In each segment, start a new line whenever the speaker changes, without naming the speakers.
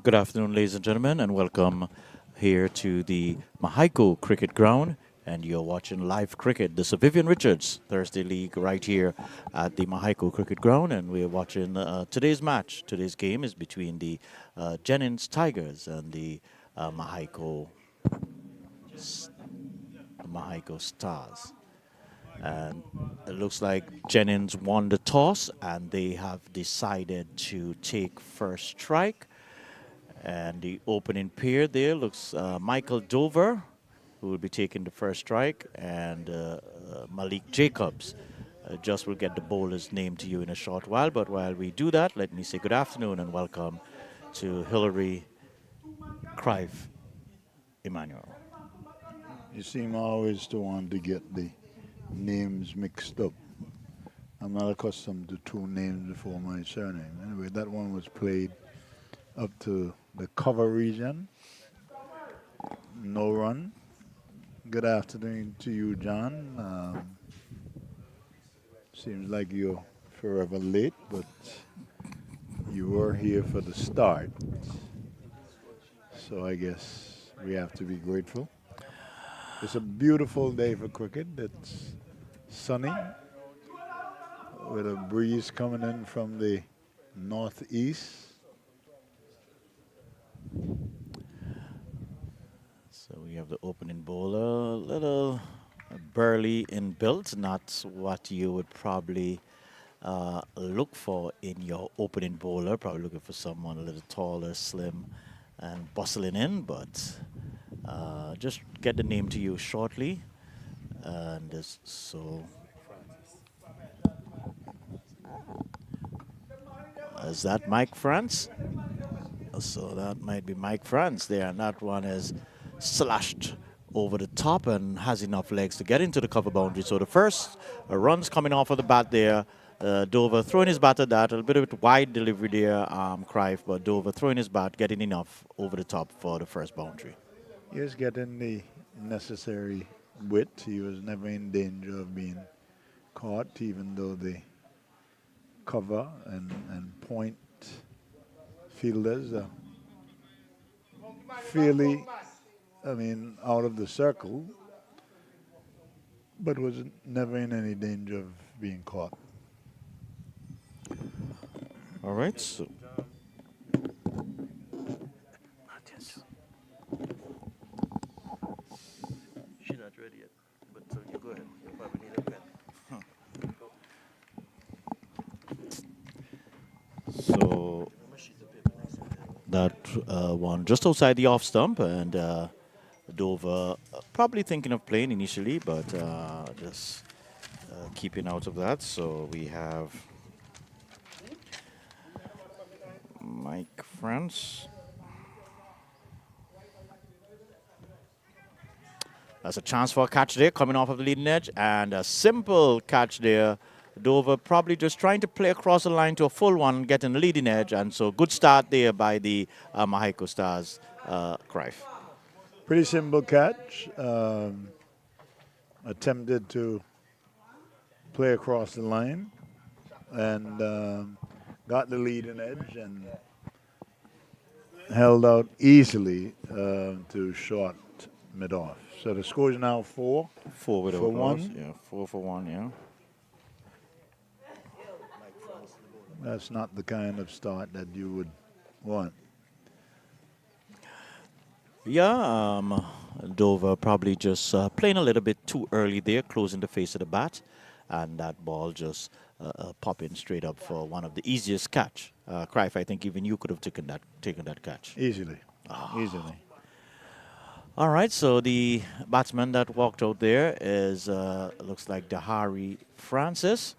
Good afternoon, ladies and gentlemen, and welcome here to the Mahaiko Cricket Ground. And you're watching live cricket, the Sir Vivian Richards Thursday League, right here at the Mahaiko Cricket Ground. And we're watching today's match. Today's game is between the Jennings Tigers and the Mahaiko, Mahaiko Stars. And it looks like Jennings won the toss, and they have decided to take first strike. And the opening pair there looks Michael Dover, who will be taking the first strike, and Malik Jacobs. Just will get the bowler's name to you in a short while. But while we do that, let me say good afternoon and welcome to Hillary Crive Emmanuel.
You seem always to want to get the names mixed up. I'm not accustomed to two names before my surname. Anyway, that one was played up to the cover region. No run. Good afternoon to you, John. Seems like you're forever late, but you were here for the start. So I guess we have to be grateful. It's a beautiful day for cricket. It's sunny with a breeze coming in from the northeast.
So we have the opening bowler, a little burly in build, not what you would probably look for in your opening bowler. Probably looking for someone a little taller, slim, and bustling in, but just get the name to you shortly. And so, is that Mike France? So that might be Mike France there, and that one is slashed over the top and has enough legs to get into the cover boundary. So the first runs coming off of the bat there. Dover throwing his bat at that, a little bit of wide delivery there, Crive, but Dover throwing his bat, getting enough over the top for the first boundary.
He was getting the necessary width. He was never in danger of being caught, even though the cover and point fielders are fairly, out of the circle, but was never in any danger of being caught.
All right, so
She's not ready yet, but so you go ahead. You probably need a pen.
so that one just outside the off stump, and Dover probably thinking of playing initially, but just keeping out of that. So we have Mike France. That's a chance for a catch there, coming off of the leading edge, and a simple catch there. Dover probably just trying to play across the line to a full one, getting the leading edge, and so good start there by the Mahaiko Stars, Crive.
Pretty simple catch. Attempted to play across the line and got the leading edge and held out easily to short mid-off. So the score is now 4
Four with
for
overalls.
one.
Yeah, 4 for 1, yeah.
That's not the kind of start that you would want.
Yeah, Dover probably just playing a little bit too early there, closing the face of the bat, and that ball just popping straight up for one of the easiest catch. Crive, I think even you could have taken that catch.
Easily. Easily.
All right, so the batsman that walked out there is looks like Dahari Francis.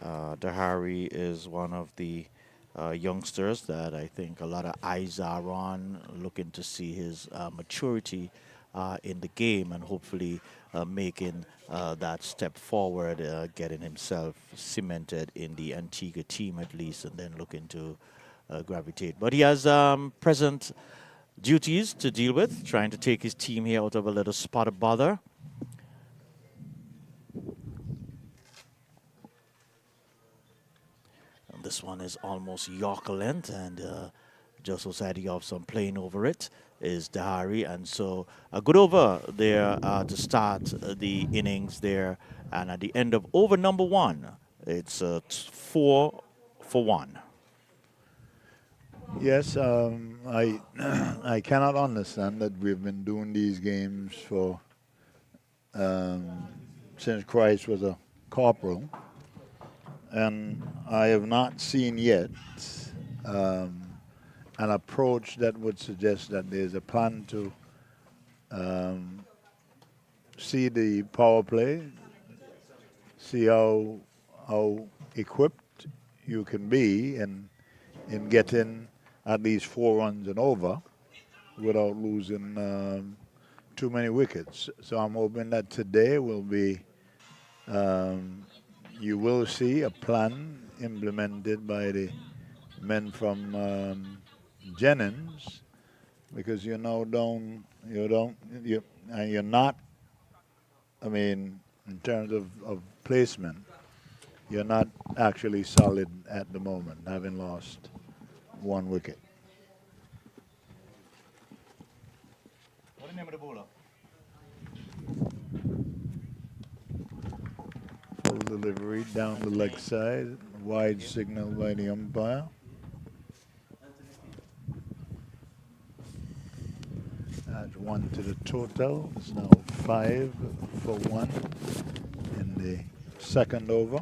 Dahari is one of the youngsters that I think a lot of eyes are on, looking to see his maturity in the game and hopefully making that step forward, getting himself cemented in the Antigua team at least, and then looking to gravitate. But he has present duties to deal with, trying to take his team here out of a little spot of bother. And this one is almost Yorker length, and just outside the off stump playing over it is Dahari. And so a good over there to start the innings there. And at the end of over number one, it's 4 for 1.
Yes, I I cannot understand that we've been doing these games for um, since Christ was a corporal, and I have not seen yet um, an approach that would suggest that there's a plan to um, see the power play, see how equipped you can be in getting at least 4 runs and over without losing too many wickets. So I'm hoping that today will be, um, you will see a plan implemented by the men from Jennings, because you're not, I mean, in terms of placement, you're not actually solid at the moment, having lost 1 wicket.
What's the name of the bowler?
Full delivery down the leg side, wide signal by the umpire. That's 1 to the total. It's now 5 for 1 in the second over.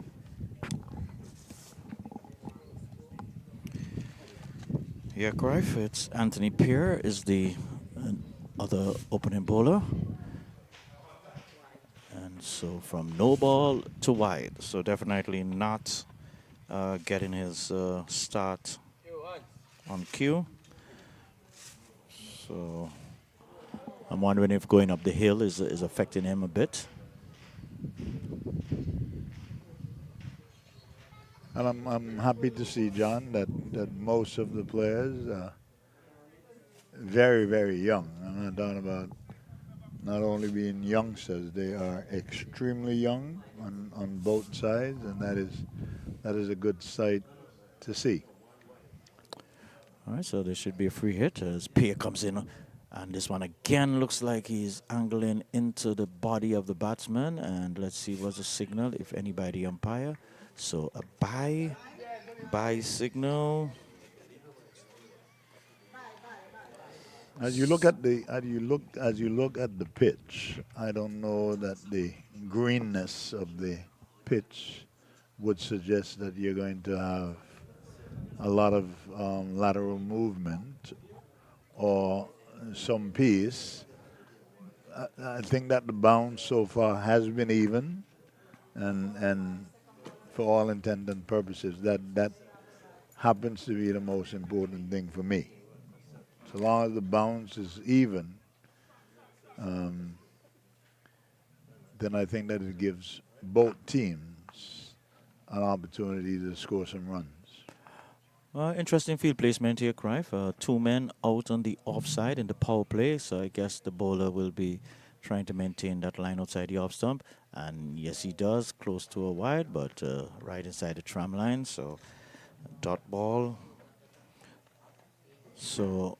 Yeah, Cruyff, it's Anthony Pierre is the other opening bowler. And so from no ball to wide. So definitely not getting his start on cue. So I'm wondering if going up the hill is affecting him a bit.
And I'm happy to see, John, that most of the players are very, very young. I'm not talking about not only being youngsters, they are extremely young on both sides, and that is a good sight to see.
All right, so there should be a free hit as Pierre comes in. And this one again looks like he's angling into the body of the batsman. And let's see what's the signal, if any, by the umpire. So a bye signal.
As you look at the pitch, I don't know that the greenness of the pitch would suggest that you're going to have a lot of lateral movement or some pace. I think that the bounce so far has been even, and for all intent and purposes, that happens to be the most important thing for me. So long as the bounce is even, then I think that it gives both teams an opportunity to score some runs.
Interesting field placement here, Cruyff. 2 men out on the offside in the power play. So I guess the bowler will be trying to maintain that line outside the off stump. And yes, he does, close to a wide, but right inside the tram line. So dot ball. So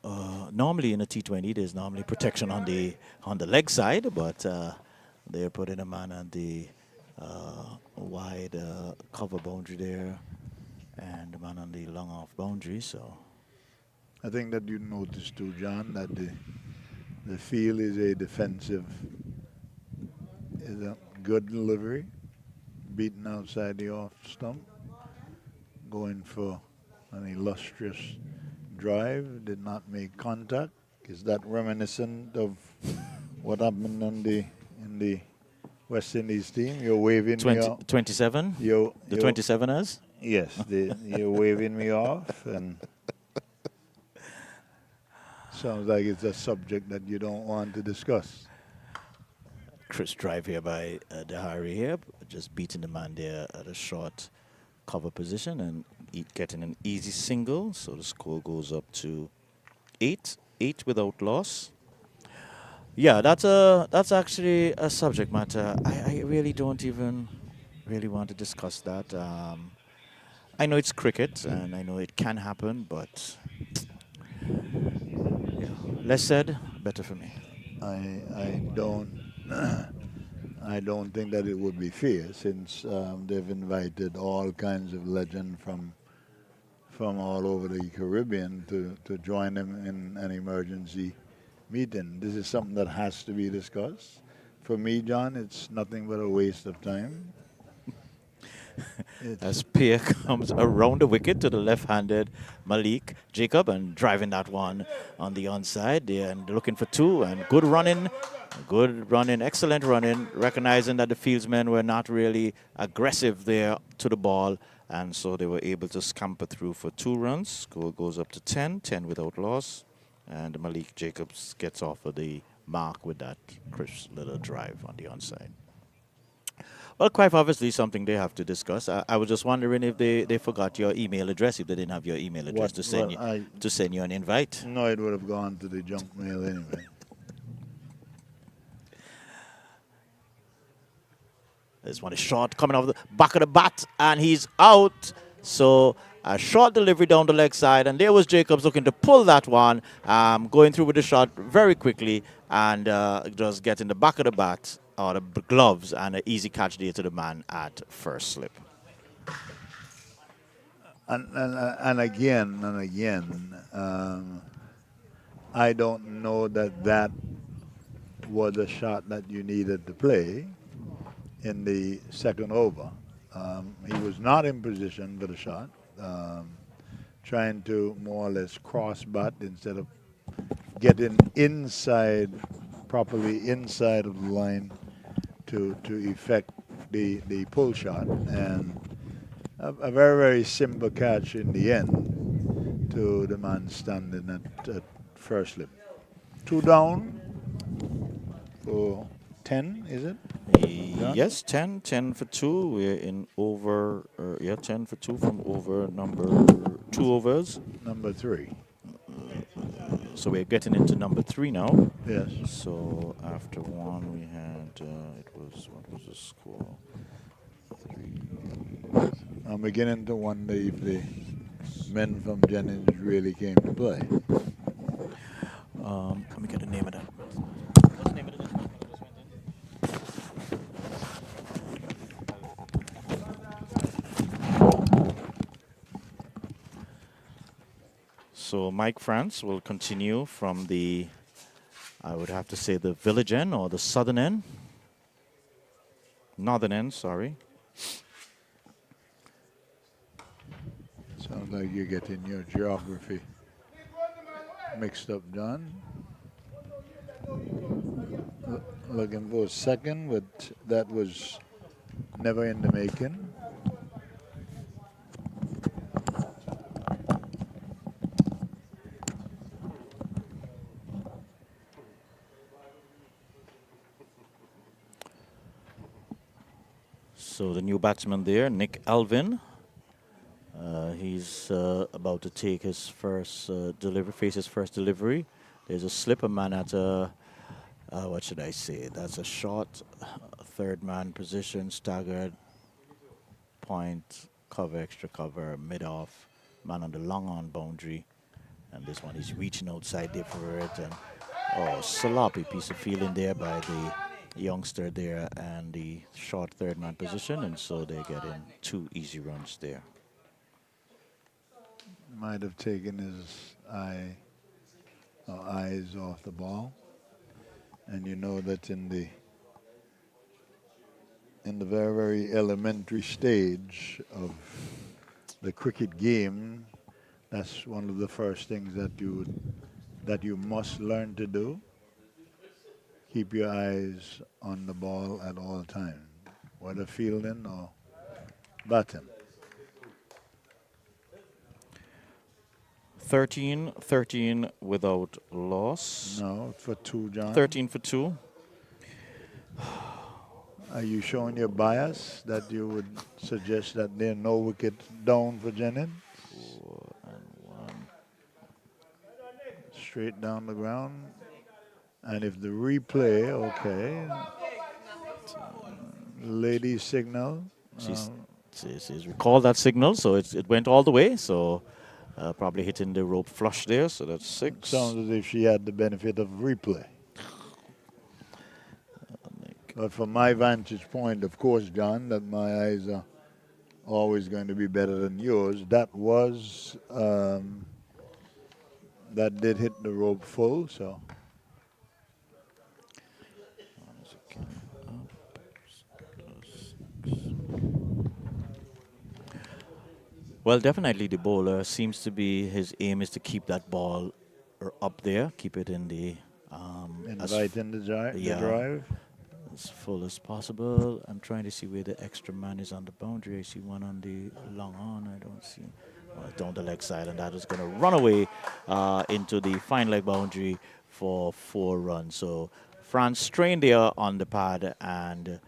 normally in a T20, there's normally protection on the leg side, but they're putting a man on the wide cover boundary there, and the man on the long off boundary. So
I think that you noticed too, John, that the field is a defensive, is a good delivery, beaten outside the off stump, going for an illustrious drive, did not make contact. Is that reminiscent of what happened in the West Indies team? You're waving me off.
27. The 27ers.
Yes, you're waving me off, and sounds like it's a subject that you don't want to discuss.
Chris drive here by Dahari here, just beating the man there at a short cover position and getting an easy single. So the score goes up to 8 without loss. Yeah, that's actually a subject matter. I really don't even really want to discuss that. I know it's cricket and I know it can happen, but Less said, better for me.
I don't I don't think that it would be fair since they've invited all kinds of legends from all over the Caribbean to join them in an emergency meeting. This is something that has to be discussed. For me, John, it's nothing but a waste of time. It's
As Pierre comes around the wicket to the left-handed Malik Jacob and driving that one on the onside there and looking for two and good running, excellent running, recognizing that the fieldsmen were not really aggressive there to the ball and so they were able to scamper through for 2 runs. Score goes up to 10, 10 without loss and Malik Jacobs gets off of the mark with that crisp little drive on the onside. Well, quite obviously something they have to discuss. I was just wondering if they forgot your email address, if they didn't have your email address
what well, I
to send you an invite.
know it would have gone to the junk mail anyway.
This one is short, coming off the back of the bat, and he's out. So a short delivery down the leg side, and there was Jacobs looking to pull that one, going through with the shot very quickly, and just getting the back of the bat or the gloves, and an easy catch there to the man at first slip.
And again, I don't know that that was a shot that you needed to play in the second over. He was not in position for the shot, trying to more or less cross butt instead of getting inside, properly inside of the line to effect the pull shot. And a very, very simple catch in the end to the man standing at first slip. 2 down for 10, is it? John?
Yes, 10, 10 for 2. We're in over, 10 for 2 from over number 2 overs.
Number 3.
So we're getting into number 3 now.
Yes.
So after 1, we had, what was the score? 3.
I'm beginning to wonder if the men from Jennings really came to play.
Let me get the name of that. What's the name of the So Mike France will continue from the, I would have to say, the village end or the southern end. Northern end, sorry.
Sounds like you're getting your geography mixed up, John. Looking for a second, but that was never in the making.
So the new batsman there, Nick Alvin. He's about to take his first delivery, face his first delivery. There's a slipper man at a, what should I say? That's a short third man position, staggered, point, cover, extra cover, mid off, man on the long on boundary. And this one is reaching outside there for it. And sloppy piece of fielding there by the youngster there and the short third man position. And so they're getting 2 easy runs there.
Might have taken his eyes off the ball. And you know that in the very, very elementary stage of the cricket game, that's one of the first things that you must learn to do. Keep your eyes on the ball at all times, whether fielding or batting.
13 without loss.
No, for 2, John.
13 for 2.
Are you showing your bias that you would suggest that there are no wickets down for Jennings?
4 and 1.
Straight down the ground. And if the replay, okay. Lady signal.
She's recalled that signal, so it went all the way. So probably hitting the rope flush there, so that's
It
6.
sounds as if she had the benefit of replay. But from my vantage point, of course, John, that my eyes are always going to be better than yours. That did hit the rope full, so
Well, definitely the bowler seems to be his aim is to keep that ball up there, keep it in the
inviting the
yeah,
drive.
as full as possible. I'm trying to see where the extra man is on the boundary. I see one on the long on. I don't see. Well, down the leg side, and that is going to run away into the fine leg boundary for 4 runs. So France strained there on the pad, and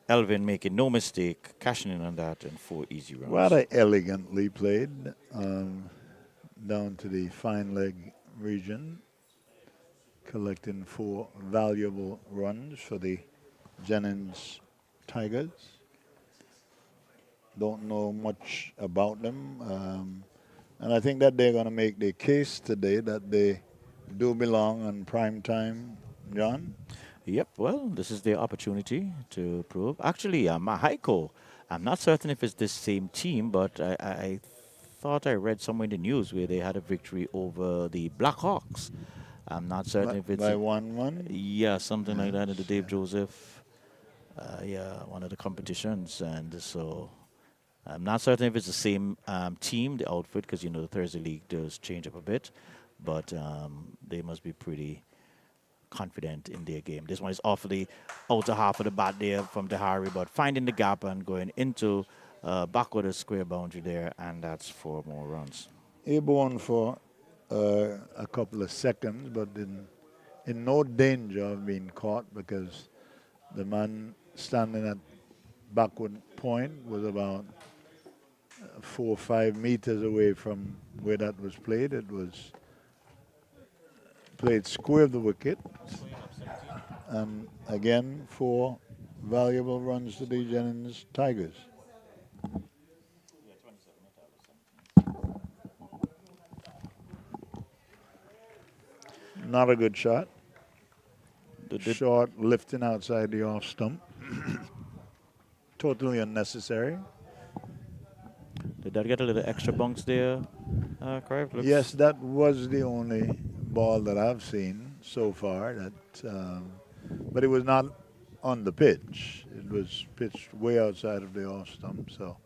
Elvin making no mistake, cashing in on that in 4 easy runs.
Rather elegantly played down to the fine leg region, collecting 4 valuable runs for the Jennings Tigers. Don't know much about them. And I think that they're going to make the case today that they do belong on prime time, John.
Yep, well, this is their opportunity to prove. Actually, Mahaiko, I'm not certain if it's this same team, but I thought I read somewhere in the news where they had a victory over the Blackhawks. I'm not certain if it's
By 1-1.
yeah, something like that in the
Yes,
Dave
yeah.
Joseph, yeah, one of the competitions, and so I'm not certain if it's the same team, the outfit, because you know the Thursday league does change up a bit, but they must be pretty confident in their game. This one is off the outer half of the bat there from Dehari, but finding the gap and going into backward a square boundary there, and that's 4 more runs.
Airborne for a couple of seconds, but in no danger of being caught because the man standing at backward point was about 4 or 5 meters away from where that was played. It was played square of the wicket. And again, 4 valuable runs to the Jennings Tigers. Not a good shot.
Did,
Short, lifting outside the off stump. Totally unnecessary.
did that get a little extra bunks there, Clive?
Yes, that was the only ball that I've seen so far. But it was not on the pitch. It was pitched way outside of the off stump. So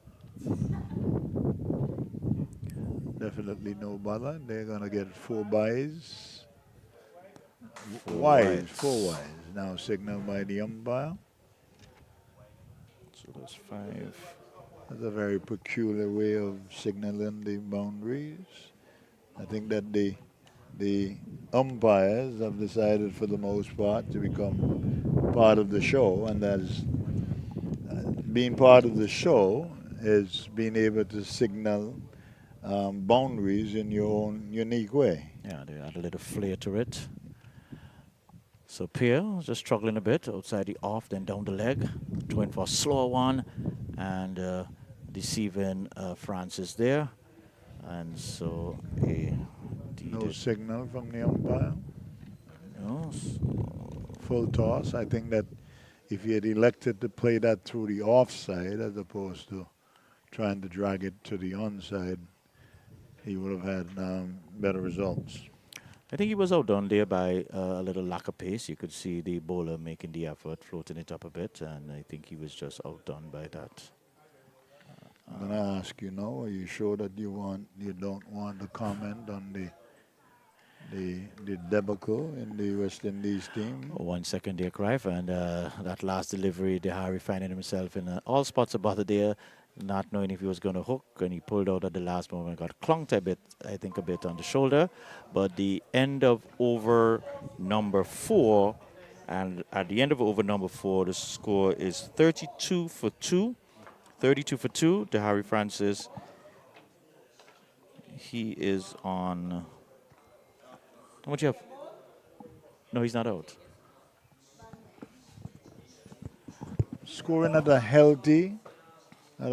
definitely no bother. They're gonna get 4 byes. Wise, 4 wise. Now signaled by the umpire.
So that's 5.
That's a very peculiar way of signaling the boundaries. I think that the umpires have decided for the most part to become part of the show, and that is being part of the show is being able to signal boundaries in your own unique way.
Yeah, they add a little flair to it. So Pierre just struggling a bit outside the off, then down the leg, going for a slower one, and deceiving Francis there. And so
No signal from the umpire.
No,
Full toss. I think that if he had elected to play that through the offside as opposed to trying to drag it to the onside, he would have had better results.
I think he was outdone there by a little lack of pace. You could see the bowler making the effort, floating it up a bit, and I think he was just outdone by that.
I'm gonna ask you now, are you sure that you don't want to comment on the debacle in the West Indies team?
1 second there, Clive, and that last delivery, Harry finding himself in all spots of bother there, not knowing if he was going to hook, and he pulled out at the last moment, got clunked a bit, I think a bit on the shoulder. But the end of over number 4, and at the end of over number 4, the score is 32 for 2. 32 for 2, Harry Francis. He is on. How much you have? No, he's not out.
Scoring at a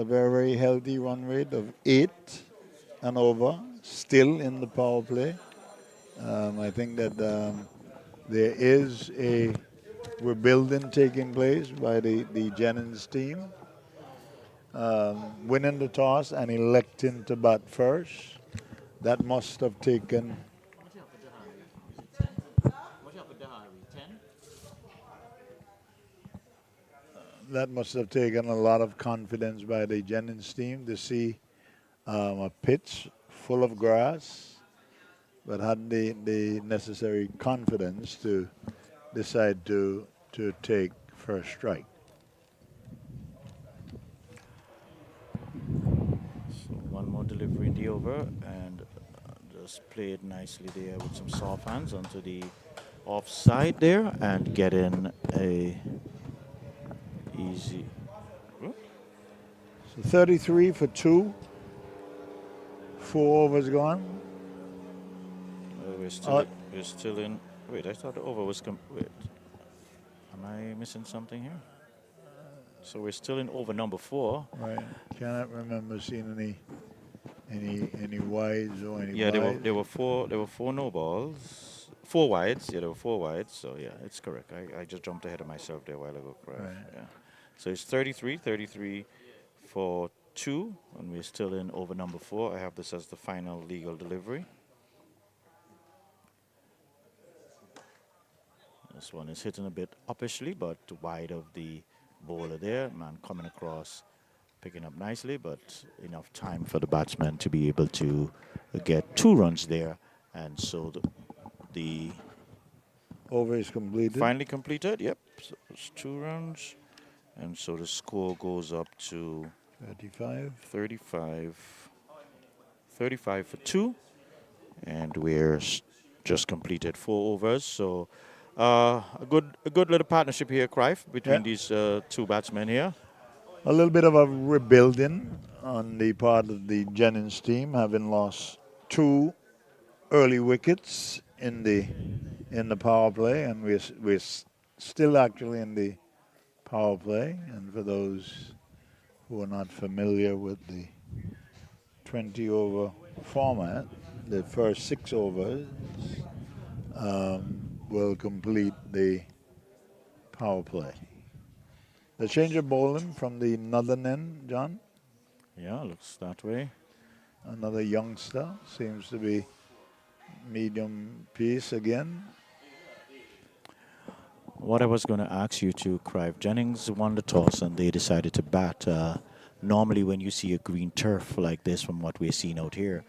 very, very healthy run rate of 8 and over. still in the power play. I think that there is a rebuilding taking place by the Jennings team, winning the toss and electing to bat first. That must have taken that must have taken a lot of confidence by the Jennings team to see a pitch full of grass, but had the necessary confidence to decide to take first strike.
So one more delivery in the over, and just play it nicely there with some soft hands onto the offside there, and get in a easy. Whoop.
So 33 for two, 4 overs gone.
We're still
Uh,
we're still in. Wait, I thought the over was wait. Am I missing something here? So we're still in over number 4.
right. Cannot remember seeing any wides or any
Yeah,
byes.
there were four no balls, 4 wides. Yeah, there were 4 wides. So yeah, it's correct. I just jumped ahead of myself there a while ago. Correct.
Right.
Yeah. So it's 33 for 2, and we're still in over number 4. I have this as the final legal delivery. This one is hitting a bit uppishly, but wide of the bowler there. Man coming across, picking up nicely, but enough time for the batsman to be able to get 2 runs there. And so the
Over is completed.
finally completed. Yep, so it's 2 runs. And so the score goes up to
35.
35 for 2. And we're just completed 4 overs. So a good little partnership here, Crive,
Yeah.
between these 2 batsmen here.
A little bit of a rebuilding on the part of the Jennings team, having lost 2 early wickets in the power play, and we're still actually in the power play. And for those who are not familiar with the 20 over format, the first 6 overs will complete the power play. The change of bowling from the northern end, John.
Yeah, looks that way.
Another youngster seems to be medium pace again.
What I was going to ask you to, Crive, Jennings won the toss and they decided to bat. Normally, when you see a green turf like this, from what we're seeing out here,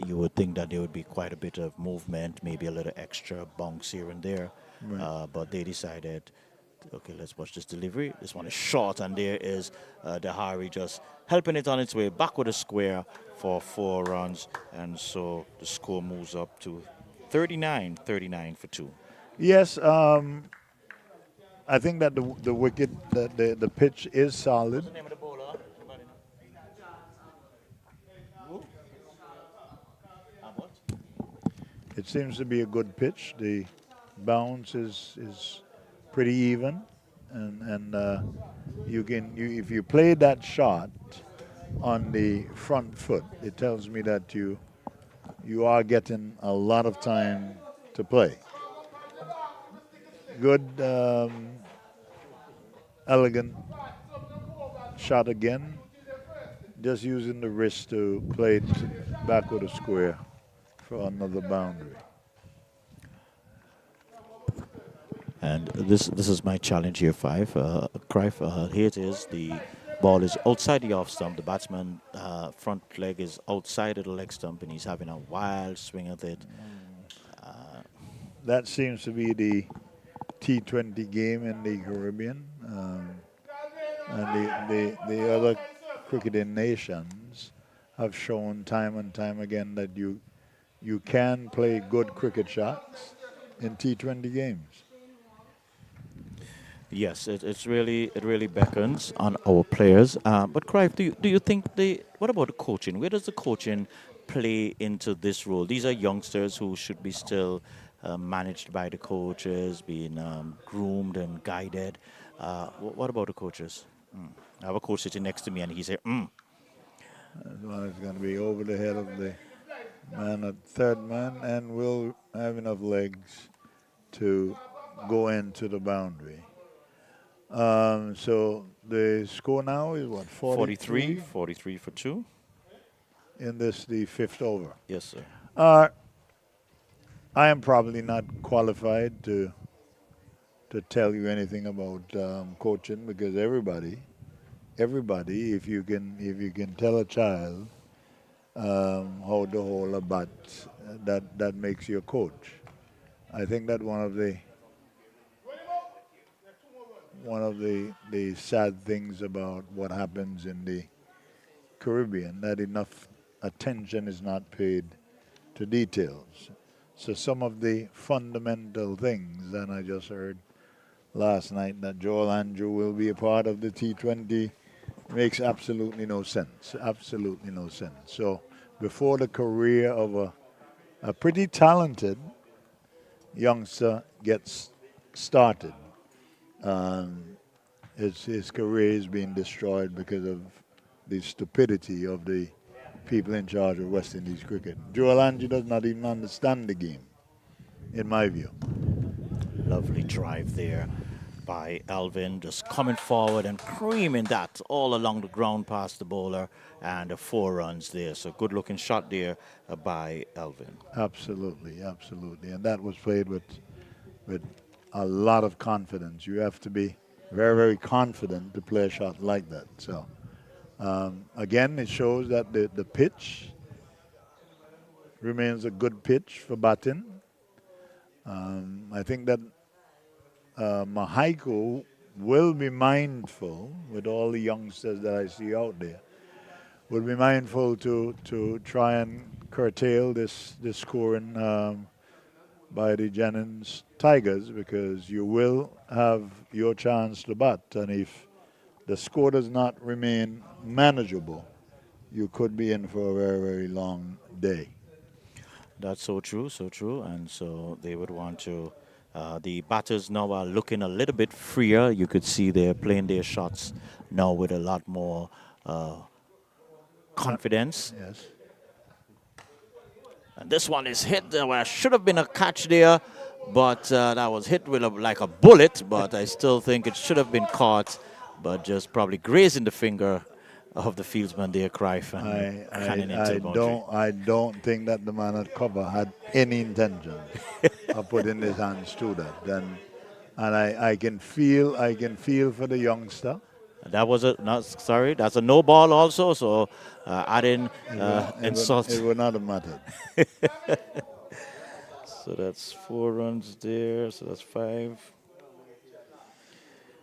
you would think that there would be quite a bit of movement, maybe a little extra bounce here and there.
Right.
But they decided, okay, let's watch this delivery. This one is short, and there is Dahari just helping it on its way back with a square for 4 runs. And so the score moves up to 39 for 2.
Yes, I think that the wicket, the pitch is solid.
What's the name of the bowler?
It seems to be a good pitch. The bounce is pretty even, and if you play that shot on the front foot, it tells me that you are getting a lot of time to play. Good, elegant shot again. Just using the wrist to play it back with a square for another boundary.
And this is my challenge here, Crive. Here it is. The ball is outside the off stump. The batsman front leg is outside of the leg stump, and he's having a wild swing at it.
That seems to be the T20 game in the Caribbean. And the other cricketing nations have shown time and time again that you can play good cricket shots in T20 games.
Yes, it really beckons on our players. But Crive, do you think what about the coaching? Where does the coaching play into this role? These are youngsters who should be still managed by the coaches, being groomed and guided. What about the coaches? I have a coach sitting next to me, and he said,
As long as it's going to be over the head of the Man at third man, and will have enough legs to go into the boundary. So the score now is what,
43,
43
43 for two.
in this, the fifth over.
Yes, sir.
Uh, I am probably not qualified to tell you anything about coaching because everybody, if you can tell a child how to hold a bat, that makes you a coach. I think that one of the sad things about what happens in the Caribbean that enough attention is not paid to details. So some of the fundamental things, and I just heard last night that Joel Andrew will be a part of the T20 makes absolutely no sense. Absolutely no sense. So before the career of a pretty talented youngster gets started, um, his career is being destroyed because of the stupidity of the people in charge of West Indies cricket. Joel Angie does not even understand the game, in my view.
Lovely drive there by Alvin, just coming forward and creaming that all along the ground past the bowler, and 4 runs there. So good looking shot there by Alvin.
Absolutely, absolutely. And that was played with a lot of confidence. You have to be very, very confident to play a shot like that. So, again, it shows that the pitch remains a good pitch for batting. I think that Mahaiko will be mindful with all the youngsters that I see out there. Will be mindful to try and curtail this scoring by the Jennings Tigers because you will have your chance to bat, and if the score does not remain manageable, you could be in for a very, very long day.
That's so true, so true. And so they would want to. The batters now are looking a little bit freer. You could see they're playing their shots now with a lot more confidence.
Yes.
And this one is hit. Where should have been a catch there, but that was hit with like a bullet. But I still think it should have been caught, but just probably grazing the finger of the fieldsman there, Cruyff, and canning into the boundary.
I don't think that the man at cover had any intention of putting his hands to that. And I can feel for the youngster.
That was a not sorry. That's a no ball also. So adding
It
insult.
would not have mattered.
So that's 4 runs there. So that's 5.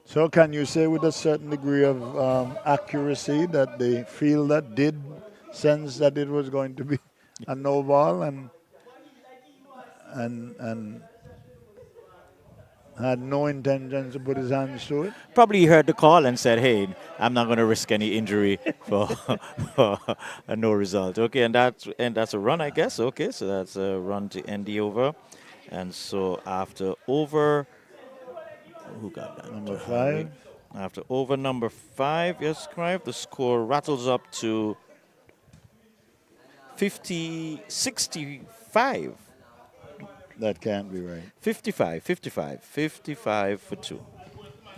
So can you say with a certain degree of accuracy that the fielder did sense that it was going to be a no ball and had no intention to put his hands to it?
Probably he heard the call and said, "Hey, I'm not going to risk any injury for, for a no result." Okay, and that's a run, I guess. Okay, so that's a run to end the over, and so after over, who got that?
Number
Harry.
5.
After over number 5, yes, Clive, the score rattles up to 65.
That can't be right.
55 for 2.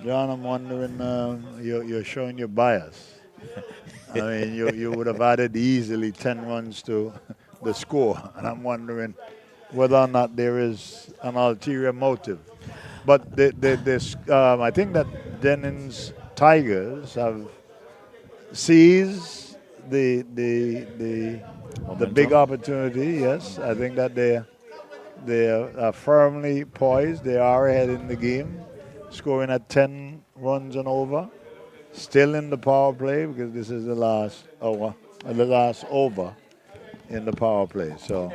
John, I'm wondering, you're showing your bias. I mean, you would have added easily 10 runs to the score, and I'm wondering whether or not there is an ulterior motive. But I think that Jennings Tigers have seized the big
Momentum.
opportunity. Yes, I think that they are firmly poised. They are ahead in the game, scoring at 10 runs and over. Still in the power play because this is the last over in the power play. So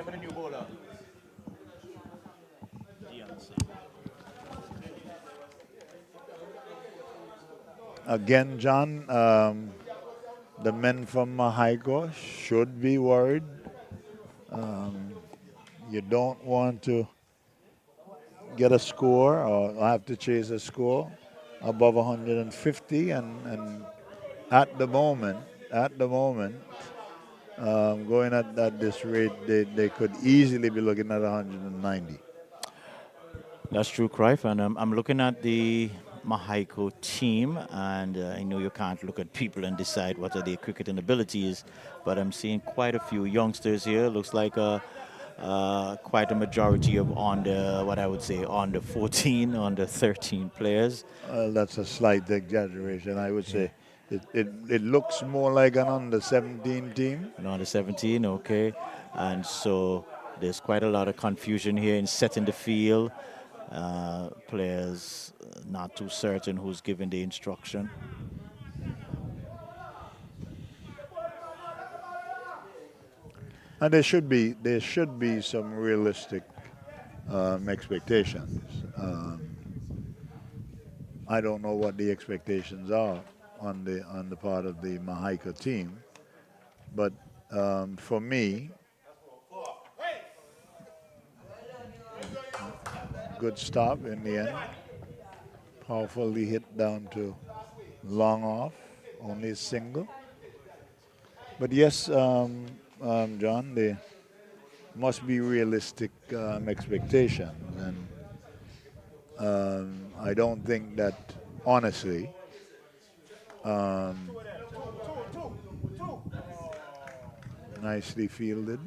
again, John, the men from Mahaigo should be worried. You don't want to get a score or have to chase a score above 150, and at the moment, Going at this rate, they could easily be looking at 190.
That's true, Cruyff. And I'm looking at the Mexico team, and I know you can't look at people and decide what are their cricketing abilities, but I'm seeing quite a few youngsters here. Looks like quite a majority of under what I would say under 14, under 13 players.
That's a slight exaggeration. I would
Yeah.
say it looks more like an under 17 team.
And under 17, okay. And so there's quite a lot of confusion here in setting the field. Players not too certain who's giving the instruction.
And there should be some realistic expectations. I don't know what the expectations are on the part of the Mahika team, but for me, good stop in the end. Powerfully hit down to long off, only a single. But yes, John, there must be realistic expectations, and I don't think that honestly. Um, Nicely fielded.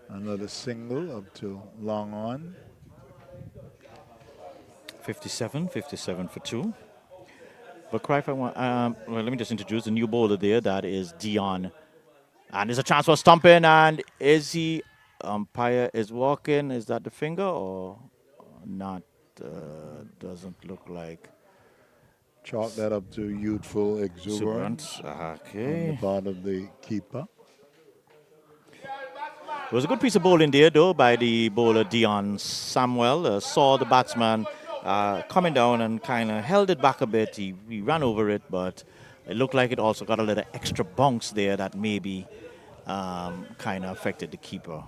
Another single up to long on.
57, 57 for two. But Cruyff, well, let me just introduce the new bowler there. That is Dion. And there's a chance for stumping. And is he, umpire is walking. Is that the finger or not? Doesn't look like
Chalk that up to youthful exuberance
exuberance.
on the
Okay.
part of the keeper.
It was a good piece of bowling there, though, by the bowler Dion Samuel. Saw the batsman coming down and kind of held it back a bit. He ran over it, but it looked like it also got a little extra bounce there that maybe kind of affected the keeper.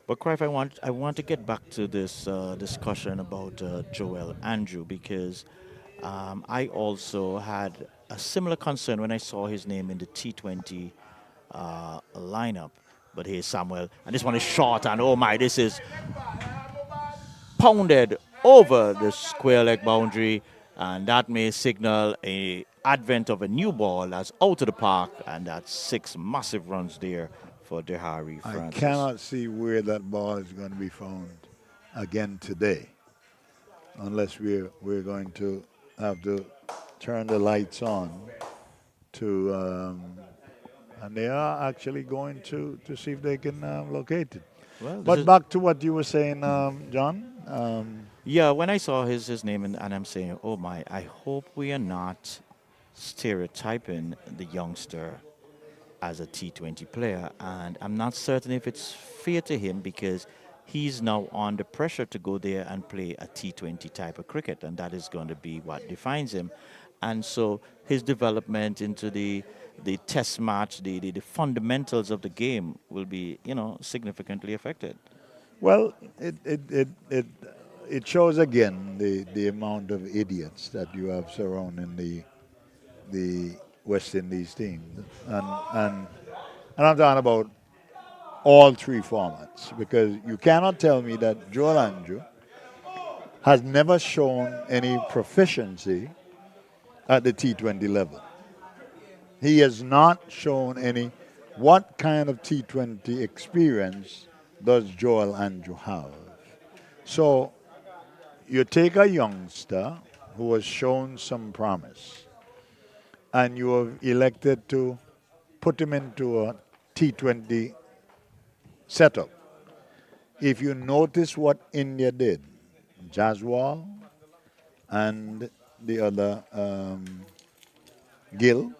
But Cruyff, I want to get back to this discussion about Joel Andrew because I also had a similar concern when I saw his name in the T20 lineup. But here's Samuel, and this one is short, and oh my, this is pounded over the square leg boundary, and that may signal a advent of a new ball that's out of the park, and that's six massive runs there for Dehari
I
Francis.
cannot see where that ball is going to be found again today, unless we're going to have to turn the lights on to, and they are actually going to see if they can locate it.
Well, this
But
is
back to what you were saying, John.
yeah. When I saw his name, and I'm saying, oh my, I hope we are not stereotyping the youngster as a T20 player, and I'm not certain if it's fair to him because he's now under pressure to go there and play a T20 type of cricket, and that is going to be what defines him. And so his development into the test match, the fundamentals of the game will be, significantly affected.
Well, it shows again the amount of idiots that you have surrounding the West Indies team, and and I'm talking about all three formats because you cannot tell me that Joel Andrew has never shown any proficiency at the T20 level. He has not shown any. What kind of T20 experience does Joel Andrew have? So you take a youngster who has shown some promise and you have elected to put him into a T20 setup. If you notice what India did, Jaswal and the other Gill,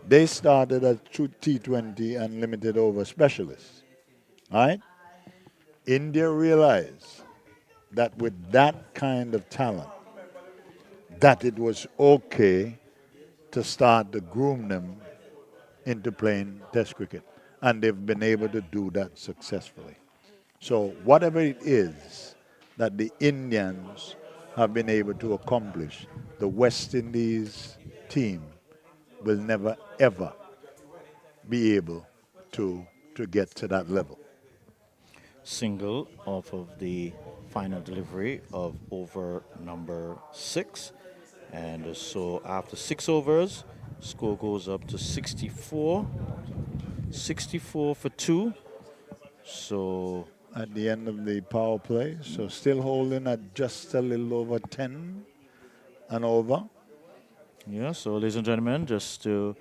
they started as T20 and limited over specialists. Right? India realized that with that kind of talent, that it was okay to start to groom them into playing Test cricket, and they've been able to do that successfully. So whatever it is that the Indians have been able to accomplish, the West Indies team will never ever be able to get to that level.
Single off of the final delivery of over number 6. And so after 6 overs, score goes up to 64. 64 for 2. So,
At the end of the power play, so still holding at just a little over 10 and over.
yeah, so ladies and gentlemen, just to,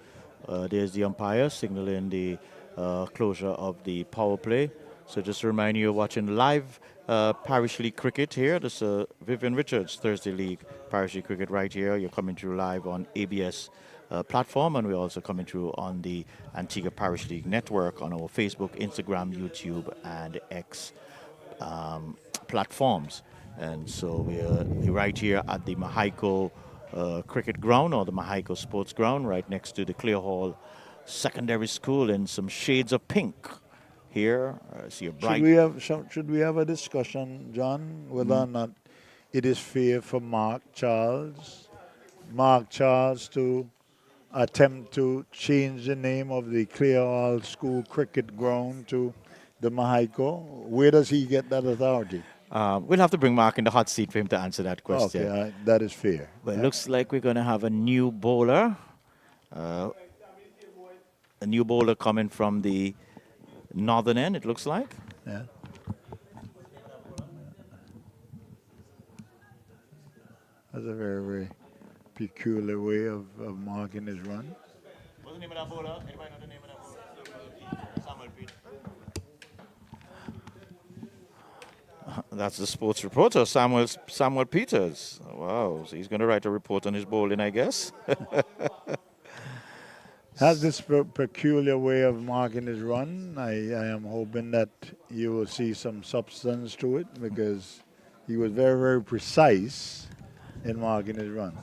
there's the umpire signaling the closure of the power play. So just to remind you, you're watching live Parish League cricket here. This is Vivian Richards Thursday League Parish League cricket right here. You're coming through live on ABS platform, and we're also coming through on the Antigua Parish League network on our Facebook, Instagram, YouTube, and X platforms. And so we're right here at the Mahaiko Cricket Ground, or the Mahaiko Sports Ground, right next to the Clear Hall Secondary School, in some shades of pink. Here, see a bright.
Should we have a discussion, John, whether or not it is fair for Mark Charles to attempt to change the name of the Clear Hall School Cricket Ground to the Mahaiko? Where does he get that authority?
We'll have to bring Mark in the hot seat for him to answer that question.
Okay, that is fair.
But it looks like we're going to have a new bowler. A new bowler coming from the northern end, it looks like.
Yeah. That's a very, very peculiar way of marking his run.
What's the name of that bowler? Anybody know the name of that bowler? Samuel Peters. That's the sports reporter, Samuel Peters. Wow, so he's going to write a report on his bowling, I guess.
Has this peculiar way of marking his run. I am hoping that you will see some substance to it, because he was very, very precise in marking his run.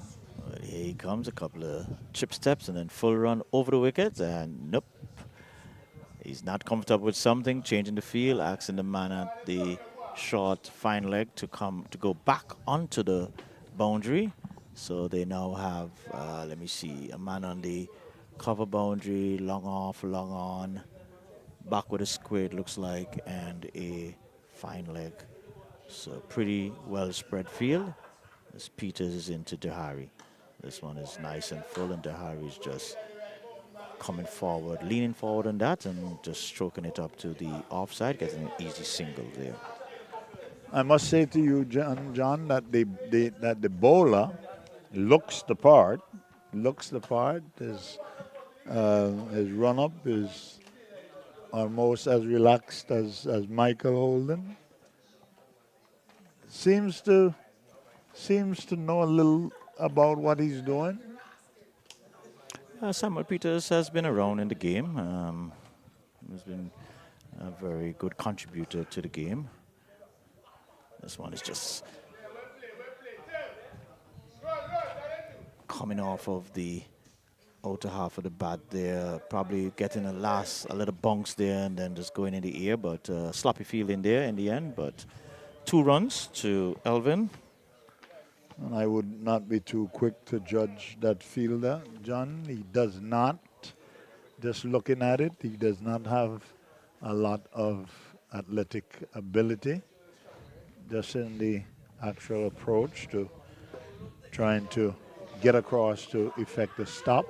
Here he comes, a couple of chip steps and then full run over the wicket, and nope. He's not comfortable with something, changing the field, asking the man at the short fine leg to go back onto the boundary. So they now have, let me see, a man on the cover boundary, long off, long on, back with a square, it looks like, and a fine leg. So pretty well spread field. As Peters is into Dehari. This one is nice and full, and Dehari is just coming forward, leaning forward on that, and just stroking it up to the offside, getting an easy single there.
I must say to you, John, that the bowler looks the part. His run up is almost as relaxed as Michael Holden. Seems to know a little about what he's doing.
Samuel Peters has been around in the game. He's been a very good contributor to the game. This one is just coming off of the outer half of the bat there, probably getting a little bounce there, and then just going in the air, but sloppy fielding there in the end. But 2 runs to Elvin.
And I would not be too quick to judge that fielder, John. He does not, just looking at it, he does not have a lot of athletic ability. Just in the actual approach to trying to get across to effect a stop.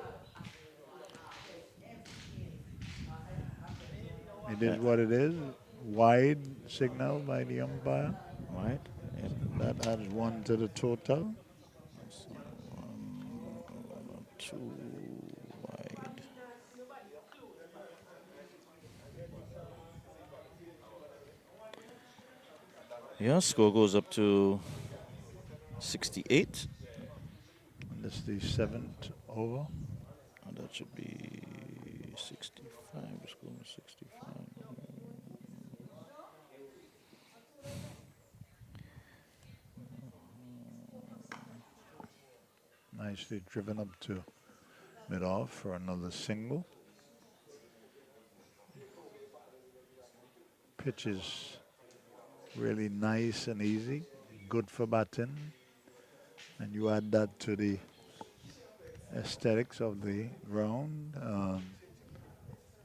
It is what it is. Wide signal by the umpire.
Right. Yep.
That adds 1 to the total.
2 wide. Yeah, score goes up to 68.
And this is the 7th over.
And that should be 65. Let's go with 65.
Nicely driven up to mid-off for another single. Pitch is really nice and easy, good for batting. And you add that to the aesthetics of the ground.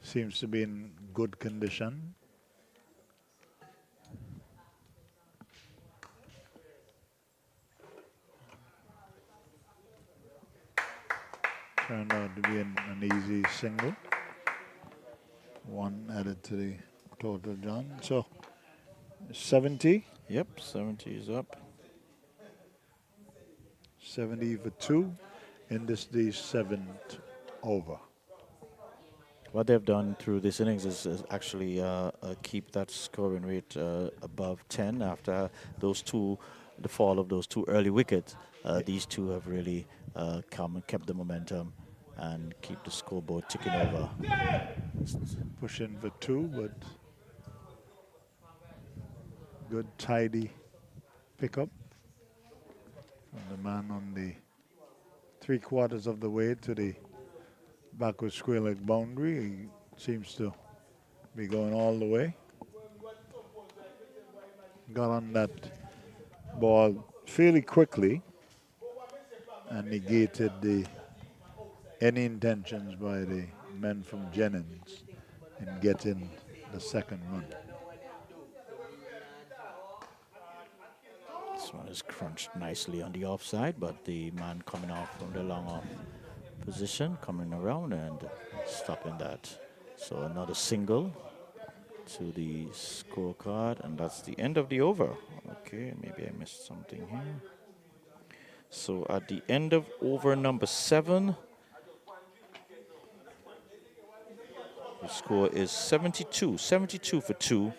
Seems to be in good condition. Turned out to be an easy single. One added to the total, John. So 70.
Yep, 70 is up.
70 for two in this the seventh over.
What they've done through this innings is actually keep that scoring rate above 10 after those two, the fall of those two early wickets. These two have really come and kept the momentum and keep the scoreboard ticking over.
Pushing for two, but good tidy pickup from the man on the 3/4 of the way to the backward square leg boundary. He seems to be going all the way. Got on that ball fairly quickly and negated any intentions by the men from Jennings in getting the second run.
This one is crunched nicely on the offside, but the man coming off from the long off position, coming around and stopping that. So another single to the scorecard, and that's the end of the over. Okay, maybe I missed something here. So at the end of over number 7, the score is 72 for 2.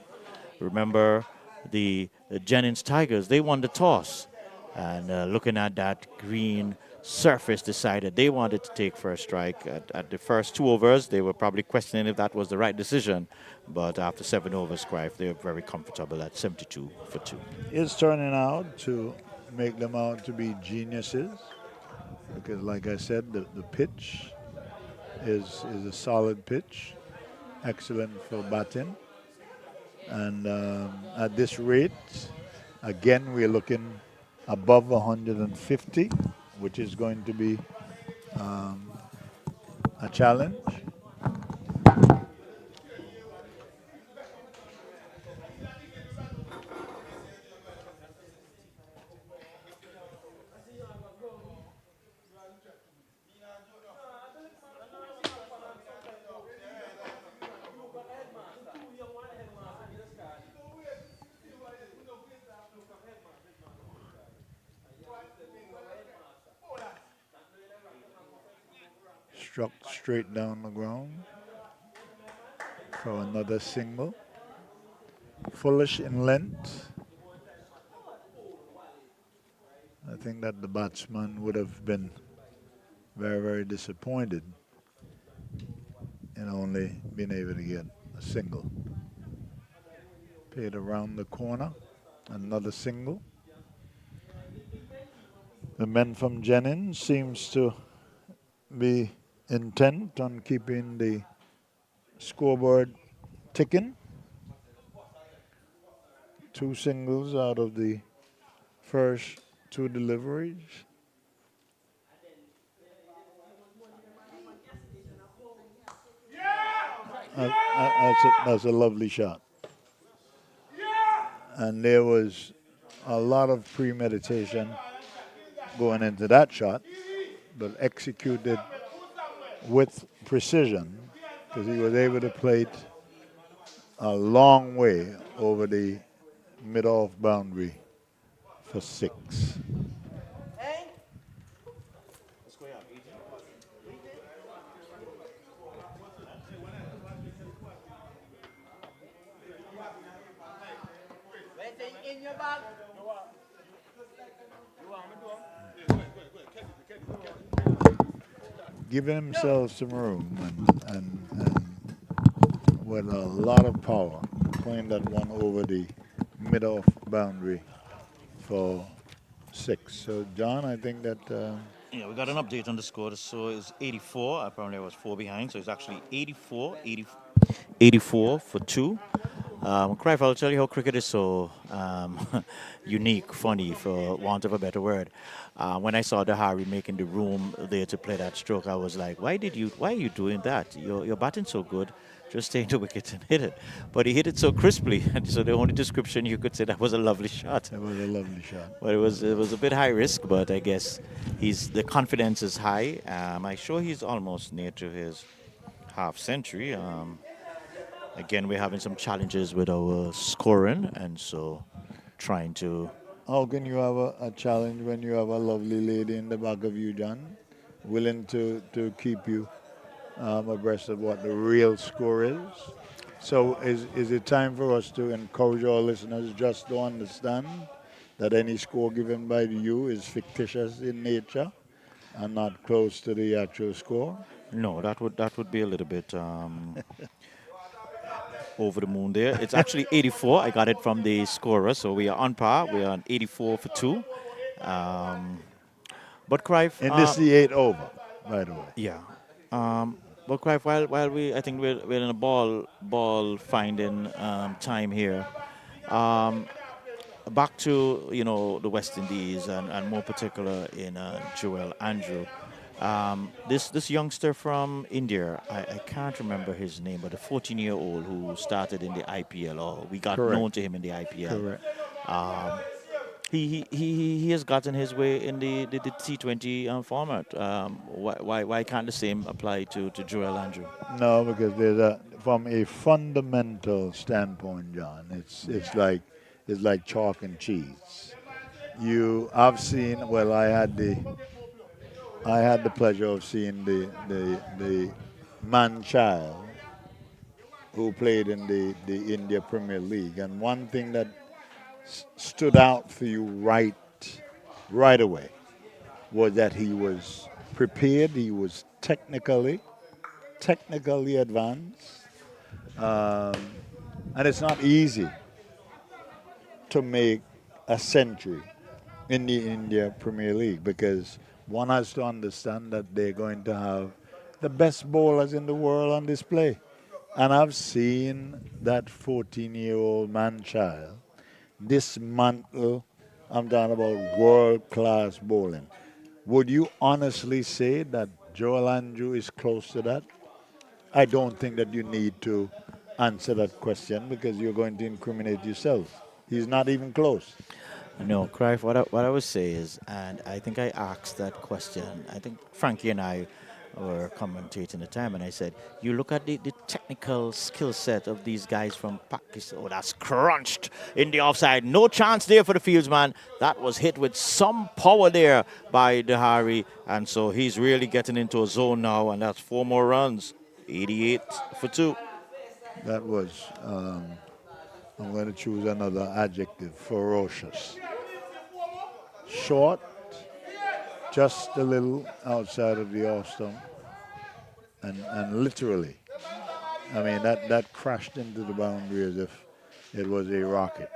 Remember, the Jennings Tigers, they won the toss. And looking at that green surface, decided they wanted to take first strike. At the first 2 overs, they were probably questioning if that was the right decision. But after 7 overs, they're very comfortable at 72 for 2.
It's turning out to make them out to be geniuses because, like I said, the pitch is a solid pitch, excellent for batting. And at this rate, again, we're looking above 150, which is going to be a challenge. Struck straight down the ground for another single. Fullish in length. I think that the batsman would have been very, very disappointed in only being able to get a single. Played around the corner, another single. The men from Jennings seems to be intent on keeping the scoreboard ticking. 2 singles out of the first 2 deliveries. That's a lovely shot. And there was a lot of premeditation going into that shot, but executed with precision because he was able to play it a long way over the mid-off boundary for 6. Giving himself some room and with a lot of power, playing that one over the mid-off boundary for 6. So, John, I think that...
Yeah, we got an update on the score. The score is 84. Apparently I was 4 behind, so it's actually 84 for 2. Cruyff, I'll tell you how cricket is so unique, funny, for want of a better word. When I saw Dahari making the room there to play that stroke, I was like, why are you doing that? You're batting so good. Just stay in the wicket and hit it. But he hit it so crisply. And so the only description you could say that was a lovely shot.
It was a lovely shot.
But it was a bit high risk, but I guess the confidence is high. I'm sure he's almost near to his half century. Again, we're having some challenges with our scoring, and so trying to.
How can you have a challenge when you have a lovely lady in the back of you, John, willing to keep you abreast of what the real score is? So is it time for us to encourage our listeners just to understand that any score given by you is fictitious in nature and not close to the actual score?
No, that would be a little bit over the moon there. It's actually 84. I got it from the scorer, so we are on par. We are on 84 for two. Um, but Cruyff,
And this is the 8 over, by the way.
yeah. But Cruyff, while I think we're in a ball finding time here. Back to the West Indies and more particular in Joel Andrew. This youngster from India, I can't remember his name, but a 14-year-old who started in the IPL, or we got
Correct.
known to him in the IPL.
Correct.
Um, he has gotten his way in the T20 format. Why can't the same apply to Joel Andrew?
No, because from a fundamental standpoint, John, it's like chalk and cheese. I've seen. Well, I had the pleasure of seeing the man child who played in the India Premier League, and one thing that stood out for you right away was that he was prepared. He was technically advanced, um, and it's not easy to make a century in the India Premier League because one has to understand that they're going to have the best bowlers in the world on display. And I've seen that 14-year-old man child dismantle, I'm talking about world class bowling. Would you honestly say that Joel Andrew is close to that? I don't think that you need to answer that question because you're going to incriminate yourself. He's not even close.
No, Cruyff, what I would say is, and I think I asked that question, I think Frankie and I were commentating the time, and I said, you look at the technical skill set of these guys from Pakistan. Oh, that's crunched in the offside. No chance there for the fieldsman. That was hit with some power there by Dahari, and so he's really getting into a zone now, and that's 4 more runs. 88 for two.
That was, I'm going to choose another adjective, ferocious. Short, just a little outside of the off stump, and literally, I mean, that crashed into the boundary as if it was a rocket.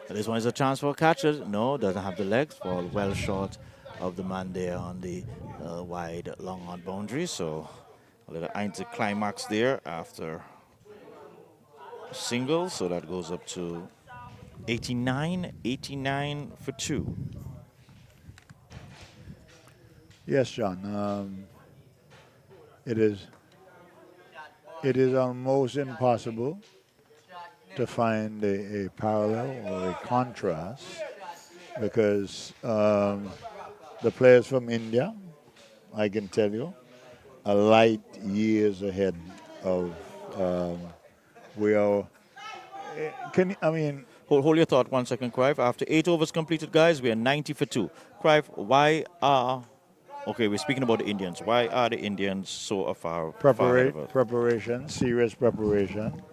This one is a chance for a catcher. No, doesn't have the legs. Fall well short of the man there on the wide, long on boundary. So a little anticlimax there after a single. So that goes up to 89 for two.
Yes, John. It is. It is almost impossible to find a parallel or a contrast because the players from India, I can tell you, are light years ahead of we are. I mean,
Hold your thought 1 second, Cruyff. After 8 overs completed, guys, we are 90 for two. Cruyff, okay, we're speaking about the Indians. Why are the Indians so far ahead of us?
preparation, serious preparation,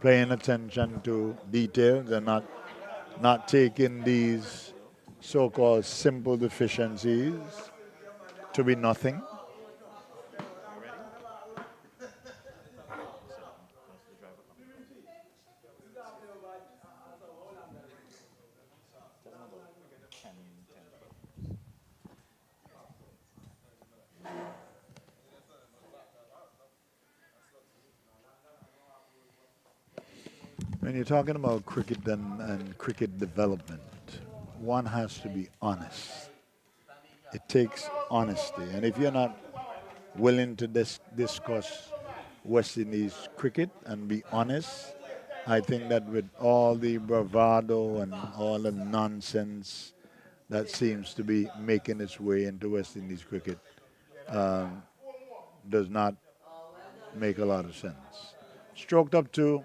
paying attention to details and not taking these so-called simple deficiencies to be nothing. When you're talking about cricket and cricket development, one has to be honest. It takes honesty. And if you're not willing to discuss West Indies cricket and be honest, I think that with all the bravado and all the nonsense that seems to be making its way into West Indies cricket does not make a lot of sense. Stroked up to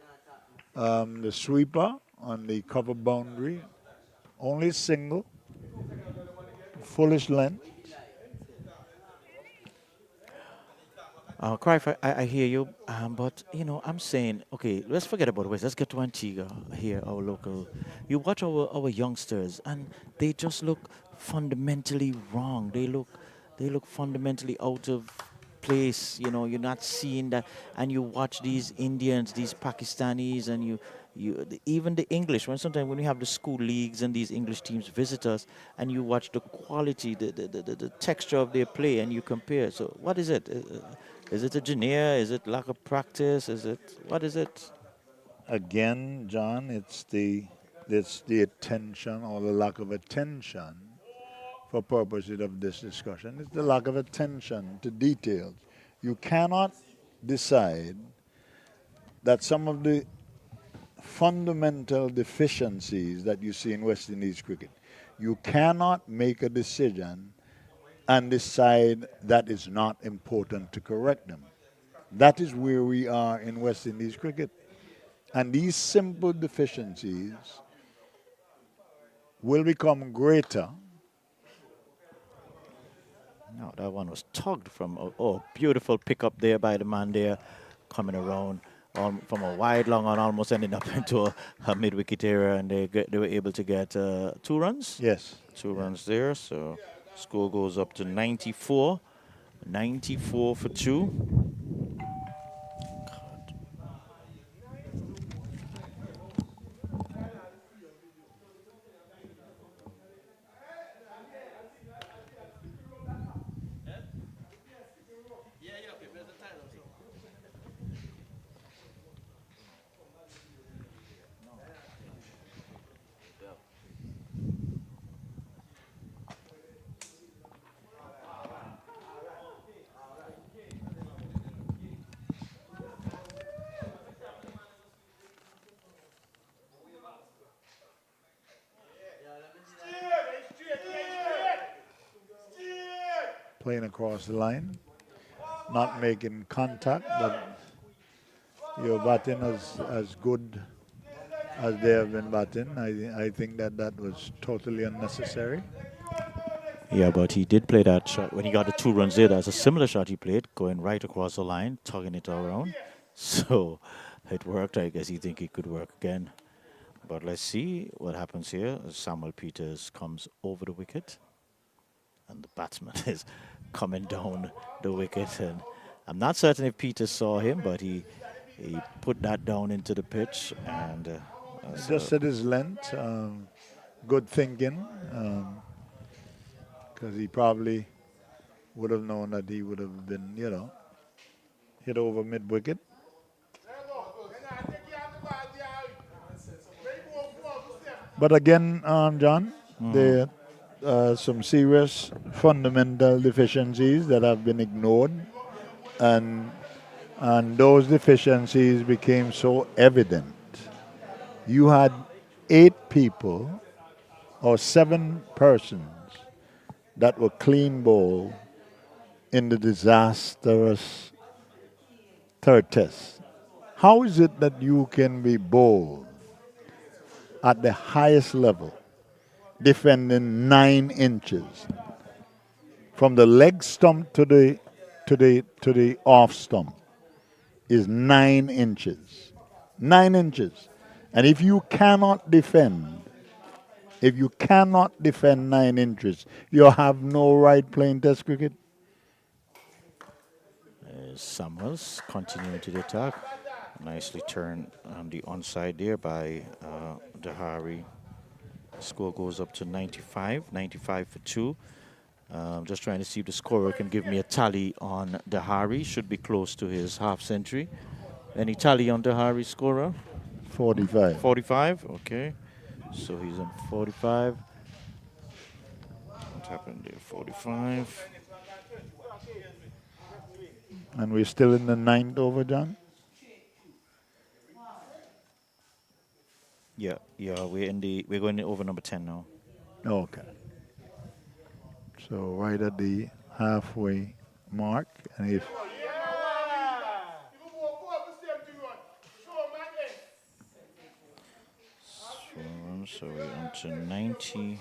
the sweeper on the cover boundary, only single, foolish length.
Cruyff, I hear you, but I'm saying, okay, let's forget about West. Let's get to Antigua here, our local. You watch our youngsters, and they just look fundamentally wrong. They look fundamentally out of place. You're not seeing that, and you watch these Indians, these Pakistanis, and even the English. When we have the school leagues and these English teams visit us, and you watch the quality, the texture of their play, and you compare. So what is it? Is it a veneer? Is it lack of practice? What is it?
Again, John, it's the attention or the lack of attention for purposes of this discussion. It's the lack of attention to details. You cannot decide that some of the fundamental deficiencies that you see in West Indies cricket, you cannot make a decision and decide that it's not important to correct them. That is where we are in West Indies cricket. And these simple deficiencies will become greater.
No, that one was tugged from. Oh, beautiful pick up there by the man there, coming around from a wide long on, almost ending up into a mid wicket area, and they were able to get 2 runs.
Yes.
2 runs there, so score goes up to 94. 94 for 2.
Playing across the line, not making contact, but you're batting as good as they have been batting. I think that was totally unnecessary.
Yeah, but he did play that shot when he got the 2 runs there. That's a similar shot he played, going right across the line, tugging it around. So it worked. I guess he think it could work again. But let's see what happens here. Samuel Peters comes over the wicket, and the batsman is coming down the wicket. And I'm not certain if Peters saw him, but he put that down into the pitch, and
Just at his length, good thinking, because he probably would have known that he would have been, hit over mid wicket. But again, John, there are some serious fundamental deficiencies that have been ignored, and those deficiencies became so evident. You had 8 people or 7 persons that were clean bowled in the disastrous third test. How is it that you can be bowled at the highest level, defending 9 inches from the leg stump to the off stump is 9 inches, 9 inches, and if you cannot defend 9 inches, you have no right playing Test cricket.
Samuels continuing to the attack. Nicely turned on the onside there by Dahari. Score goes up to 95. 95 for 2. Just trying to see if the scorer can give me a tally on Dahari. Should be close to his half century. Any tally on Dahari's scorer?
45.
45, okay. So he's on 45. What happened there? 45.
And we're still in the ninth over, John?
Yeah, we're going over number 10 now.
Okay. So right at the halfway mark. And if
So we're on to 90.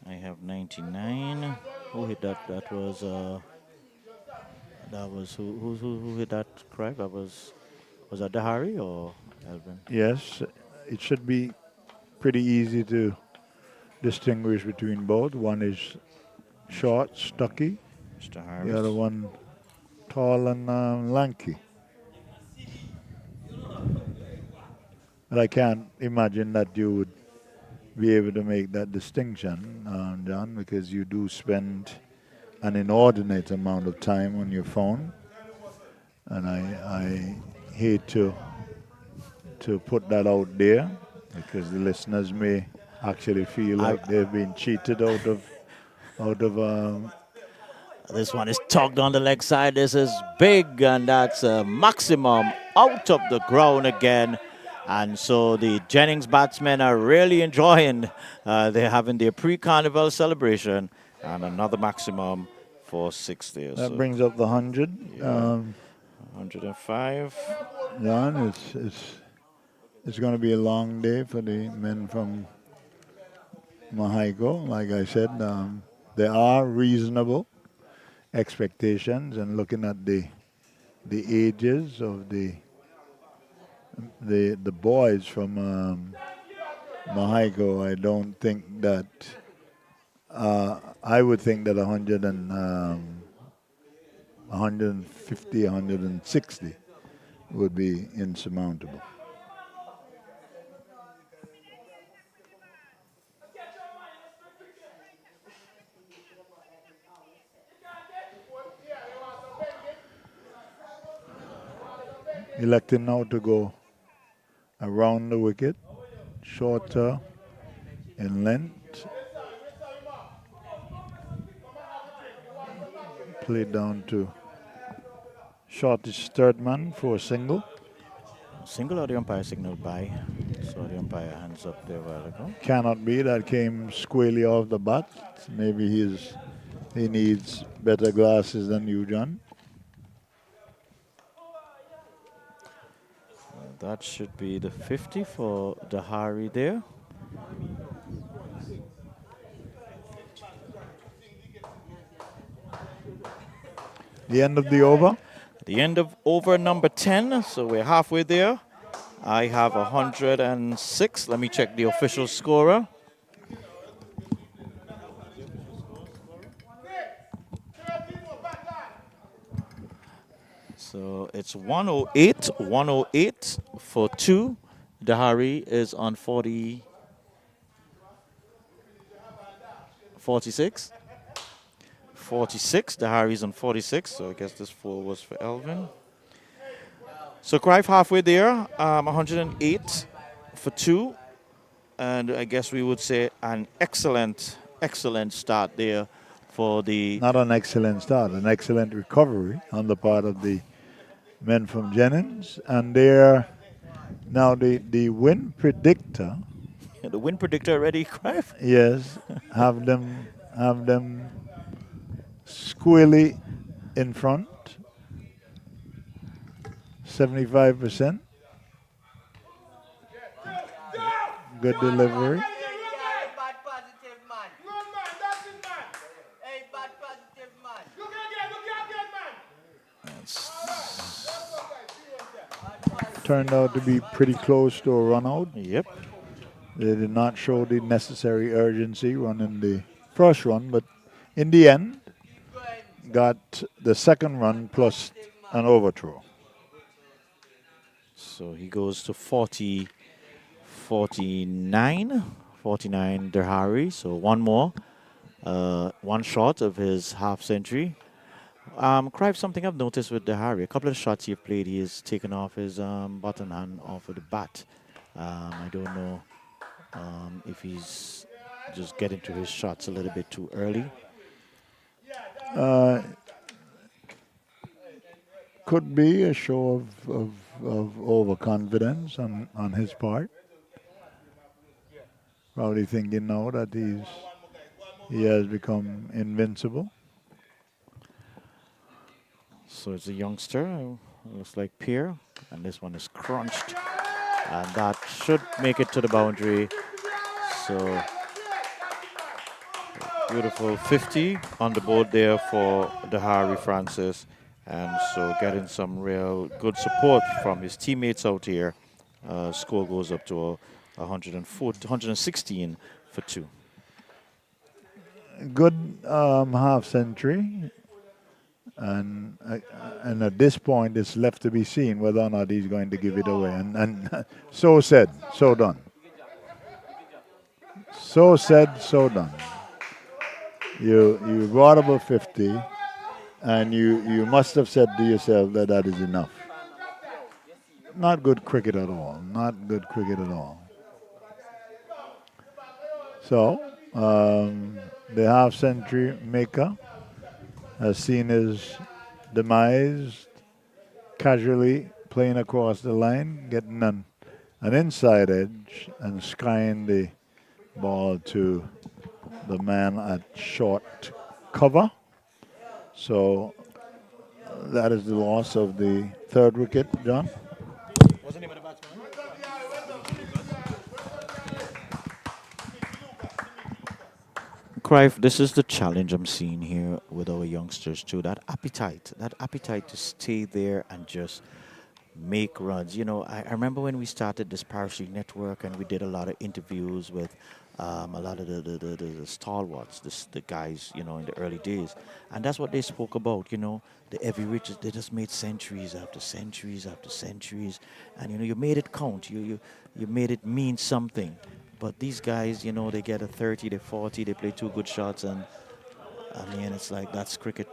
I have 99. Who hit that? That was who hit that correct? Was that Dahari or Elvin?
yes, it should be pretty easy to distinguish between both. One is short, stocky.
Mr.
The other
Harris.
one tall and lanky. But I can't imagine that you would be able to make that distinction, John, because you do spend an inordinate amount of time on your phone. And I hate to put that out there because the listeners may actually feel
I,
like they've been cheated out of
this one is tugged on the leg side. This is big, and that's a maximum out of the ground again. And so the Jennings batsmen are really enjoying. They're having their pre-carnival celebration, and another maximum for 6 there.
that
So
brings up the 100.
yeah, 105.
John, it's going to be a long day for the men from Mahaigo. Like I said, there are reasonable expectations, and looking at the ages of the boys from Mahaigo, I don't think that I would think that 150, 160 would be insurmountable. Electing now to go around the wicket, shorter in length, played down to shortest third man for a single.
Single or the umpire signaled by. So the umpire hands up there a while ago.
Cannot be, that came squarely off the bat. Maybe he needs better glasses than you, John.
That should be the 50 for Dahari there.
The end of the over.
The end of over number 10, so we're halfway there. I have 106. Let me check the official scorer. So it's 108, 108 for 2. Dahari is on 46. 46. Dahari's on 46, so I guess this 4 was for Elvin. So Crive halfway there, 108 for 2. And I guess we would say an excellent start there for the...
Not an excellent start, an excellent recovery on the part of the men from Jennings. And they're now the win predictor.
The win predictor already, Crive?
Yes, have them squarely in front. 75%. Good delivery. Turned out to be pretty close to a run out.
Yep.
They did not show the necessary urgency running the first run, but in the end, got the second run plus an overthrow.
So he goes to 49 Dahari. So one more, one short of his half century. Crive, something I've noticed with Dehari, a couple of shots he's played, he has taken off his button hand off of the bat. I don't know if he's just getting to his shots a little bit too early.
Uh, could be a show of overconfidence on his part. Probably thinking now that he has become invincible.
So it's a youngster, looks like Pierre, and this one is crunched, and that should make it to the boundary. So beautiful 50 on the board there for Dehari Francis, and so getting some real good support from his teammates out here. Score goes up to 116 for 2.
Good half century, and at this point it's left to be seen whether or not he's going to give it away. And so said, so done. So said, so done. You brought up a 50, and you must have said to yourself that that is enough. Not good cricket at all. Not good cricket at all. So, the half-century maker has seen his demise casually playing across the line, getting an inside edge and skying the ball to the man at short cover. So that is the loss of the third wicket, John.
What's the name of the batsman? Crive, this is the challenge I'm seeing here with our youngsters too. That appetite to stay there and just make runs. You know, I remember when we started this Parish network and we did a lot of interviews with a lot of the stalwarts, the guys, you know, in the early days. And that's what they spoke about, you know, the heavy riches. They just made centuries after centuries after centuries. And, you know, you made it count. You made it mean something. But these guys, you know, they get a 30, they 40, they play 2 good shots. And, I mean, it's like, that's cricket.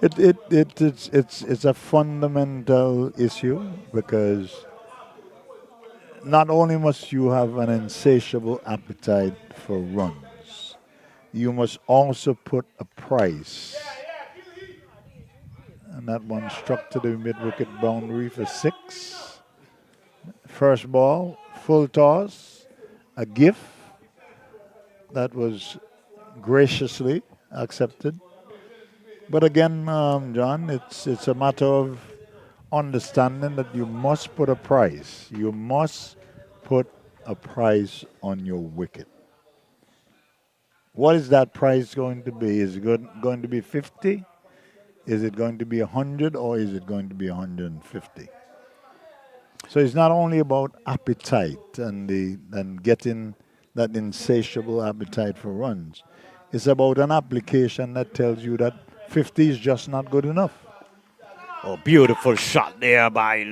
It's a fundamental issue because not only must you have an insatiable appetite for runs, you must also put a price. And that one struck to the mid-wicket boundary for 6. First ball, full toss, a gift that was graciously accepted. But again, John, it's a matter of understanding that you must put a price. You must put a price on your wicket. What is that price going to be? Is it going to be 50? Is it going to be 100, or is it going to be 150? So it's not only about appetite and getting that insatiable appetite for runs. It's about an application that tells you that 50 is just not good enough.
Oh, beautiful shot there by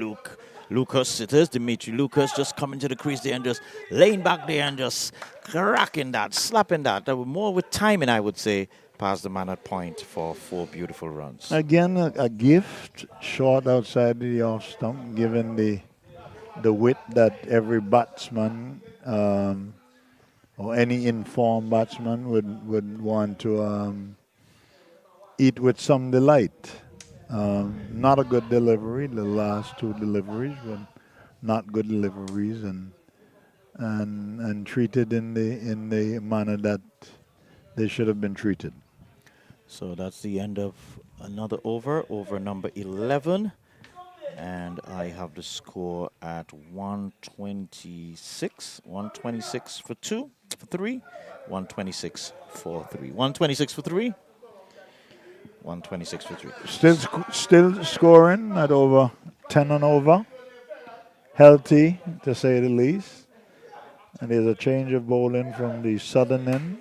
Lucas. It is Dimitri Lucas just coming to the crease there and just laying back there and just cracking that, slapping that. More with timing, I would say, past the man at point for 4 beautiful runs.
Again, a gift short outside the off stump, given the width that every batsman or any informed batsman would want to eat with some delight. Not a good delivery. The last 2 deliveries were not good deliveries, and treated in the manner that they should have been treated.
So that's the end of another over number 11. And I have the score at 126. 126 for 3. 126 for 3. 126 for 3. 126 for 3.
Still scoring at over 10 and over. Healthy, to say the least. And there's a change of bowling from the southern end.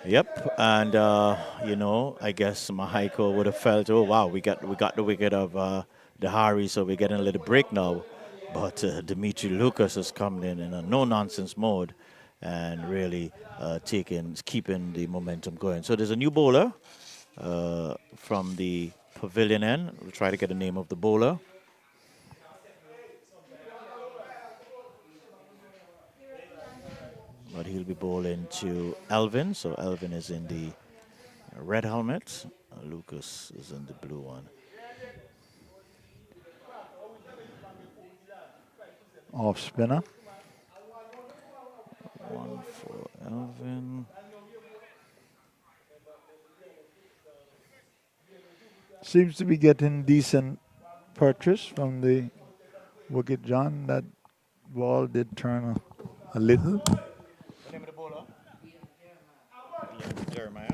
Yep, and you know, I guess Mahiko would have felt, oh wow, we got the wicket of Dehari, so we're getting a little break now. But Dimitri Lucas has come in a no-nonsense mode, and really keeping the momentum going. So there's a new bowler from the pavilion end. We'll try to get the name of the bowler. But he'll be bowling to Elvin. So Elvin is in the red helmet. Lucas is in the blue one.
Off spinner.
One for Elvin.
Seems to be getting decent purchase from the wicket, John. That ball did turn a little.
The name of the bowler? Ian Jeremiah.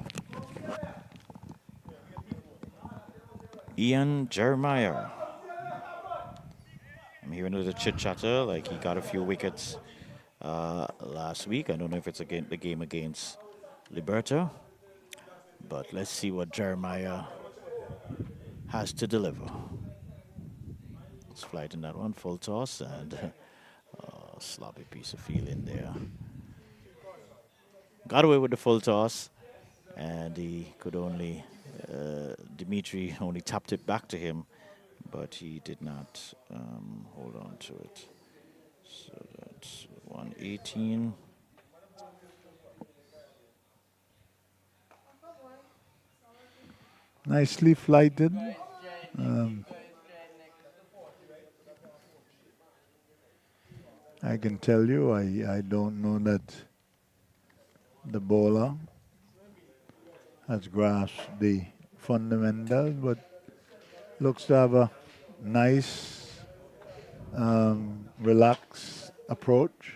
Ian Jeremiah. I'm hearing a little chit chatter, like he got a few wickets last week. I don't know if it's again the game against Liberta, but let's see what Jeremiah has to deliver. It's flight in that one, full toss, and sloppy piece of feeling there. Got away with the full toss, and he could only, Dimitri only tapped it back to him, but he did not hold on to it. So that's 118.
Nicely flighted. Um, I can tell you, I don't know that the bowler has grasped the fundamentals, but looks to have a nice, relaxed approach.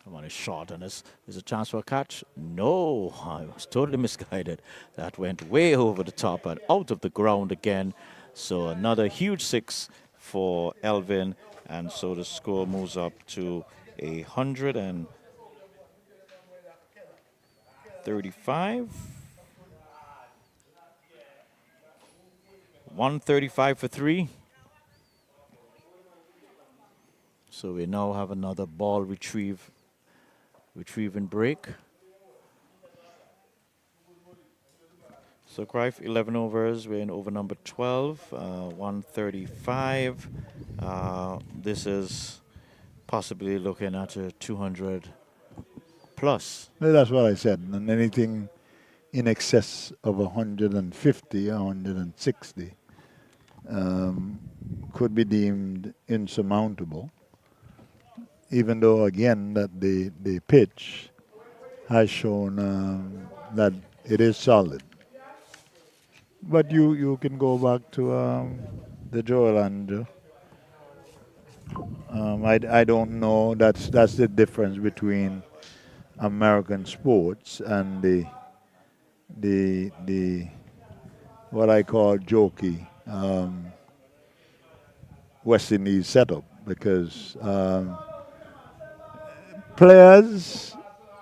Come on, it's short, and there's a chance for a catch. No, I was totally misguided. That went way over the top and out of the ground again. So another huge six for Elvin, and so the score moves up to 135. 135 for three. So we now have another ball retrieve and break. So Cruyff, 11 overs. We're in over number 12, 135. This is possibly looking at a 200 plus.
No, that's what I said. And anything in excess of 150, 160 could be deemed insurmountable. Even though, again, that the pitch has shown that it is solid. But you can go back to the Joel Andrew. I don't know. That's the difference between American sports and the what I call jokey West Indies setup, because players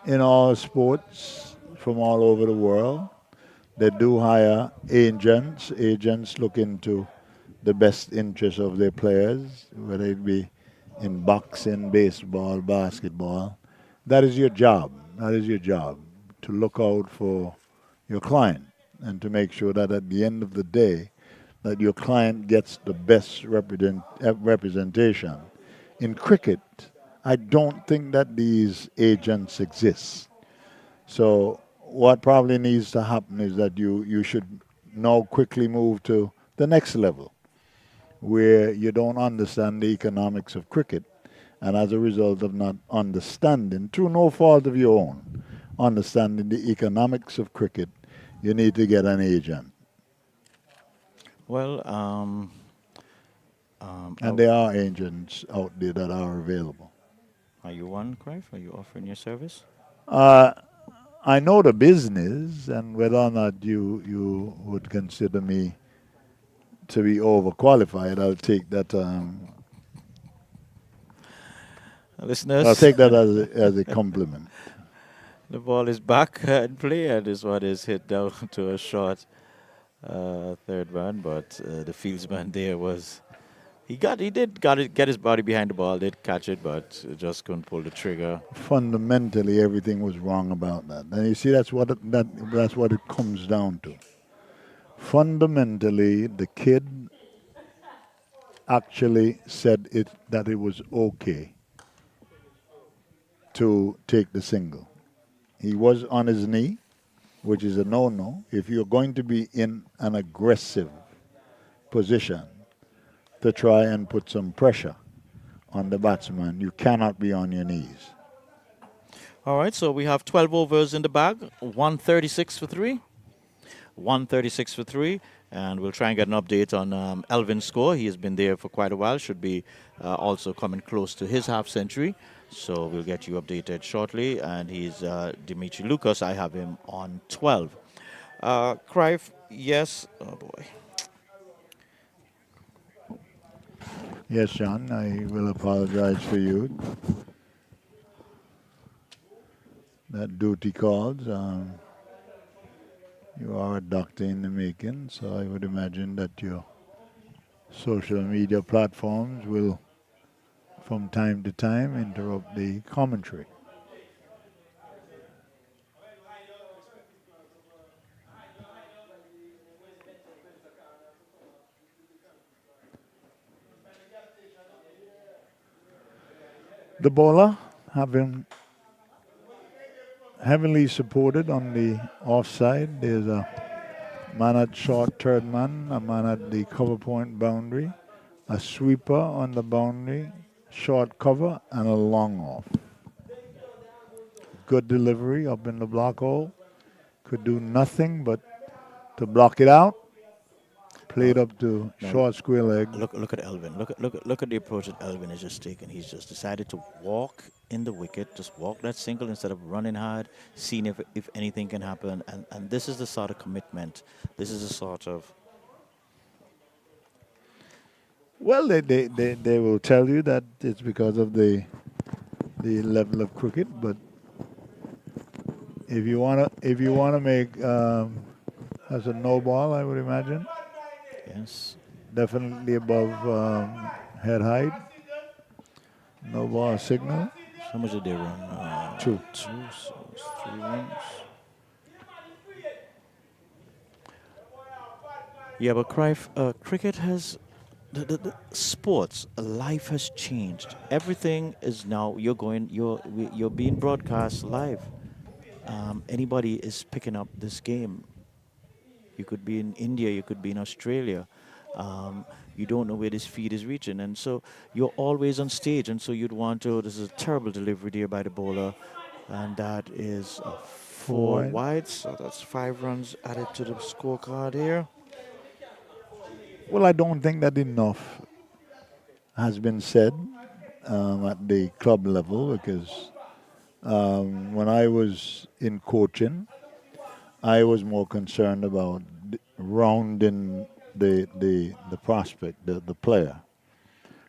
in all sports from all over the world, they do hire agents. Agents look into the best interests of their players, whether it be in boxing, baseball, basketball. That is your job. That is your job, to look out for your client and to make sure that at the end of the day, that your client gets the best representation. In cricket, I don't think that these agents exist. So what probably needs to happen is that you should now quickly move to the next level, where you don't understand the economics of cricket, and as a result of not understanding, through no fault of your own, understanding the economics of cricket, you need to get an agent.
Well,
And there are agents out there that are available.
are you one, Cruyff? Are you offering your service?
Uh, I know the business, and whether or not you would consider me to be overqualified, I'll take that. I'll
Listeners,
take that as a compliment.
the ball is back in play, and this one is hit down to a short third man, but the fieldsman there was He did got it, get his body behind the ball, did catch it, but just couldn't pull the trigger.
Fundamentally, everything was wrong about that. And you see, that's what it comes down to. Fundamentally, the kid actually said it that it was okay to take the single. He was on his knee, which is a no-no. If you're going to be in an aggressive position to try and put some pressure on the batsman, you cannot be on your knees.
All right, so we have 12 overs in the bag, 136 for three. 136 for three. And we'll try and get an update on Elvin's score. He has been there for quite a while, should be also coming close to his half century. So we'll get you updated shortly. And he's Dimitri Lucas. I have him on 12. Cruyff, yes. Oh, boy.
Yes, John, I will apologize for you. That duty calls. You are a doctor in the making, so I would imagine that your social media platforms will, from time to time, interrupt the commentary. The bowler having heavily supported on the offside. There's a man at short third man, a man at the cover point boundary, a sweeper on the boundary, short cover, and a long off. Good delivery up in the block hole. Could do nothing but to block it out. Played up to
Now,
short square leg.
look at Elvin. Look at the approach that Elvin has just taken. He's just decided to walk in the wicket, just walk that single instead of running hard, seeing if anything can happen. And this is the sort of commitment. This is the sort of
Well, they will tell you that it's because of the level of cricket, but if you wanna make as a no ball, I would imagine
yes.
definitely above head height. No ball signal.
How much did they run?
Two.
Two, so it's 3 runs. Yeah, but Cruyff, cricket has the sports life has changed. Everything is now you're being broadcast live. Anybody is picking up this game. You could be in India, you could be in Australia. You don't know where this feed is reaching, and so you're always on stage. And so you'd want to. This is a terrible delivery there by the bowler, and that is four
Four.
wide. So that's 5 runs added to the scorecard here.
Well, I don't think that enough has been said at the club level because when I was in coaching, I was more concerned about rounding the prospect, the player.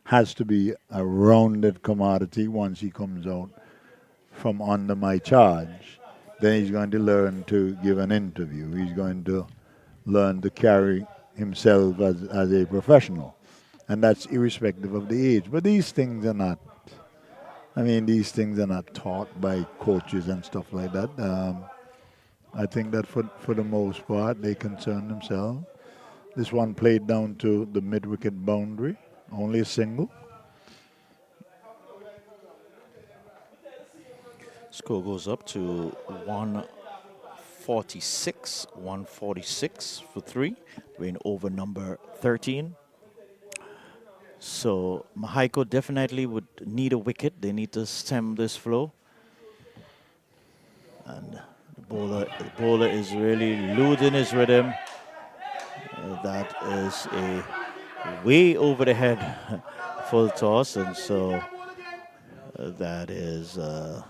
Has to be a rounded commodity once he comes out from under my charge. Then he's going to learn to give an interview. He's going to learn to carry himself as a professional. And that's irrespective of the age. But these things are not, I mean, these things are not taught by coaches and stuff like that. I think that for the most part, they concern themselves. This one played down to the mid-wicket boundary, only a single.
Score goes up to 146 for three. We're in over number 13. So Mahaiko definitely would need a wicket. They need to stem this flow. And the bowler is really losing his rhythm. That is a way over the head full toss, and so that is
Uh,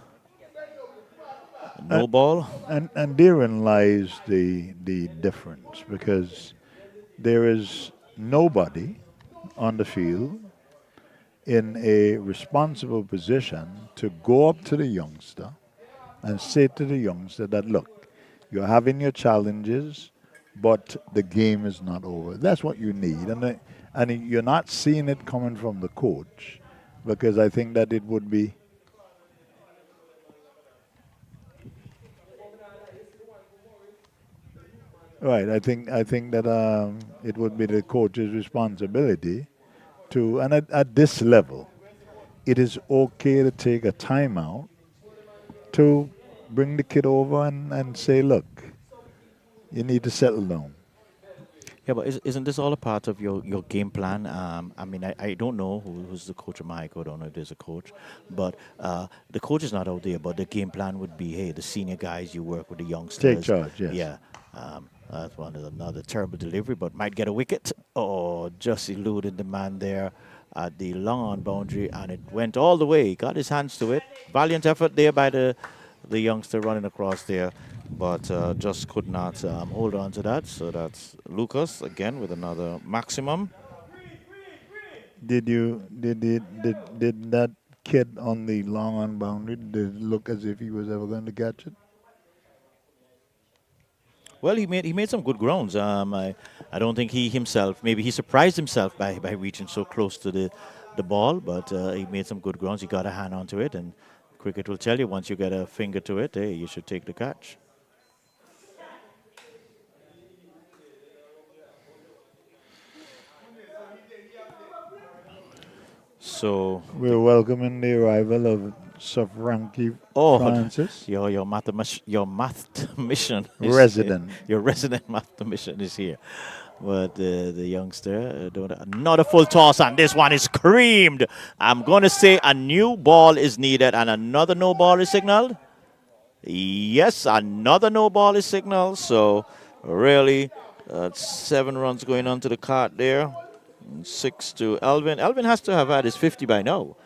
no ball.
and therein lies the difference because there is nobody on the field in a responsible position to go up to the youngster and say to the youngster that, look, you're having your challenges, but the game is not over. That's what you need. and you're not seeing it coming from the coach, because I think that it would be right. I think that it would be the coach's responsibility to, and at this level, it is okay to take a timeout to bring the kid over and say, look, you need to settle down.
Yeah, but isn't this all a part of your game plan? I mean, I don't know who's the coach of Mexico. I don't know if there's a coach, but the coach is not out there. But the game plan would be, hey, the senior guys, you work with the
Take
youngsters.
charge, yes.
Yeah, that's one is another terrible delivery, but might get a wicket or just eluded the man there at the long on boundary, and it went all the way. Got his hands to it. Valiant effort there by the youngster running across there, but just could not hold on to that. So that's Lucas again with another maximum.
Did that kid on the long on boundary, did it look as if he was ever going to catch it?
Well, he made some good grounds. I don't think he himself, maybe he surprised himself by reaching so close to the ball, but he made some good grounds. He got a hand onto it, and cricket will tell you once you get a finger to it, hey, you should take the catch. So,
We're welcoming the arrival of Sir Frankie
oh,
Francis,
your mathematician is
resident.
your resident mathematician is here. But the youngster, not a full toss, and this one is creamed. I'm going to say a new ball is needed, and another no ball is signaled. Yes, another no ball is signaled. So, really, 7 runs going onto the cart there. 6 to Elvin. Elvin has to have had his 50 by now.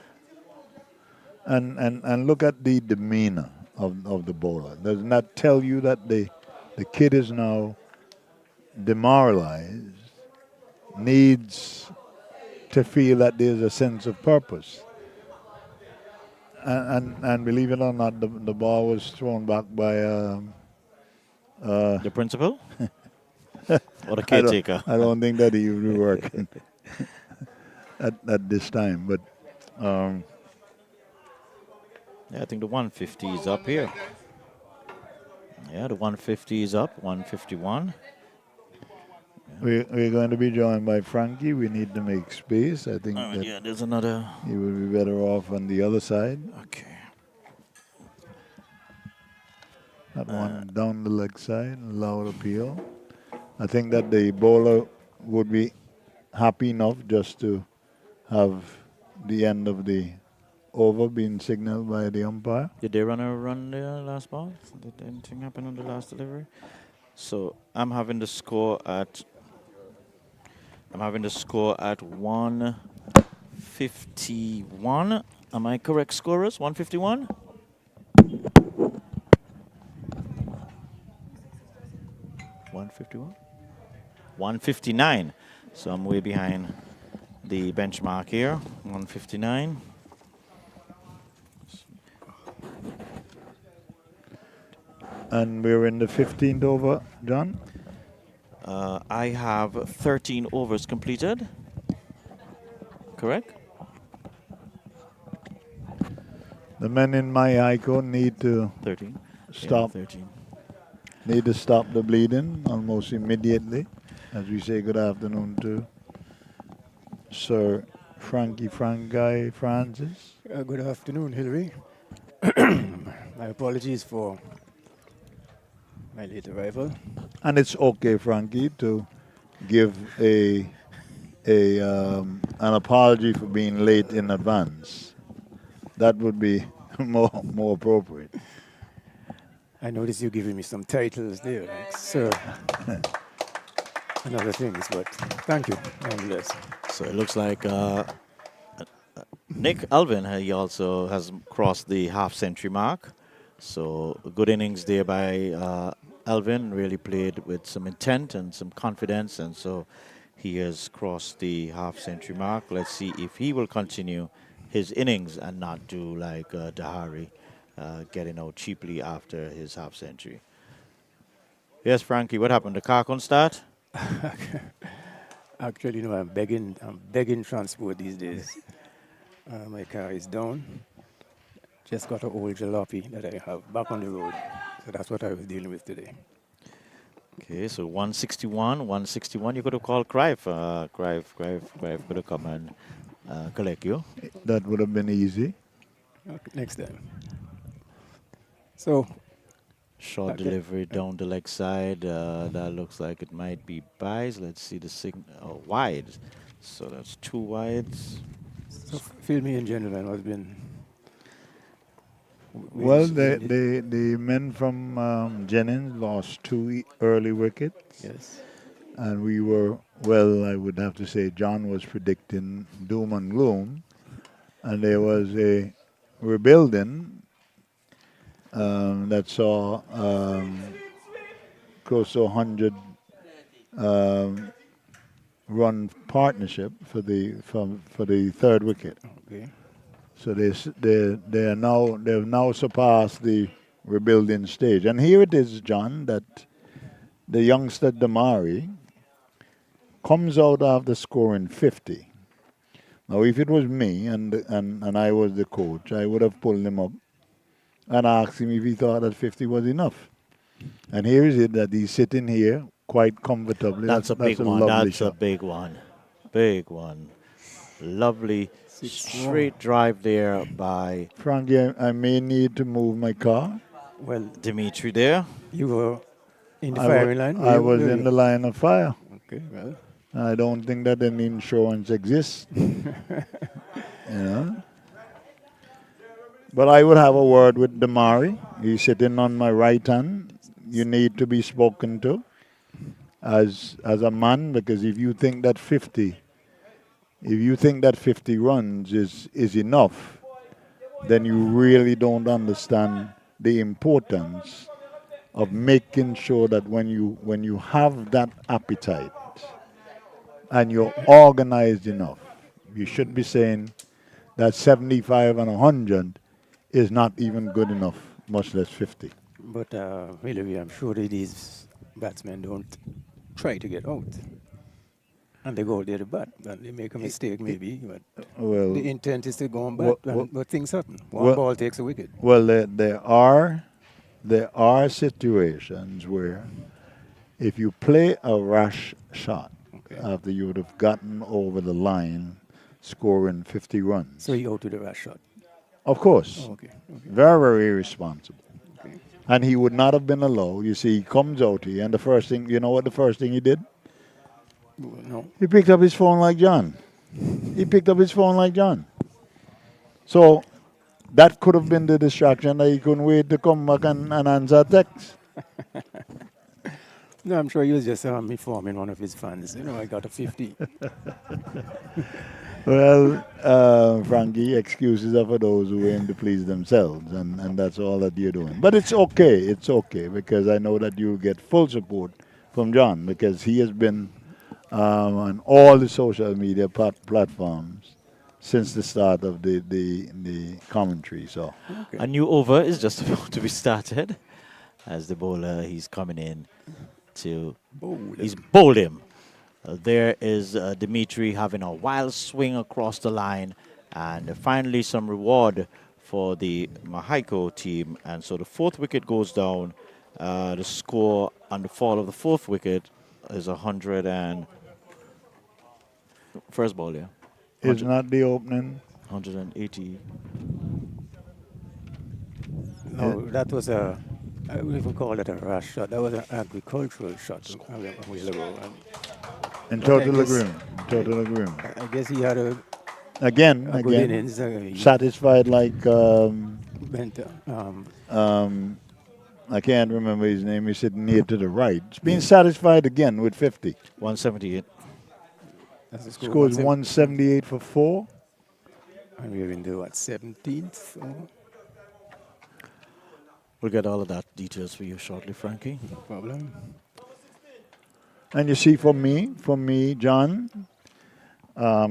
And look at the demeanor of the bowler. Doesn't that tell you that the kid is now demoralized, needs to feel that there's a sense of purpose? And believe it or not, the ball was thrown back by
The principal or the
I don't,
caretaker?
I don't think that he would be working at this time. But
Yeah, I think the 150 is up here. Yeah, the 150 is up, 151.
we're going to be joined by Frankie. We need to make space. I think that
Yeah, there's another.
he would be better off on the other side.
Okay.
That one down the leg side, loud appeal. I think that the bowler would be happy enough just to have the end of the over being signaled by the umpire.
Did they run a run there last ball? Did anything happen on the last delivery? So I'm having the score at 151. Am I correct, scorers? 151? 151? 159. So I'm way behind the benchmark here. 159.
And we're in the 15th over, John.
I have 13 overs completed. Correct?
The men in my ICO need to
13.
stop.
Yeah, 13.
Need to stop the bleeding almost immediately. As we say good afternoon to Sir Frankie Francis.
Good afternoon, Hillary. My apologies for my late arrival.
And it's okay, Frankie, to give an apology for being late in advance. That would be more appropriate.
I noticed you giving me some titles there, like sir, and other things, but thank you, nonetheless.
So it looks like Nick Alvin, he also has crossed the half-century mark. So a good innings there by Alvin, really played with some intent and some confidence, and so he has crossed the half-century mark. Let's see if he will continue his innings and not do like Dahari, getting out cheaply after his half-century. Yes, Frankie, what happened? The car couldn't start?
Actually, you know, I'm begging transport these days. My car is down. Just got an old jalopy that I have back on the road. So that's what I was dealing with today.
Okay, so 161, 161. You could have called Crive. Crive could have come and collect you.
That would have been easy.
Okay, next time. So,
Short
okay.
delivery down the leg side. That looks like it might be buys. Let's see the signal. Oh, wide. So that's two wides.
So fill me in, gentlemen. What's been
Well,
where's been it?
the men from Jennings lost two early wickets,
Yes.
and we were, well, I would have to say, John was predicting doom and gloom, and there was a rebuilding that saw close to 100 um, run partnership for the third wicket.
Okay.
So they've now surpassed the rebuilding stage. And here it is, John, that the youngster Damari comes out after scoring 50. Now, if it was me and I was the coach, I would have pulled him up and asked him if he thought that 50 was enough. And here is it that he's sitting here quite comfortably.
That's a big
that's a
one.
lovely
That's a
shot.
big one. Big one. Lovely
6 more.
straight drive there by
Frankie, I may need to move my car.
Well,
Dimitri there.
you were in the firing line.
I was in the line of fire.
Okay. Well,
I don't think that any insurance exists. Yeah. But I would have a word with Damari. He's sitting on my right hand. You need to be spoken to as a man, because if you think that 50 runs is enough, then you really don't understand the importance of making sure that when you have that appetite and you're organized enough, you should be saying that 75 and 100 is not even good enough, much less 50.
but really, I'm sure that these batsmen don't try to get out. And they go there to bat. And they make a mistake, maybe. But
Well,
the intent is to go and bat.
Well,
But things happen. One
well,
ball takes a wicket.
well, there are situations where if you play a rash shot
Okay.
after you would have gotten over the line, scoring 50 runs,
So he out to the rush shot.
of course,
Oh, okay. Okay.
very, very irresponsible.
Okay.
And he would not have been allowed. You see, he comes out here, and the first thing, you know what the first thing he did?
No.
He picked up his phone like John. He picked up his phone like John. So that could have been the distraction that he couldn't wait to come back and answer a text.
No, I'm sure he was just informing one of his fans. You know, I got a 50.
Well, Frankie, excuses are for those who aim to please themselves, and that's all that you're doing. But it's okay, because I know that you get full support from John, because he has been on all the social media platforms since the start of the commentary. So
Okay.
A new over is just about to be started as the bowler, he's coming in to,
Bold.
he's bowled him. There is Dimitri having a wild swing across the line, and finally some reward for the Mahaiko team. And so the fourth wicket goes down. The score on the fall of the fourth wicket is 100 and first ball, yeah,
is not the opening.
180.
No, that was I would even call it a rush shot. That was an agricultural shot a while ago.
In
But I
total
guess-
agreement. Total agreement.
I guess he had a
Again,
good innings. He
satisfied like
went,
I can't remember his name. He's sitting near to the right. He's being satisfied again with 50.
178.
that's the score.
Scores 178 for 4.
And we're in the 17th. So
We'll get all of that details for you shortly, Frankie.
no problem.
And you see, for me, John,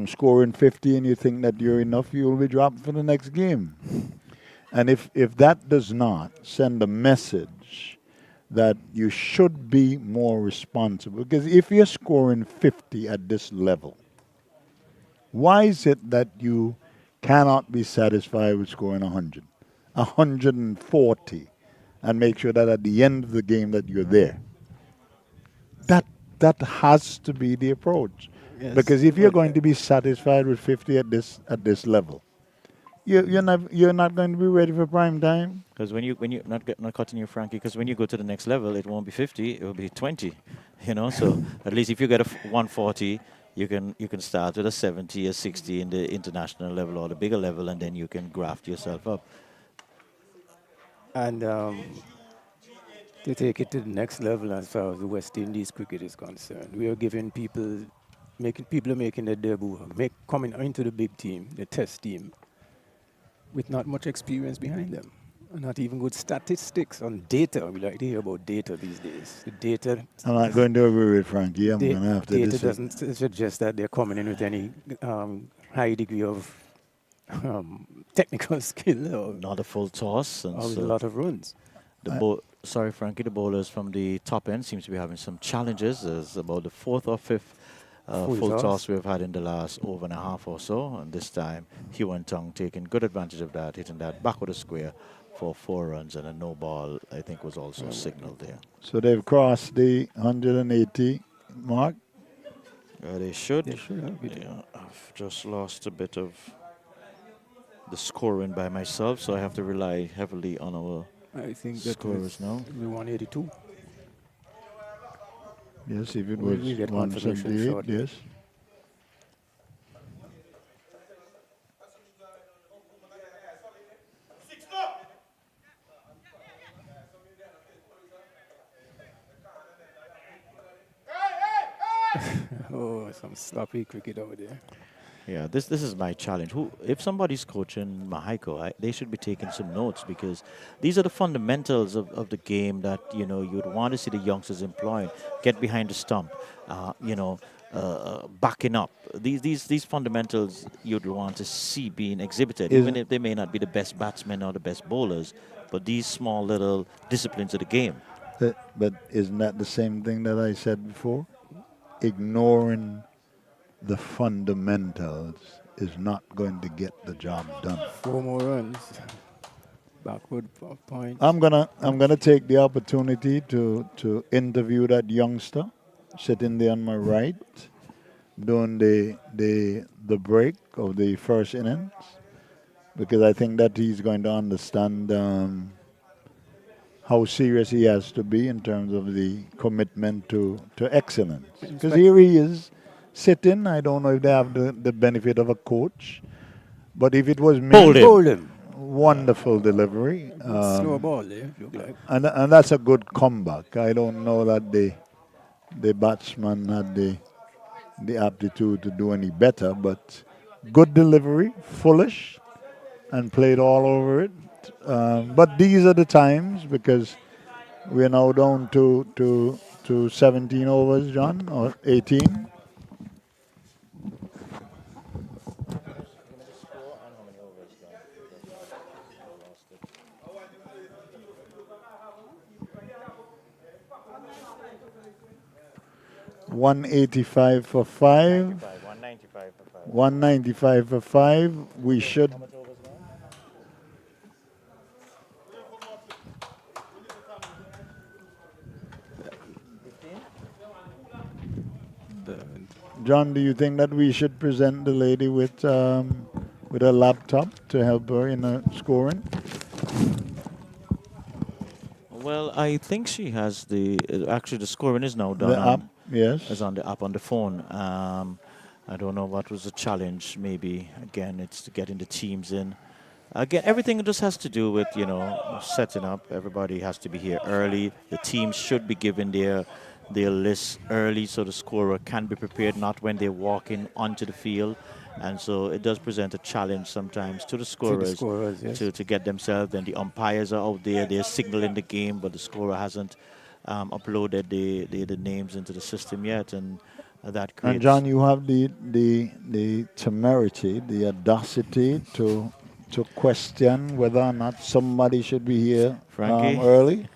scoring 50 and you think that you're enough, you'll be dropped for the next game. And if that does not send a message that you should be more responsible. Because if you're scoring 50 at this level, why is it that you cannot be satisfied with scoring 100, 140, and make sure that at the end of the game that you're there? That that has to be the approach.
Yes,
Because if you're
but
going to be satisfied with 50 at this level, you're not going to be ready for prime time.
Because when you not cutting you, Frankie. Because when you go to the next level, it won't be 50; it will be 20. So at least if you get a 140, you can start with a 70 or 60 in the international level or the bigger level, and then you can graft yourself up.
and to take it to the next level as far as the West Indies cricket is concerned, we are giving people are making their debut, coming into the big team, the test team, with not much experience behind them. And not even good statistics on data. We like to hear about data these days. The data,
I'm not going to agree with Frankie. I'm going to have to
data
disagree.
doesn't suggest that they're coming in with any high degree of technical skill
Not a full toss, and
or with a
so
lot of runs.
sorry, Frankie, the bowlers from the top end seems to be having some challenges. There's about the fourth or fifth
Full
full
toss.
toss we've had in the last over and a half or so. And this time, Hugh and Tong taking good advantage of that, hitting that back of the square for 4 runs, and a no ball, I think, was also signaled there.
So they've crossed the 180 mark.
They should.
They should have it.
Yeah, I've just lost a bit of the scoring by myself, so I have to rely heavily on our
I think that
scorers
was
now.
the 182.
Yes, if it
We'll
was
get confirmation
178,
shortly.
yes.
Oh, some sloppy cricket over there.
Yeah, this is my challenge. If somebody's coaching Mahaiko, they should be taking some notes, because these are the fundamentals of the game that you'd want to see the youngsters employing. Get behind the stump, backing up. These fundamentals you'd want to see being exhibited, even
Isn't
if they may not be the best batsmen or the best bowlers, but these small little disciplines of the game.
but isn't that the same thing that I said before? Ignoring the fundamentals is not going to get the job done.
4 more runs. Backward point.
I'm gonna take the opportunity to interview that youngster sitting there on my right during the break of the first innings, because I think that he's going to understand how serious he has to be in terms of the commitment to excellence. Because here he is sitting. I don't know if they have the benefit of a coach, but if it was me,
Hold him.
Hold him.
wonderful delivery.
Slow ball there, look like.
And that's a good comeback. I don't know that the batsman had the aptitude to do any better, but good delivery, foolish, and played all over it. But these are the times, because we're now down to 17 overs, John, or 18. $185 for 5,
195 for 5.
195 for 5. We should. John, do you think that we should present the lady with a laptop to help her in her scoring?
Well, I think she has actually the scoring is now done.
The app, yes.
Is on the app on the phone. I don't know what was the challenge. Maybe again, it's getting the teams in. Again, everything just has to do with setting up. Everybody has to be here early. The teams should be given their list early, so the scorer can be prepared, not when they're walking onto the field. And so it does present a challenge sometimes to the scorers,
Yes.
to get themselves. Then the umpires are out there, they're signaling the game, but the scorer hasn't uploaded the names into the system yet, and that creates.
And John, you have the temerity, the audacity to question whether or not somebody should be here
Frankie?
early.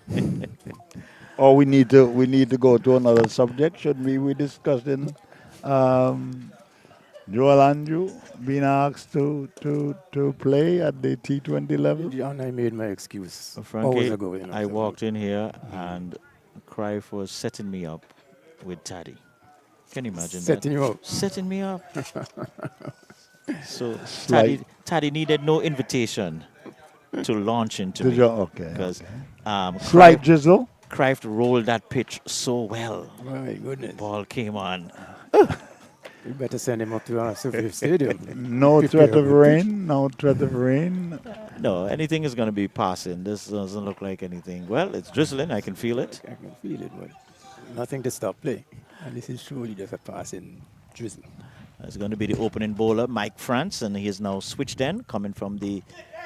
Or we need to go to another subject. Should we discussing um, Joel Andrew being asked to play at the T20 level?
And I made my excuse hours
Frankie,
ago, you know.
I
So,
walked in here and Cruyff was setting me up with Taddy. Can you imagine that?
setting you up.
Setting me up. So
Slight
Taddy needed no invitation to launch into
to
me
okay,
because
okay. Slight
Cruyff,
drizzle.
Cruyff rolled that pitch so well.
My goodness.
Ball came on.
You better send him up to our Sophia Stadium.
No
Prepare
threat
a
of
good pitch.
rain. No threat of rain.
No, anything is going to be passing. This doesn't look like anything. Well, it's drizzling. I can feel it.
I can feel it, but nothing to stop play. And this is surely just a passing drizzle.
It's going to be the opening bowler, Mike France, and he is now switched in, coming from the,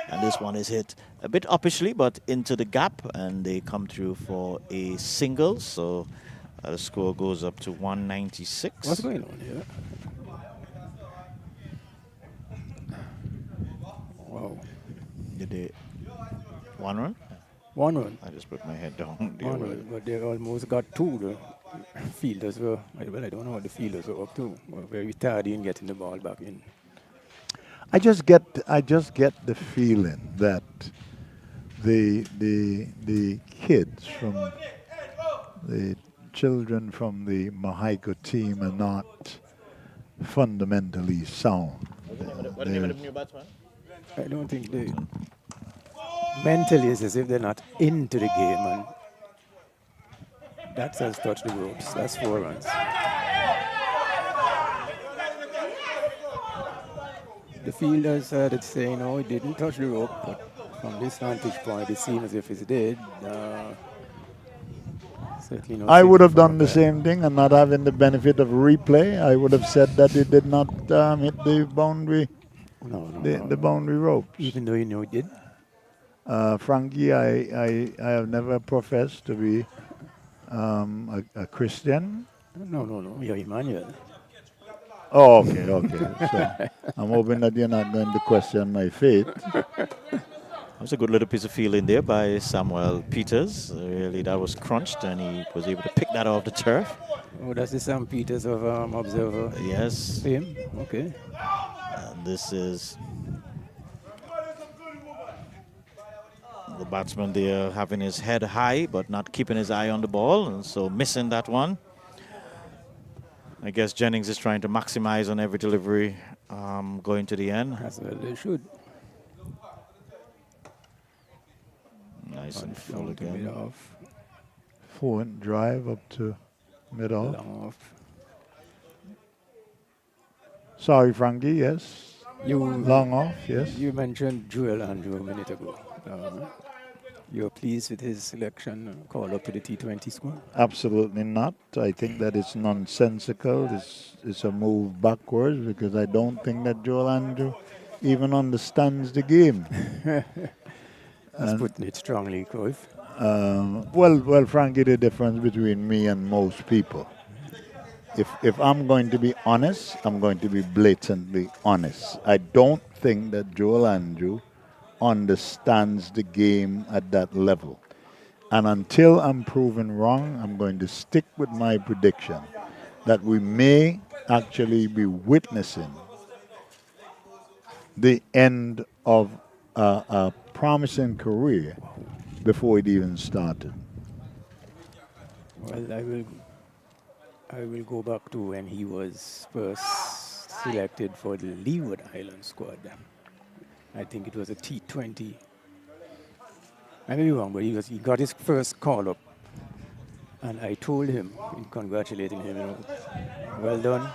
and this one is hit a bit uppishly, but into the gap, and they come through for a single. So the score goes up to 196.
What's going on here? Wow.
Did they 1 run?
1 run.
I just put my head down.
1 run. But they almost got two. The fielders were, well, I don't know what the fielders were up to. Were very tardy in getting the ball back in.
I just get the feeling that the kids from the children from the Mahiko team are not fundamentally sound.
I don't think they mentally it's as if they're not into the game, and that has touched the ropes. That's 4 runs. The fielders started saying, no, it didn't touch the rope, but from this vantage point, it seems as if it did. Certainly no
I would have
signal
done
from
the
that.
same thing, and not having the benefit of replay. I would have said that it did not hit the boundary,
No,
the boundary ropes.
even though you know it did.
Frankie, I have never professed to be a Christian.
No, you're Emmanuel.
Oh, okay. So I'm hoping that you're not going to question my faith.
That was a good little piece of fielding there by Samuel Peters. Really, that was crunched, and he was able to pick that off the turf.
Oh, that's the Sam Peters of Observer
Yes,
fame. Okay.
and this is the batsman there having his head high, but not keeping his eye on the ball, and so missing that one. I guess Jennings is trying to maximize on every delivery going to the end.
As well they should.
Nice and full
Down to mid
again.
off.
Forward drive up to mid-off.
Long off.
Sorry, Frankie, yes. Long off, yes.
You mentioned Joel Andrew a minute ago. You're pleased with his selection, call up to the T20 squad?
Absolutely not. I think that it's nonsensical. It's a move backwards because I don't think that Joel Andrew even understands the game.
That's putting it strongly, Cruyff.
Well, Frankie, the difference between me and most people. If I'm going to be honest, I'm going to be blatantly honest. I don't think that Joel Andrew understands the game at that level. And until I'm proven wrong, I'm going to stick with my prediction that we may actually be witnessing the end of a promising career before it even started.
Well, I will go back to when he was first selected for the Leeward Island squad. I think it was a T20. I may be wrong, but he got his first call up, and I told him, in congratulating him, well done,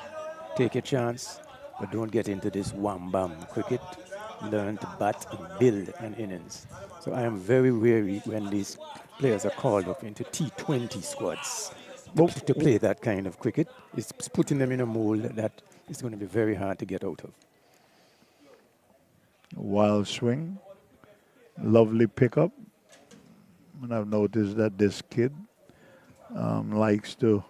take a chance, but don't get into this wham-bam cricket. Learn to bat and build an innings. So I am very wary when these players are called up into T20 squads to play that kind of cricket. It's putting them in a mold that is going to be very hard to get out of.
Wild swing, lovely pickup. And I've noticed that this kid likes to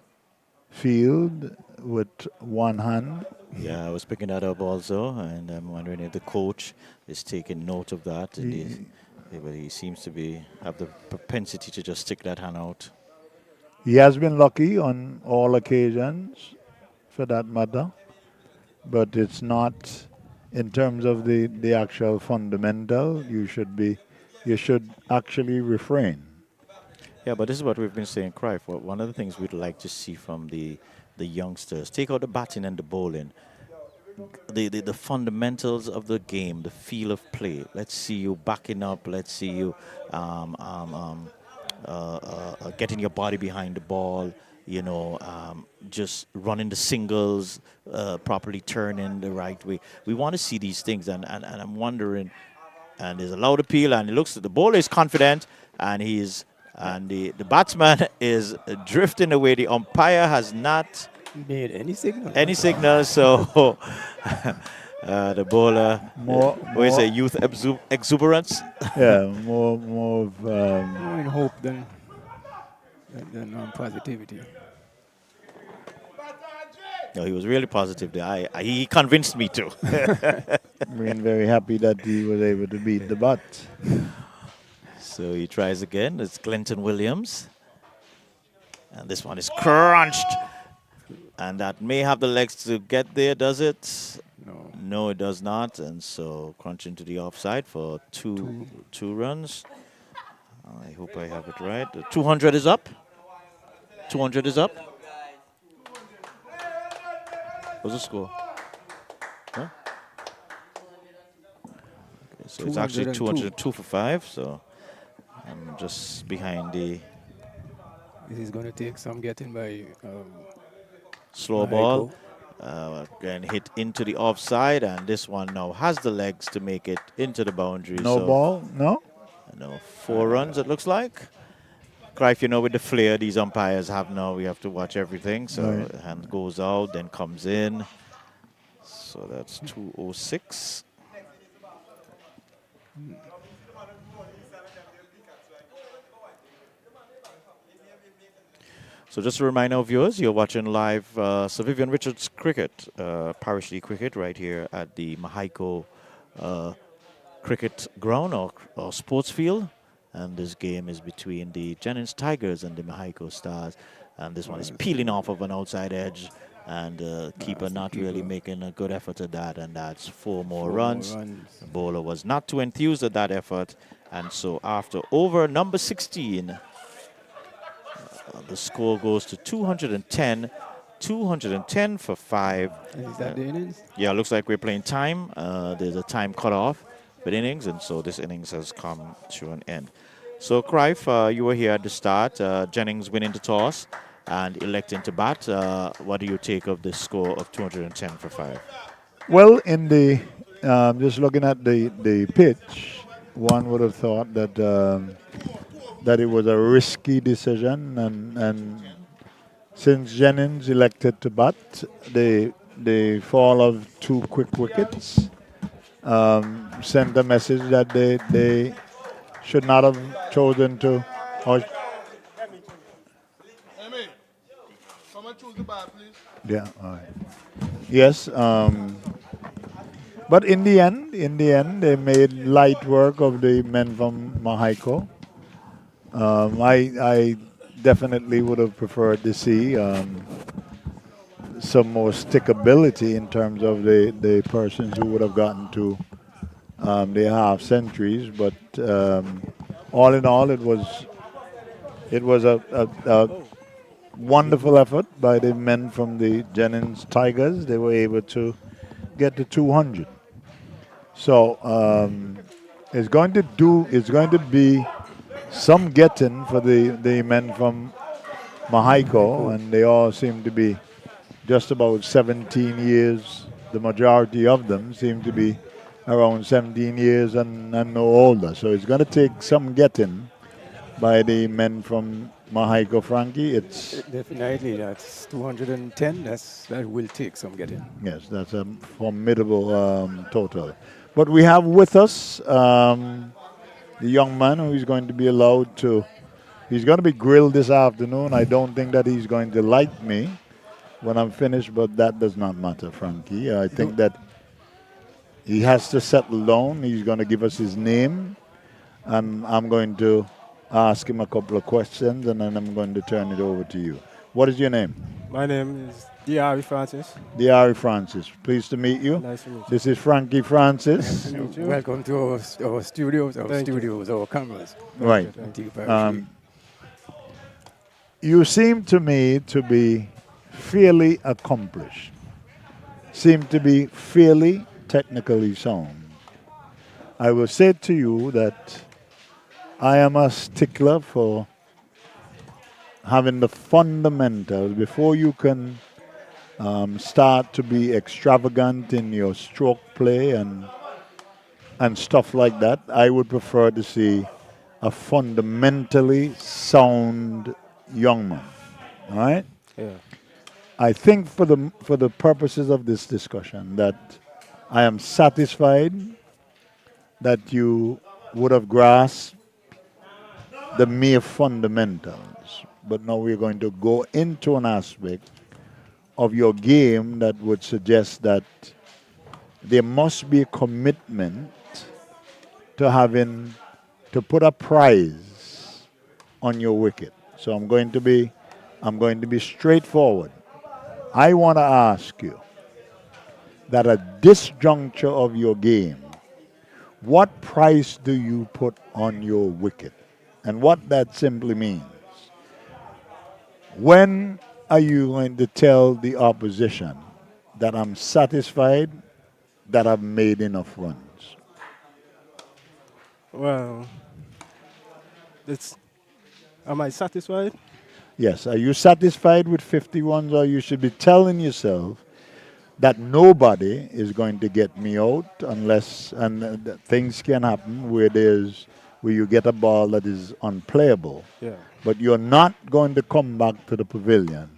field with one hand.
Yeah, I was picking that up also, and I'm wondering if the coach is taking note of that. But he seems to have the propensity to just stick that hand out.
He has been lucky on all occasions, for that matter, but it's not in terms of the actual fundamental. You should actually refrain.
Yeah, but this is what we've been saying, Cry. For one of the things we'd like to see from the youngsters, take out the batting and the bowling. The fundamentals of the game, the feel of play. Let's see you backing up. Let's see you um, um, um, getting your body behind the ball. Just running the singles properly, turning the right way. We want to see these things, and I'm wondering. And there's a loud appeal, and it looks the bowler is confident, and the batsman is drifting away. The umpire has not
Made any signal?
any signal, so the bowler,
More,
what is
more,
it, youth exuberance?
yeah, more of
More in hope than positivity.
No, he was really positive there. He convinced me to.
being very happy that he was able to beat the bat.
So he tries again. It's Clinton Williams. And this one is crunched. And that may have the legs to get there, does it?
No.
No, it does not. And so crunching to the offside for two runs. I hope I have it right. 200 is up. 200 is up. What's the score? Huh? Okay, so it's actually 202 for 5. So I'm just behind the
This is going to take some getting by
slow ball.
Michael.
Again, hit into the offside, and this one now has the legs to make it into the boundary.
No
so
ball, no?
No, 4 runs it looks like. Crife, with the flair these umpires have now, we have to watch everything. So
Right.
hand goes out, then comes in. So that's 206. So just a reminder of viewers, you're watching live Sir Vivian Richards cricket, Parish League cricket, right here at the Mahaiko cricket ground or sports field. And this game is between the Jennings Tigers and the Mahaiko Stars. And this one is peeling off of an outside edge. And keeper not really making a good effort at that. And that's 4 more runs. The bowler was not too enthused at that effort. And so after over number 16, the score goes to 210. 210 for 5.
Is that the innings?
Yeah, looks like we're playing time. There's a time cutoff with innings, and so this innings has come to an end. So, Crife, you were here at the start. Jennings winning the toss and electing to bat. What do you take of this score of 210 for 5?
Well, in the just looking at the pitch, one would have thought that it was a risky decision, and since Jennings elected to bat, the fall of 2 quick wickets sent a message that they should not have chosen to. Or,
Amy, come and choose the bar, please.
yeah, all right. Yes, but in the end, they made light work of the men from Mahaiko. I definitely would have preferred to see some more stickability in terms of the persons who would have gotten to the half centuries. But all in all, it was a wonderful effort by the men from the Jennings Tigers. They were able to get to 200. So it's going to be some getting for the men from Mahaiko, and they all seem to be just about 17 years. The majority of them seem to be around 17 years and no older. So it's going to take some getting by the men from Mahaiko, Frankie. It's
Definitely, that's 210. That will take some getting.
yes, that's a formidable total. But we have with us the young man who is going to be allowed to. He's going to be grilled this afternoon. I don't think that he's going to like me when I'm finished, but that does not matter, Frankie. I think that he has to settle down. He's going to give us his name, and I'm going to ask him a couple of questions, and then I'm going to turn it over to you. What is your name?
My name is D.R. Francis.
Diari Francis. Pleased to meet you.
Nice to meet you.
This is Frankie
Nice
Francis.
to meet you.
Welcome to our studios,
Thank you.
our cameras.
Right.
Thank you.
Antigua Parish.
You seem to me to be fairly accomplished, seem to be fairly technically sound. I will say to you that I am a stickler for having the fundamentals before you can start to be extravagant in your stroke play and stuff like that. I would prefer to see a fundamentally sound young man. All right?
Yeah.
I think for the purposes of this discussion that I am satisfied that you would have grasped the mere fundamentals. But now we're going to go into an aspect of your game that would suggest that there must be a commitment to having to put a prize on your wicket. So I'm going to be straightforward. I want to ask you that at this juncture of your game, what price do you put on your wicket? And what that simply means. When are you going to tell the opposition that I'm satisfied that I've made enough runs?
Well, am I satisfied?
Yes. Are you satisfied with 50 runs, or you should be telling yourself that nobody is going to get me out unless, and things can happen where you get a ball that is unplayable,
Yeah.
but you're not going to come back to the pavilion.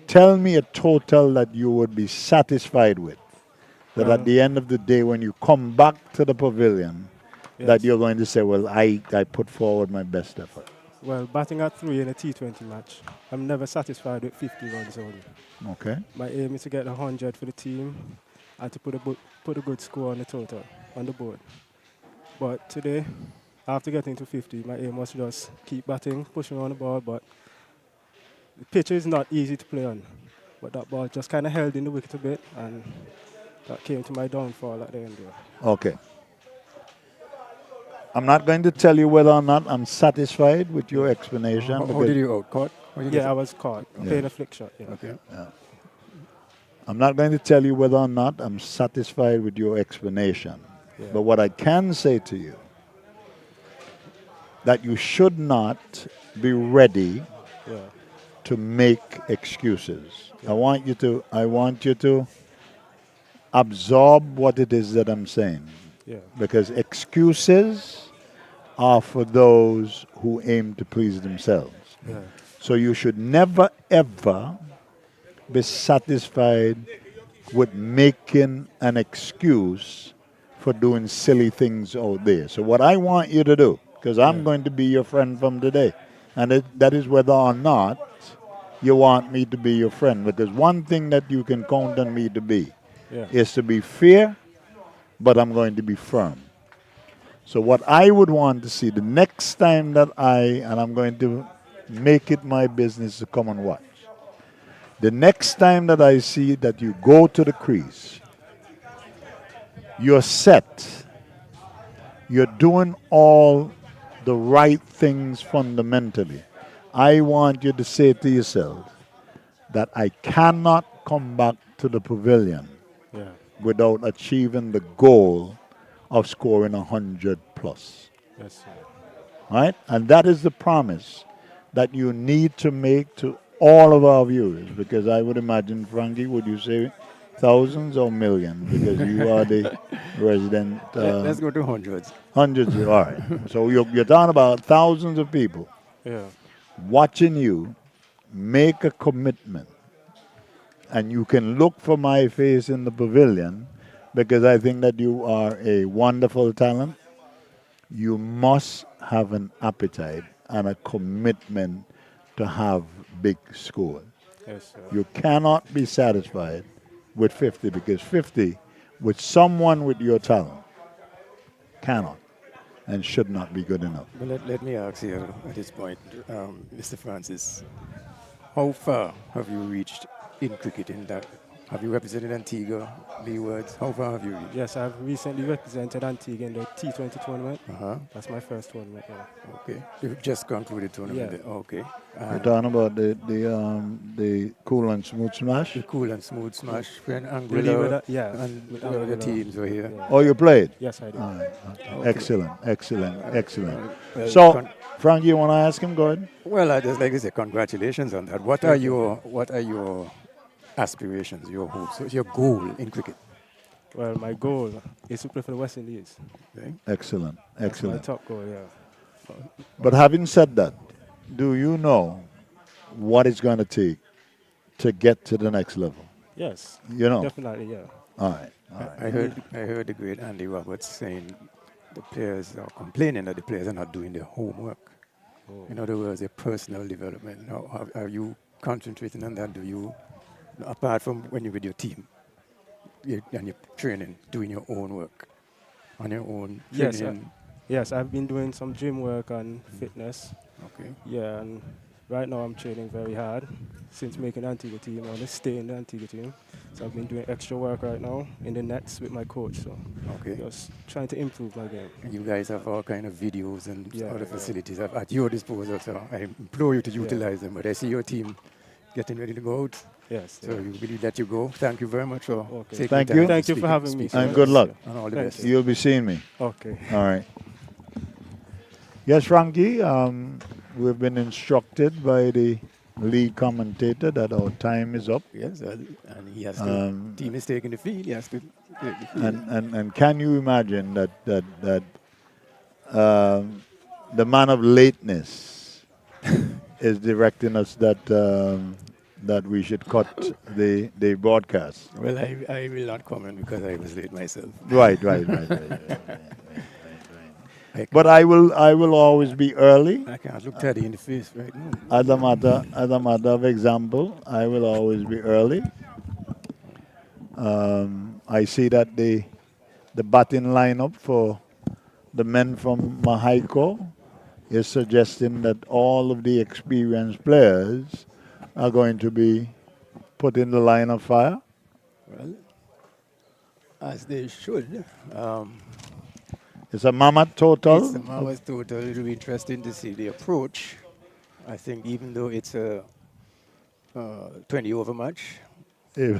Tell me a total that you would be satisfied with. That at the end of the day, when you come back to the pavilion, that
Yes.
you're going to say, well, I put forward my best effort.
Well, batting at 3 in a T20 match, I'm never satisfied with 50 runs only.
Okay?
My aim is to get 100 for the team and to put a good score on the total, on the board. But today, after getting to 50, my aim was to just keep batting, pushing on the ball, but the pitch is not easy to play on. But that ball just kind of held in the wicket a bit, and that came to my downfall at the end there.
Okay. I'm not going to tell you whether or not I'm satisfied with your explanation.
How
because
did you out? Caught? How did you
Yeah, I
get
was caught playing a flick shot. Yeah.
Okay.
I'm not going to tell you whether or not I'm satisfied with your explanation.
Yeah.
But what I can say to you, that you should not be ready
Yeah.
to make excuses. I want you to absorb what it is that I'm saying.
Yeah.
Because excuses are for those who aim to please themselves.
Yeah.
So you should never ever be satisfied with making an excuse for doing silly things out there. So what I want you to do, because I'm going to be your friend from today, and that is whether or not you want me to be your friend. Because one thing that you can count on me to be is to be fair, but I'm going to be firm. So what I would want to see the next time that and I'm going to make it my business to come and watch. The next time that I see that you go to the crease, you're set, you're doing all the right things fundamentally, I want you to say to yourself that I cannot come back to the pavilion
Yeah.
without achieving the goal of scoring 100 plus.
Yes, sir.
Right? And that is the promise that you need to make to all of our viewers, because I would imagine, Frankie, would you say thousands or millions? Because you are the resident.
Let's go to hundreds.
Hundreds. All right. So you're talking about thousands of people
Yeah.
watching you make a commitment. And you can look for my face in the pavilion, because I think that you are a wonderful talent. You must have an appetite and a commitment to have big scores.
Yes, sir.
You cannot be satisfied with 50, because 50 with someone with your talent cannot. and should not be good enough.
But let me ask you at this point, Mr. Francis, how far have you reached in cricket in that? Have you represented Antigua, Leewards? How far have you reached?
Yes, I've recently represented Antigua in the T20 tournament.
Uh-huh.
That's my first tournament. Yeah.
Okay. You've just concluded tournament.
Yeah.
There. Okay.
You're talking about the cool and smooth smash.
The cool and smooth smash when
We leave it
Anguilla
at, yeah,
and
with
the other
Anguilla.
teams were here.
Yeah.
Oh, you played.
Yes, I did.
All right.
Okay.
Excellent, excellent, excellent.
Well,
So, Frank, you want to ask him? Go ahead.
well, I just like to say congratulations on that. What are your aspirations, your hopes, your goal in cricket?
Well, my goal is to play for the West Indies.
Okay?
Excellent,
That's my
excellent.
top goal, yeah.
But having said that, do you know what it's going to take to get to the next level?
Yes,
You know.
definitely, yeah.
All right. All right.
I heard the great Andy Roberts saying the players are complaining that the players are not doing their homework. In other words, their personal development. Now, are you concentrating on that? Do you, apart from when you're with your team and you're training, doing your own work on your own
Yes,
training?
yes, I've been doing some gym work and fitness.
Okay.
Yeah, and right now I'm training very hard. Since making the Antigua team, I want to stay in the Antigua team. So I've been doing extra work right now in the nets with my coach. So
Okay.
just trying to improve my game.
And you guys have all kind of videos and
Yeah,
other
yeah.
facilities at your disposal, so I implore you to utilize them. But I see your team getting ready to go out,
Yes.
so
yeah.
we will let you go. Thank you very much for
Okay.
taking
Thank
time
you.
to
Thank you
speak-
for having me.
speak
And
with
good
us.
luck.
And all the
Thank
best.
you.
You'll be seeing me.
Okay.
All right. Yes, Frankie, we've been instructed by the lead commentator that our time is up.
Yes, and he has to. Team is taking the field. He has to take the field.
And can you imagine that the man of lateness is directing us that we should cut the broadcast.
Well, I will not comment because I was late myself.
Right. But I will always be early.
I can't look Teddy in the face right now.
As a matter of example, I will always be early. I see that the batting lineup for the men from Mahaiko is suggesting that all of the experienced players are going to be put in the line of fire.
Well, as they should.
It's a mammoth total.
It's a hours total. It'll be interesting to see the approach. I think even though it's a 20 over match,
Eh,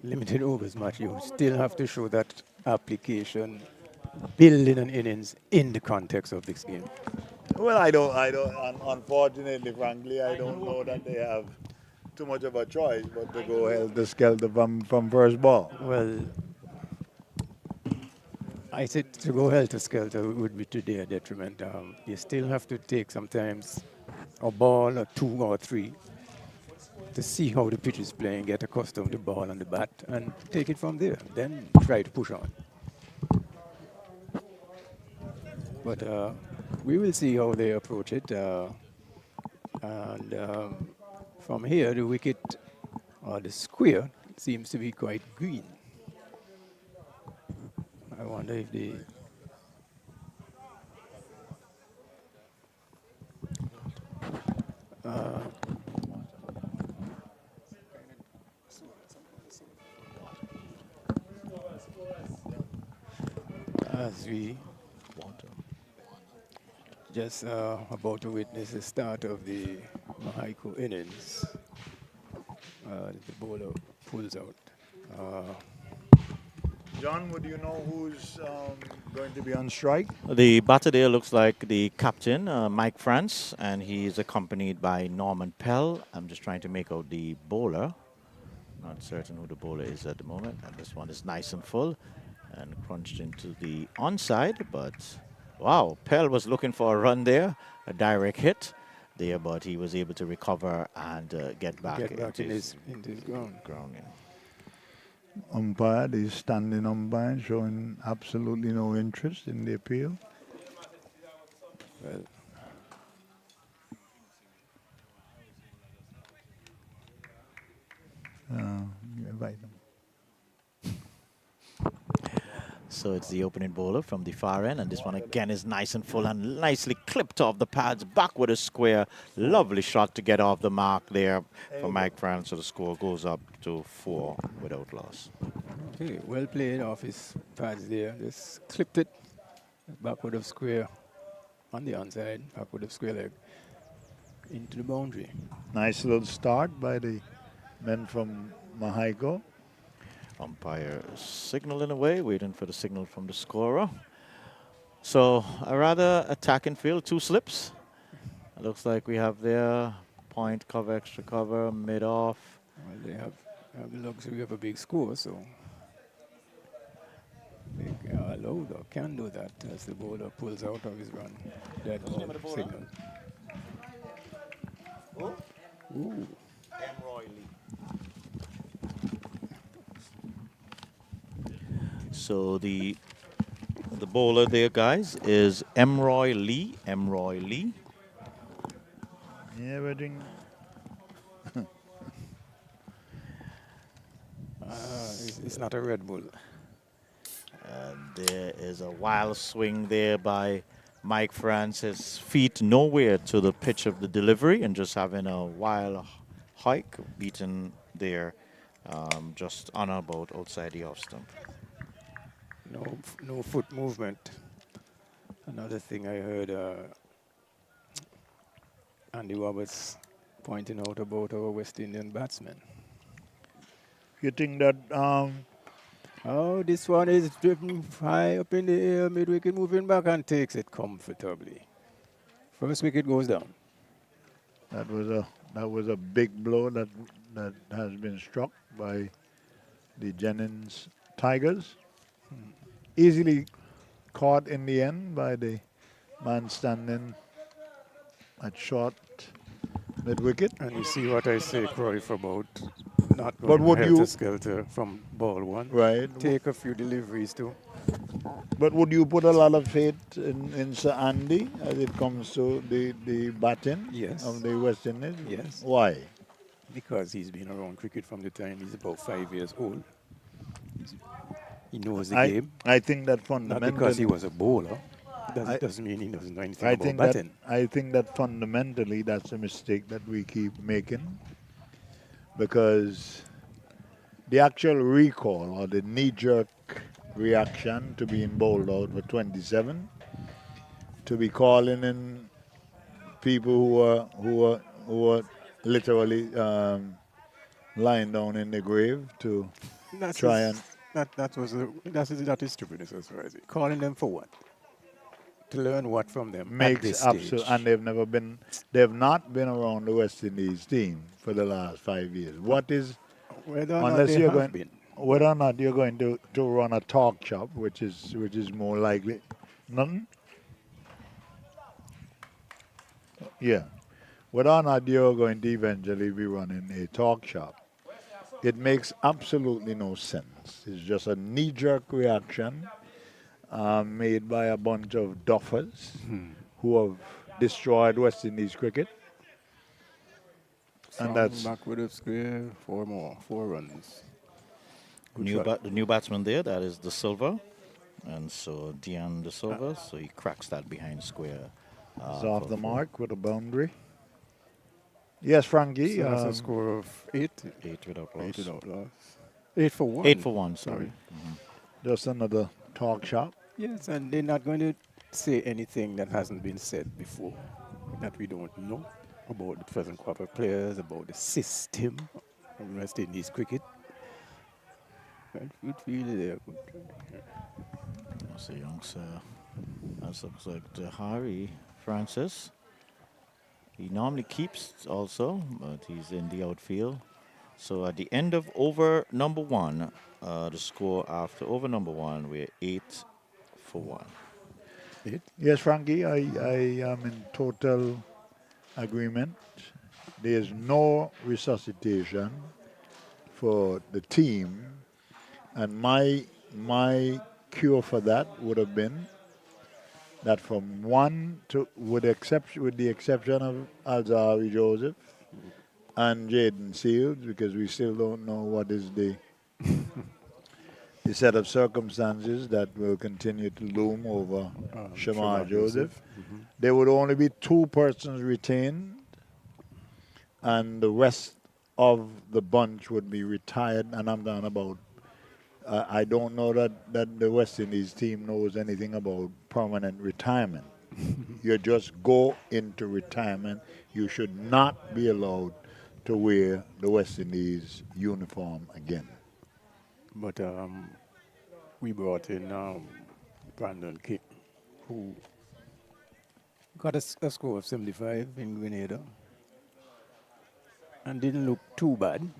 limited overs match, you still have to show that application, building an innings in the context of this game.
Well, unfortunately, frankly, I don't know that they have too much of a choice but to go helter-skelter from first ball.
Well, I said to go helter-skelter would be to their detriment. You still have to take sometimes a ball or two or three to see how the pitch is playing, get accustomed to the ball and the bat, and take it from there. Then try to push on. But we will see how they approach it. And from here, the wicket or the square seems to be quite green. I wonder if they. As we just about to witness the start of the Mahaiko innings, the bowler pulls out.
John, would you know who's going to be on strike?
The batter there looks like the captain, Mike France, and he's accompanied by Norman Pell. I'm just trying to make out the bowler. Not certain who the bowler is at the moment. And this one is nice and full and crunched into the onside. But wow, Pell was looking for a run there, a direct hit there, but he was able to recover and get back,
Get
into
into his ground.
ground. Yeah.
Umpire, the standing umpire, showing absolutely no interest in the appeal.
Well,
Invite them.
So it's the opening bowler from the far end, and this one again is nice and full and nicely clipped off the pads, back with a square. Lovely shot to get off the mark there for Mike France. So the score goes up to 4 without loss.
Okay, well played off his pads there. Just clipped it backward of square on the onside, backward of square leg into the boundary.
Nice little start by the men from Mahaigo.
Umpire signaling away, waiting for the signal from the scorer. So a rather attacking field, 2 slips. It looks like we have there point, cover, extra cover, mid off.
Well, they have the luxury of a big score, so they can allow or can do that as the bowler pulls out of his run. That ball signal. Ooh.
So the bowler there, guys, is Emroy Lee. Emroy Lee.
Yeah, we're doing.
It's not a Red Bull.
And there is a wild swing there by Mike Francis. Feet nowhere to the pitch of the delivery and just having a wild hike, beaten there just on or about outside the off stump.
No foot movement. Another thing I heard Andy Roberts pointing out about our West Indian batsmen.
You think that
Oh, this one is driven high up in the air, mid-wicket moving back and takes it comfortably. First wicket goes down.
that was a big blow that has been struck by the Jennings Tigers? Easily caught in the end by the man standing at short mid-wicket.
And you see what I say, Cruyff, about not
But
going
would you-
helter-skelter from ball one.
Right.
Take a few deliveries too.
But would you put a lot of faith in Sir Andy as it comes to the batting
Yes.
of the West Indies?
Yes.
Why?
Because he's been around cricket from the time he's about 5 years old. He knows the game.
I think that
Not
fundamentally.
because he was a bowler.
I-
Doesn't mean he doesn't know anything
I
about
think
batting.
I think that fundamentally that's a mistake that we keep making, because the actual recall or the knee-jerk reaction to being bowled out for 27, to be calling in people who are literally lying down in the grave to
That's
try
his-
and.
that is stupidness as far as it. Calling them for what? To learn what from them at
Makes
this
absolute,
stage.
and they've not been around the West Indies team for the last 5 years. What is,
Whether or not
unless
they
you're
have
going,
been.
whether or not you're going to run a talk shop, which is more likely, nothing. Yeah, whether or not you're going to eventually be running a talk shop, it makes absolutely no sense. It's just a knee-jerk reaction made by a bunch of duffers who have destroyed West Indies cricket. And that's
backward of square, 4 runs. Good
New
shot.
the new batsman there, that is De Silva. And so Dion De Silva, so he cracks that behind square.
it's off
for
the
4.
mark with a boundary. Yes, Frankie.
So that's a score of 8.
8 without loss.
8 without loss. 8 for 1.
8 for 1, sorry.
Just another talk shop.
Yes, and they're not going to say anything that hasn't been said before, that we don't know about the present crop of players, about the system of West Indies cricket. But good feel there.
That's a young sir. That looks like Harry Francis. He normally keeps also, but he's in the outfield. So at the end of over number 1, the score after over number 1, we're 8 for 1.
Yes, Frankie, I am in total agreement. There's no resuscitation for the team, and my cure for that would have been that from 1 to, with the exception of Alzari Joseph and Jaden Seals, because we still don't know what is the a set of circumstances that will continue to loom over Shamar
Shamar
Joseph.
Mhm.
There would only be 2 persons retained, and the rest of the bunch would be retired. And I'm talking about, I don't know that the West Indies team knows anything about permanent retirement. You just go into retirement. You should not be allowed to wear the West Indies uniform again.
But we brought in Brandon King, who got a score of 75 in Grenada and didn't look too bad.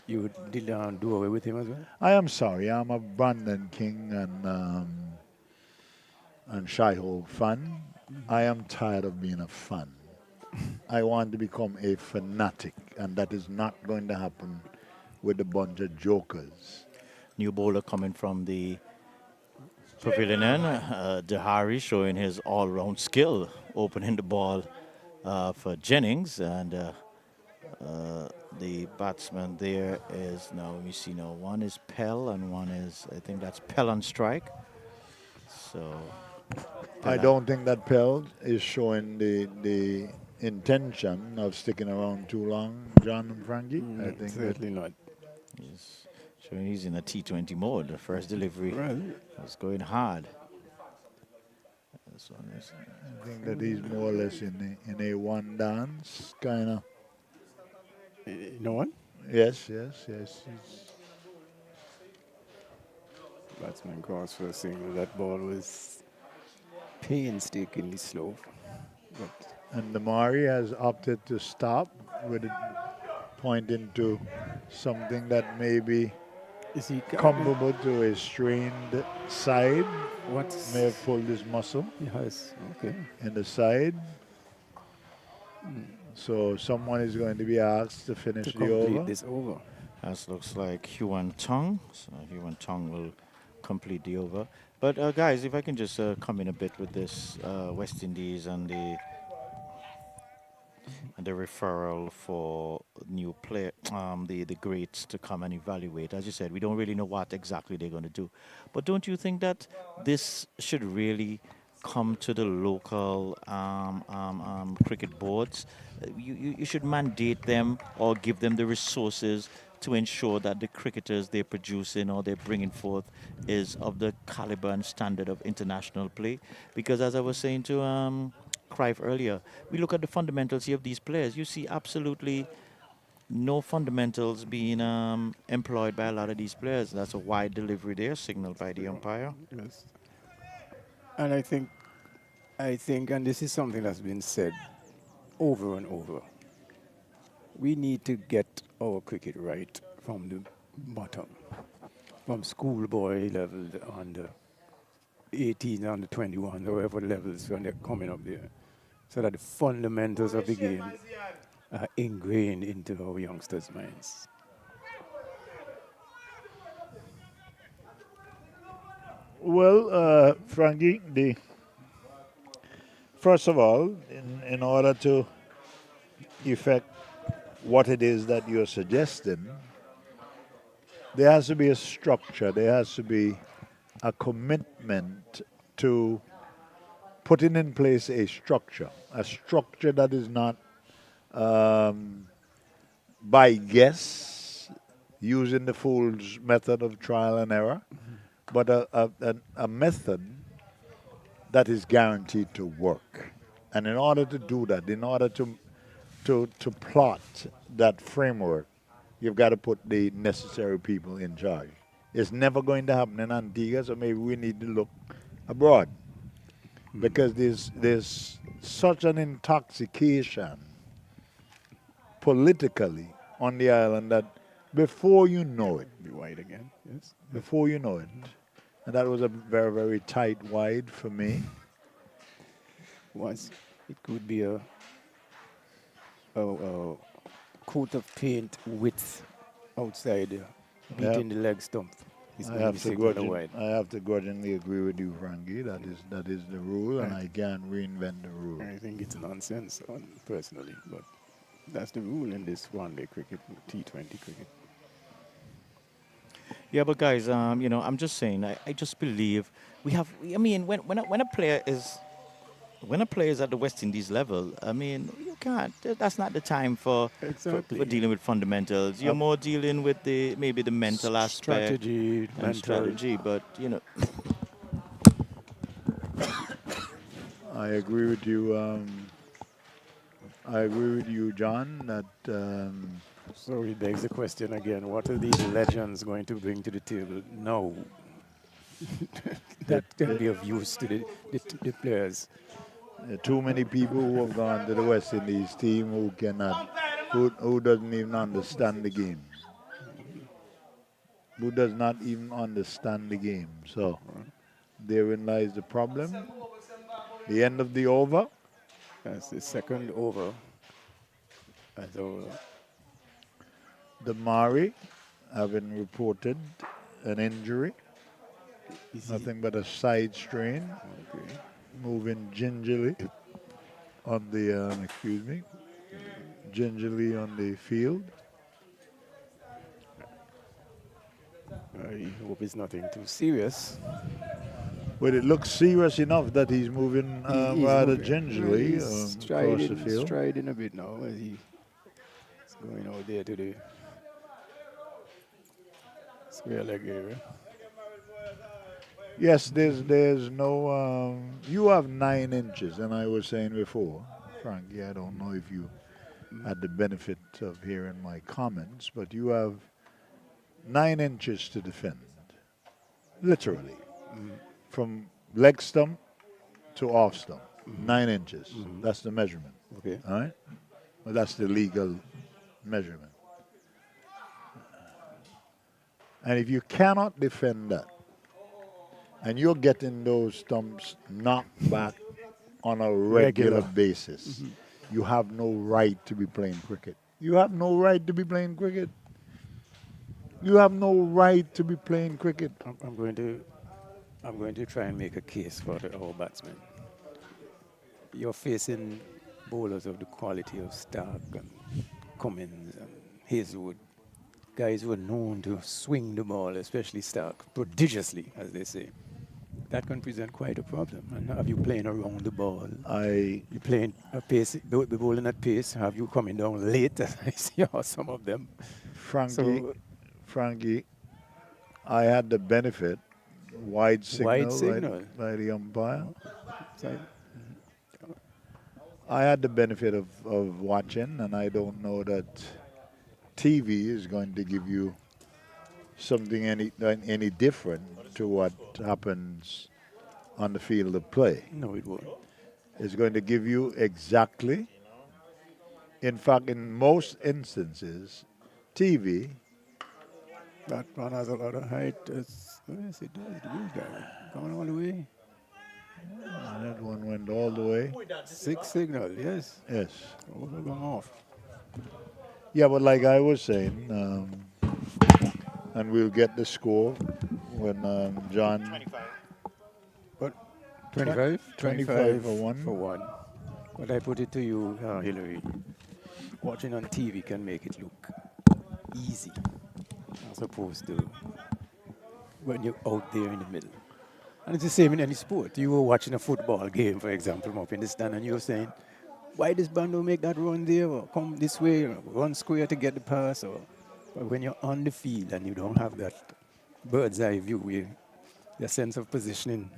You did do away with him as well?
I am sorry. I'm a Brandon King and Shy-Ho fan. I am tired of being a fan. I want to become a fanatic, and that is not going to happen with a bunch of jokers.
New bowler coming from the pavilion end, Dehari showing his all-round skill, opening the ball for Jennings, and the batsman there is now. Let me see now. One is Pell, and one is, I think that's Pell on strike. So
I
Pell,
don't think that Pell is showing the intention of sticking around too long, John and Frankie. I
No,
think that
certainly not.
is showing he's in a T20 mode. The first delivery
Well,
was going hard. This one is
he's more or less in a one dance kind of.
no one?
Yes.
Batsman crossed for a single. That ball was painstakingly slow. But
And the Mari has opted to stop with it pointing to something that may be
is he
comparable to a strained side.
What's
May have pulled his muscle
Yes, okay.
in the side. So someone is going to be asked to finish
To
the
complete
over.
this over.
That looks like Huan Tong. So Huan Tong will complete the over. But guys, if I can just come in a bit with this West Indies and the referral for new player, the greats to come and evaluate. As you said, we don't really know what exactly they're going to do. But don't you think that this should really come to the local cricket boards? You should mandate them or give them the resources to ensure that the cricketers they're producing or they're bringing forth is of the caliber and standard of international play. Because as I was saying to Crive earlier, we look at the fundamentals here of these players. You see absolutely no fundamentals being employed by a lot of these players. That's a wide delivery there, signaled by the umpire.
Yes. And I think, and this is something that's been said over and over, we need to get our cricket right from the bottom, from schoolboy level under 18, under 21, however levels when they're coming up there, so that the fundamentals of the game are ingrained into our youngsters' minds.
Well, Frankie, first of all, in order to effect what it is that you're suggesting, there has to be a structure. There has to be a commitment to putting in place a structure that is not by guess, using the fool's method of trial and error, but a method that is guaranteed to work. And in order to do that, in order to plot that framework, you've got to put the necessary people in charge. It's never going to happen in Antigua, so maybe we need to look abroad. Because there's such an intoxication politically on the island that before you know it,
Be wide again, yes.
before you know it, and that was a very, very tight wide for me.
Once it could be a coat of paint width outside, beating the leg stump. It's
I
going to be
have to
signaled wide.
I have to grudgingly agree with you, Frankie. That is the rule, and I can't reinvent the rule.
I think it's nonsense, personally, but that's the rule in this one-day cricket, T20 cricket.
Yeah, but guys, I'm just saying. I just believe we have. I mean, when a player is at the West Indies level, I mean, you can't. That's not the time for
Exactly.
dealing with fundamentals. You're
Uh,
more dealing with maybe the mental aspect
Strategy,
and
mental.
strategy. But
I agree with you. I agree with you, John, that
So it begs the question again: what are these legends going to bring to the table now
that
that can be of use to the players?
too many people who have gone to the West Indies team who doesn't even understand the game, who does not even understand the game. So therein lies the problem. The end of the over.
That's the second over. So,
The Mari having reported an injury,
is he
nothing but a side strain,
okay?
moving gingerly on the gingerly on the field.
I hope it's nothing too serious.
But it looks serious enough that he's moving
He's
rather
moving. Well,
gingerly
he's
across the
striding,
field.
striding a bit now as he's going out there to the square leg area.
Yes, there's no. You have 9 inches, and I was saying before, Frankie. I don't know if you had the benefit of hearing my comments, but you have 9 inches to defend, literally, from leg stump to off stump. 9 inches. That's the measurement.
Okay.
All right. Well, that's the legal measurement. And if you cannot defend that, and you're getting those stumps knocked back on a regular
Regular.
basis, you have no right to be playing cricket. You have no right to be playing cricket. You have no right to be playing cricket.
I'm going to try and make a case for our batsmen. You're facing bowlers of the quality of Stark and Cummins and Hazelwood, guys who are known to swing the ball, especially Stark, prodigiously, as they say. That can present quite a problem. And have you playing around the ball?
I
You playing a pace, the bowling at pace. Have you coming down late? As I see how some of them.
Frankie,
So
Frankie, I had the benefit, wide
wide
signal
signal.
by the umpire.
So,
I had the benefit of watching, and I don't know that TV is going to give you something any different to what happens on the field of play.
no, it won't.
It's going to give you exactly. In fact, in most instances, TV.
That one has a lot of height. Yes, it does. The good guy. Going all the way.
That one went all the way.
Six signal, yes.
Yes.
Over gone off.
Yeah, but like I was saying, and we'll get the score when John.
But 25?
25 for one.
For one. But I put it to you, Hillary. Watching on TV can make it look easy as opposed to when you're out there in the middle. And it's the same in any sport. You were watching a football game, for example, up in the stand, and you're saying, why this bando make that run there, or come this way, or run square to get the pass, or but when you're on the field and you don't have that bird's eye view, where your sense of positioning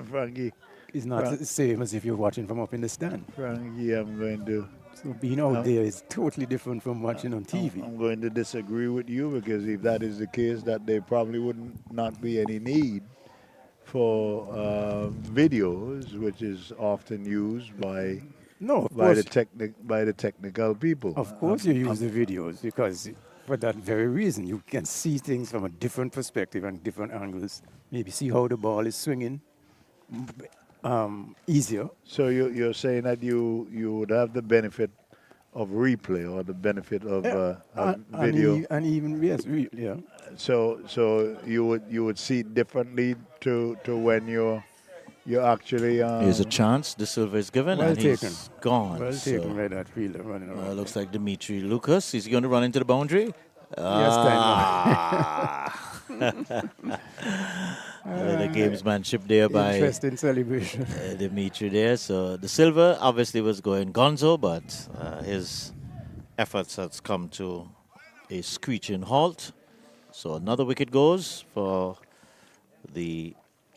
Frankie,
is not
Fra-
the same as if you're watching from up in the stand.
Frankie, I'm going to.
So being out there is totally different from watching on TV.
I'm going to disagree with you because if that is the case, that there probably would not be any need for videos, which is often used by
No, of course,
by the technical people.
of course you use the videos because for that very reason you can see things from a different perspective and different angles. Maybe see how the ball is swinging easier.
So you're saying that you would have the benefit of replay or the benefit of video.
And even yes, yeah.
So you would see it differently to when you're actually.
here's a chance. The silver is given,
Well
and
taken.
he's gone.
Well
So,
taken by that fielder running around.
looks like Dimitri Lucas. Is he going to run into the boundary?
Yes,
Ah. The gamesmanship there by
Interesting celebration.
Dimitri there. So the silver obviously was going gonzo, but his efforts has come to a screeching halt. So another wicket goes for the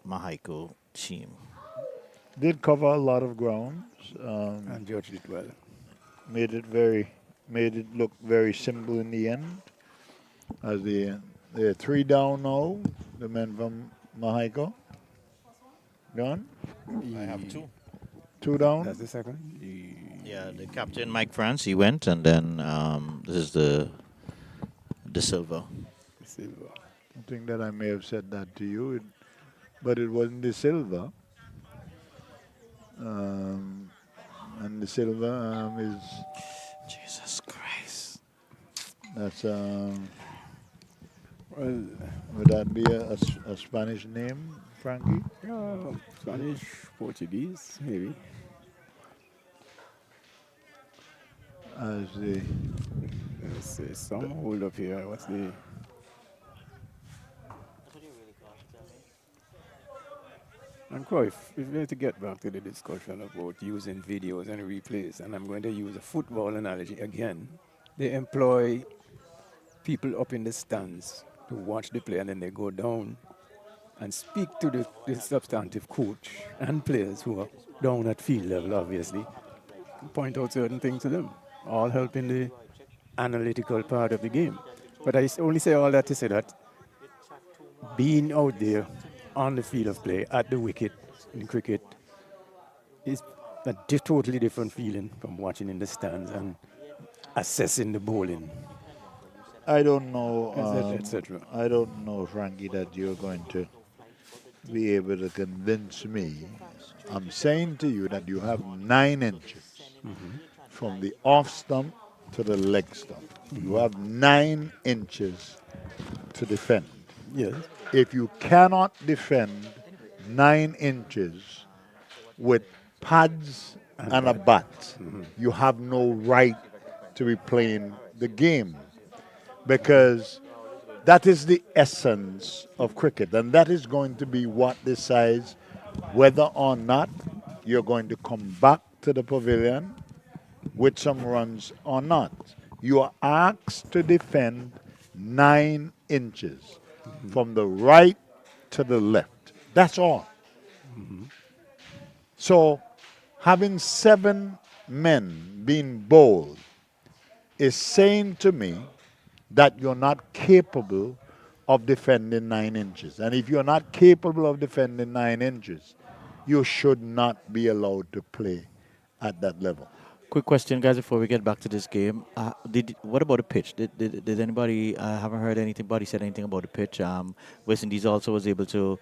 Mahaiko team.
Did cover a lot of ground.
And judged it well.
Made it look very simple in the end. As they're 3 down now, the men from Mahaiko. Gone?
I have two.
2 down.
That's the second.
Yeah, the captain Mike France he went, and then this is the silver.
Silver.
I think that I may have said that to you, but it wasn't the silver. And the silver is
Jesus Christ.
that's
Well,
would that be a Spanish name, Frankie?
Spanish, Portuguese, maybe.
As the
Let's see, some hold up here. What's the. And Croy, if we're to get back to the discussion about using videos and replays, and I'm going to use a football analogy again, they employ people up in the stands to watch the play, and then they go down and speak to the substantive coach and players who are down at field level, obviously, and point out certain things to them, all helping the analytical part of the game. But I only say all that to say that being out there on the field of play at the wicket in cricket is a totally different feeling from watching in the stands and assessing the bowling,
I don't know.
etc.
I don't know, Frankie, that you're going to be able to convince me. I'm saying to you that you have 9 inches from the off stump to the leg stump. You have 9 inches to defend.
Yes.
If you cannot defend 9 inches with pads and a bat, you have no right to be playing the game, because that is the essence of cricket, and that is going to be what decides whether or not you're going to come back to the pavilion with some runs or not. You are asked to defend 9 inches from the right to the left. That's all. So having 7 men being bowled is saying to me that you're not capable of defending 9 inches. And if you're not capable of defending 9 inches, you should not be allowed to play at that level.
Quick question, guys, before we get back to this game. What about the pitch? Did anybody? I haven't heard anything. Anybody said anything about the pitch? West Indies also was able to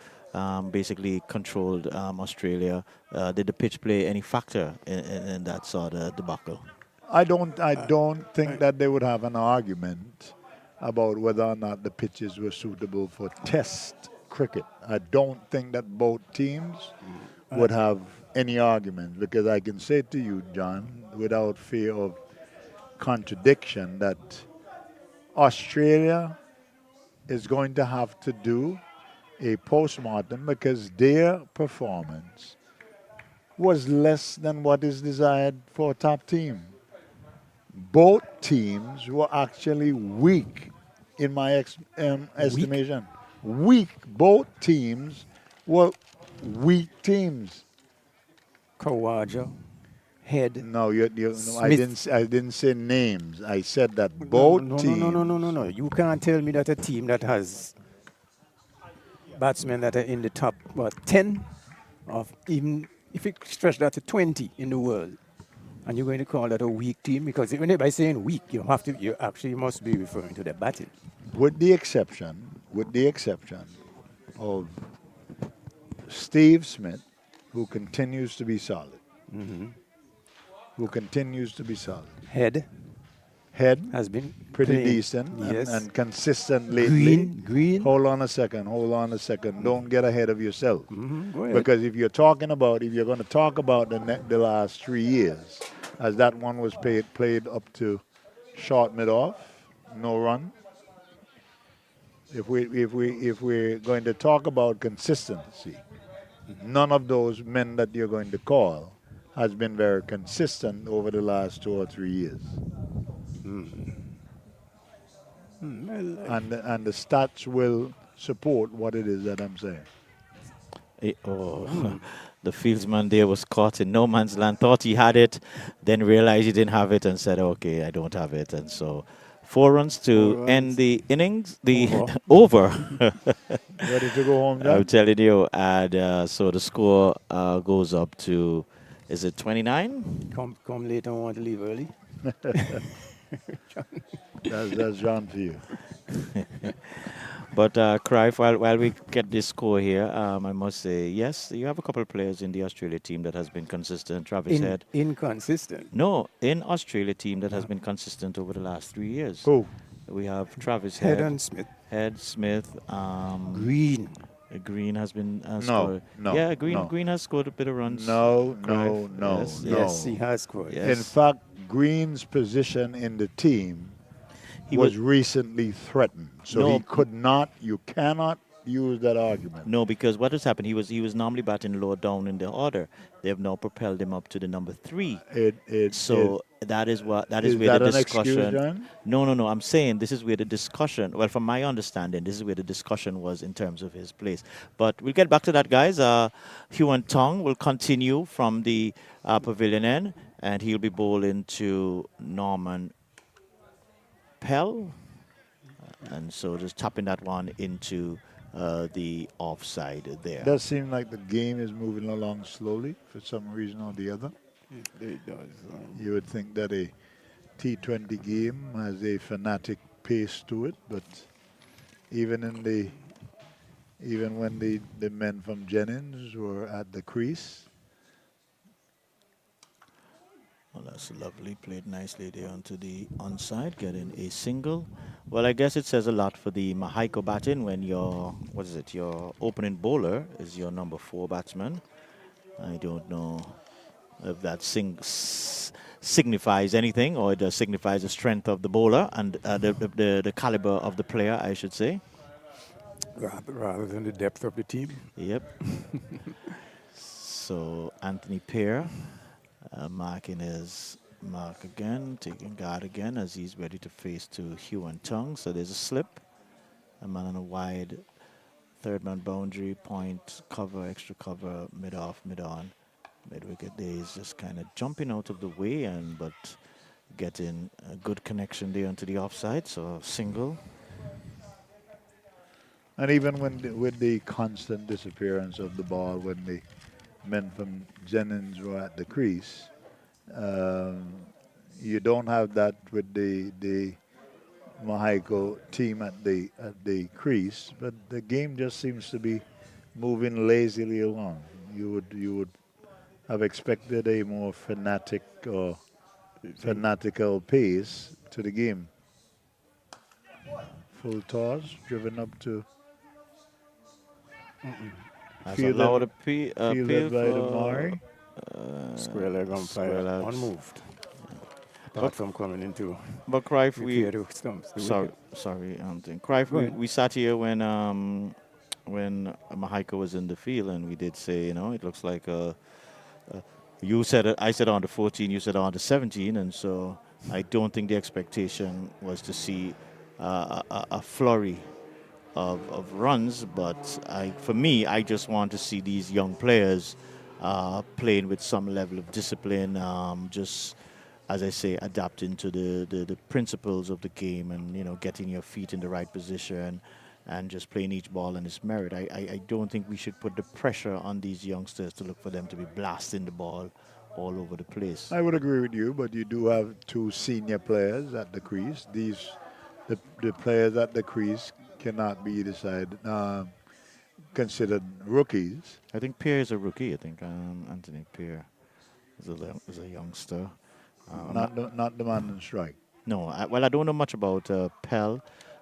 basically control Australia. Did the pitch play any factor in that sort of debacle?
I don't think that they would have an argument about whether or not the pitches were suitable for test cricket. I don't think that both teams would have any argument, because I can say to you, John, without fear of contradiction, that Australia is going to have to do a postmortem because their performance was less than what is desired for a top team. Both teams were actually weak, in my estimation. Weak. Both teams were weak teams.
Kawaja, Head.
No, no, I didn't say names. I said that both teams.
No. You can't tell me that a team that has batsmen that are in the top 10 of, even if it stretch that to 20 in the world, and you're going to call that a weak team, because even by saying weak, you actually must be referring to the batting.
With the exception of Steve Smith, who continues to be solid. Head
Has been
pretty
playing,
decent
yes.
and consistent lately.
Green.
Hold on a second. Don't get ahead of yourself.
Go ahead.
Because if you're going to talk about the last 3 years, as that one was played, up to short mid-off, no run. If we're going to talk about consistency, none of those men that you're going to call has been very consistent over the last 2 or 3 years.
Well,
And the stats will support what it is that I'm saying.
Oh, the fieldsman there was caught in no man's land, thought he had it, then realized he didn't have it and said, okay, I don't have it. And so 4 runs to
4 runs
end the innings, the
over.
over.
Ready to go home,
I'm
John?
telling you. And so the score goes up to, is it 29?
Come late and want to leave early.
That's John for you.
But Cruyff, while we get this score here, I must say, yes, you have a couple of players in the Australia team that has been consistent. Travis Head.
Inconsistent.
No, in Australia team that has been consistent over the last 3 years.
Who?
We have Travis
Head
Head,
and Smith.
Head Smith,
Green.
Green has been
No,
scored.
no,
Yeah, Green
no.
Green has scored a bit of runs.
No,
Cruyff,
no, no,
yes,
no.
Yes, he has scored.
Yes.
In fact, Green's position in the team
He
was recently threatened. So
No.
he could not, you cannot use that argument.
No, because what has happened? He was normally batting lower down in the order. They have now propelled him up to the number 3.
It
So that is where
is
the
that an excuse,
discussion.
John?
No. I'm saying this is where the discussion. Well, from my understanding, this is where the discussion was in terms of his place. But we'll get back to that, guys. Huan Tong will continue from the pavilion end, and he'll be bowling to Norman Pell, and so just tapping that one into the offside there.
Does seem like the game is moving along slowly for some reason or the other.
It does.
You would think that a T20 game has a fanatic pace to it, but even when the men from Jennings were at the crease,
Well, that's lovely. Played nicely there onto the onside, getting a single. Well, I guess it says a lot for the Mahaiko batting when your opening bowler is your number 4 batsman. I don't know if that signifies anything, or it just signifies the strength of the bowler and the caliber of the player, I should say.
Rather than the depth of the team.
Yep. So Anthony Pear marking his mark again, taking guard again as he's ready to face to Huan Tong. So there's a slip. A man on a wide third man boundary, point, cover, extra cover, mid off, mid on. Mid wicket there is just kind of jumping out of the way, but getting a good connection there onto the offside. So single.
and even with the constant disappearance of the ball when the men from Jennings were at the crease, you don't have that with the Mahaiko team at the crease, but the game just seems to be moving lazily along. You would have expected a more fanatical pace to the game. Full toss, driven up to
Has
Fielded-
allowed a appeal
fielded by the
for
Mari.
Square leg
square
umpire
legs.
unmoved.
But-
Apart from coming into
But Cruyff,
repair the stumps. the
sorry,
wicket.
sorry, Cruyff,
Go
we,
ahead.
we sat here when Mahaiko was in the field, and we did say, it looks like you said it, I said on the 14, you said on the 17, and so I don't think the expectation was to see a flurry of runs, but for me, I just want to see these young players playing with some level of discipline, just as I say, adapting to the principles of the game, and getting your feet in the right position, and just playing each ball on its merit. I don't think we should put the pressure on these youngsters to look for them to be blasting the ball all over the place.
I would agree with you, but you do have 2 senior players at the crease. The players at the crease cannot be considered rookies.
I think Pierre is a rookie. I think Anthony Pierre is a youngster.
Not the man on strike.
No, I don't know much about Pell,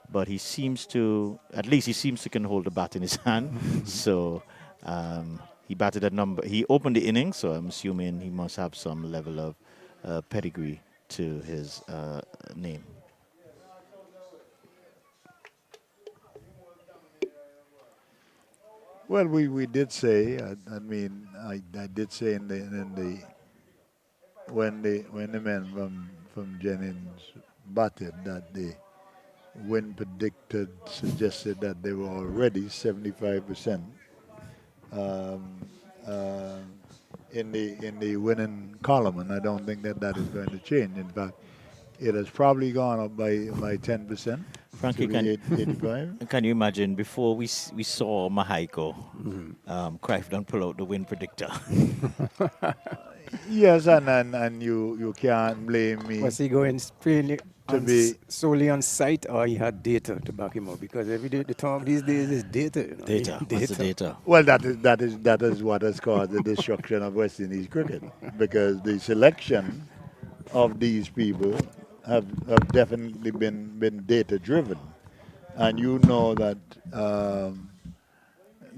but he seems to, at least he seems to can hold the bat in his hand. So he batted at he opened the innings, so I'm assuming he must have some level of pedigree to his name.
Well, we did say. I mean, I did say in the when the men from Jennings batted that the win predicted suggested that they were already 75% um, uh, in the winning column, and I don't think that that is going to change. In fact, it has probably gone up by 10% to
Frankie,
be
can
85.
can you imagine before we saw Mahaiko, Cruyff don't pull out the win predictor.
Yes, and you can't blame
Was
me
he going straight
to
on
be
solely on sight, or he had data to back him up? Because every day the talk these days is data. You know,
Data. What's the data?
well. That is what has caused the destruction of West Indies cricket because the selection of these people have definitely been data driven, and you know that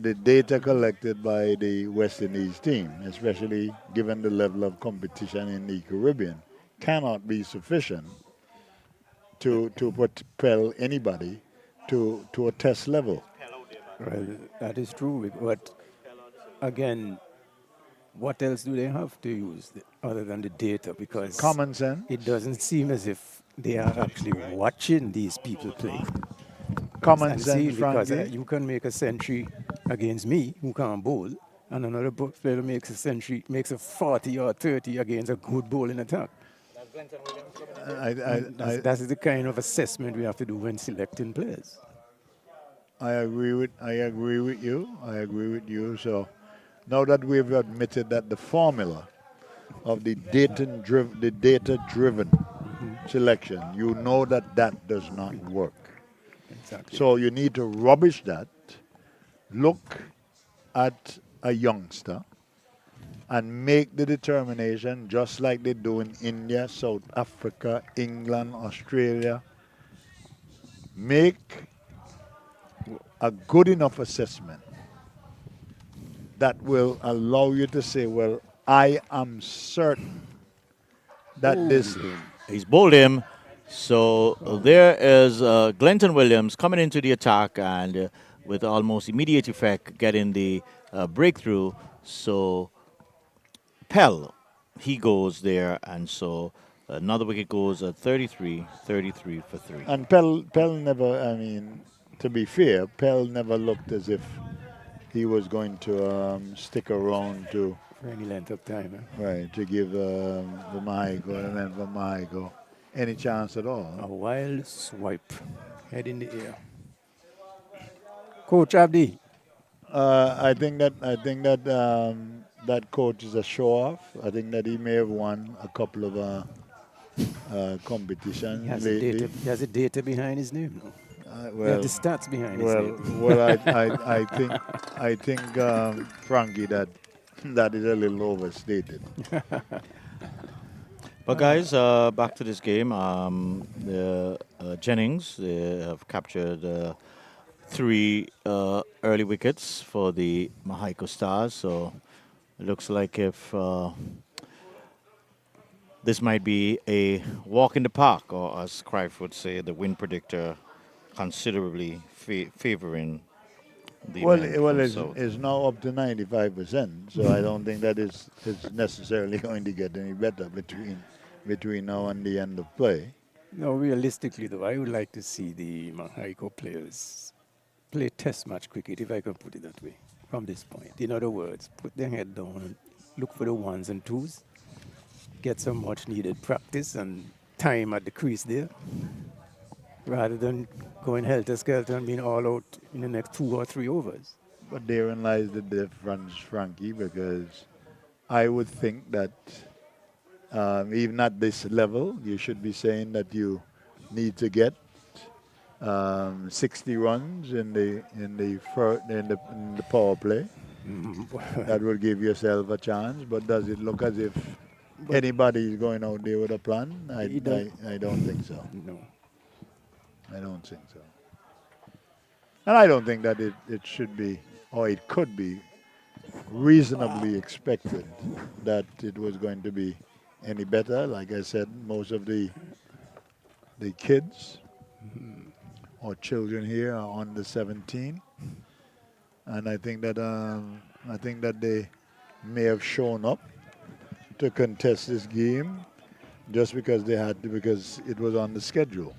the data collected by the West Indies team, especially given the level of competition in the Caribbean, cannot be sufficient to propel anybody to a test level.
Well, that is true. But again, what else do they have to use other than the data? Because
Common
it
sense,
doesn't seem as if they are actually watching these people play.
common
And
sense,
seeing because
Frankie.
you can make a century against me, who can't bowl, and another player makes a century, makes a 40 or 30 against a good bowling attack.
I, I,
And
I,
that's the kind of assessment we have to do when selecting players.
I agree with you. I agree with you. So now that we've admitted that the formula of the data-driven selection, you know that that does not work.
Exactly.
So you need to rubbish that. Look at a youngster and make the determination just like they do in India, South Africa, England, Australia. Make a good enough assessment that will allow you to say, well, I am certain that
Oh,
this,
He's bowled him. So there is Glenton Williams coming into the attack and with almost immediate effect getting the breakthrough. So Pell, he goes there, and so another wicket goes at 33, 33 for 3.
and Pell never, I mean, to be fair, Pell never looked as if he was going to stick around to,
for any length of time.
right, to give the Mahaiko, the men from Mahaiko, any chance at all.
A wild swipe, head in the air. Coach Abdi,
I think that coach is a show off. I think that he may have won a couple of
he
competitions
has a
lately.
data. He has a data behind his name. No?
Uh,
He has
well,
the stats behind his
well,
name.
well. I think Frankie, that that is a little overstated.
But guys, back to this game. The Jennings they have captured 3 early wickets for the Mahaiko Stars. So it looks like if this might be a walk in the park, or as Cruyff would say, the win predictor considerably favoring the
Well,
men
eh, well,
from
it's,
South.
it's now up to 95%. So I don't think that is necessarily going to get any better between now and the end of play.
No, realistically though, I would like to see the Mahaiko players play test match cricket, if I can put it that way, from this point. In other words, put their head down and look for the ones and twos, get some much needed practice and time at the crease there, rather than going helter-skelter and being all out in the next 2 or 3 overs.
But therein lies the difference, Frankie, because I would think that even at this level, you should be saying that you need to get 60 runs in the power play. That will give yourself a chance. But does it look as if
But
anybody is going out there with a plan?
it does,
I don't think so.
no.
I don't think so. And I don't think that it should be, or it could be, reasonably expected that it was going to be any better. Like I said, most of the kids or children here are under 17. and I think that they may have shown up to contest this game just because they had to, because it was on the schedule.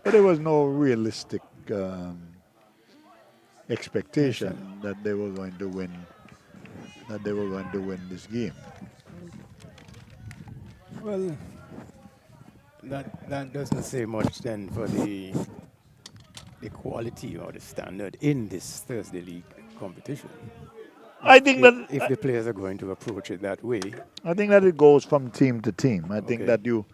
But there was no realistic expectation that they were going to win. That they were going to win this game.
Well, that doesn't say much then for the quality or the standard in this Thursday league competition.
I think
If the players are going to approach it that way.
I think that it goes from team to team. I think
Okay.
that you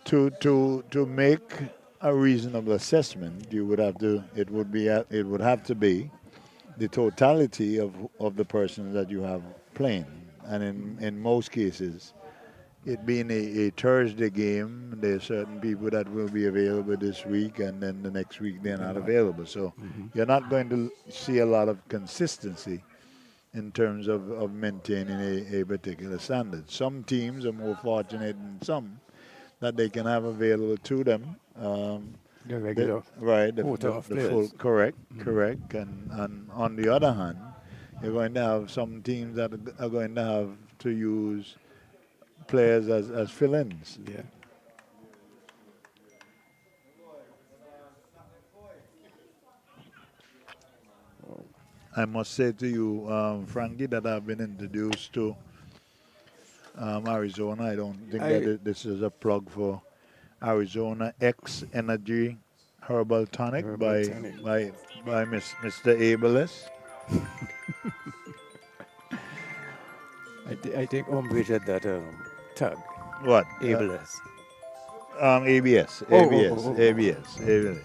to make a reasonable assessment, you would have to it would have to be the totality of the persons that you have playing, and in most cases, it being a Thursday game, there are certain people that will be available this week, and then the next week they're not available. So you're not going to see a lot of consistency in terms of maintaining a particular standard. Some teams are more fortunate than some that they can have available to them.
The regular
Right,
quota of
the
players.
full, correct. And on the other hand, you're going to have some teams that are going to have to use players as fill-ins.
Yeah.
I must say to you, Frankie, that I've been introduced to Arizona. I don't think this is a plug for Arizona X Energy Herbal Tonic by Mr. Abelus.
I take umbrage at that tag.
What?
Ableist.
ABS. ABS.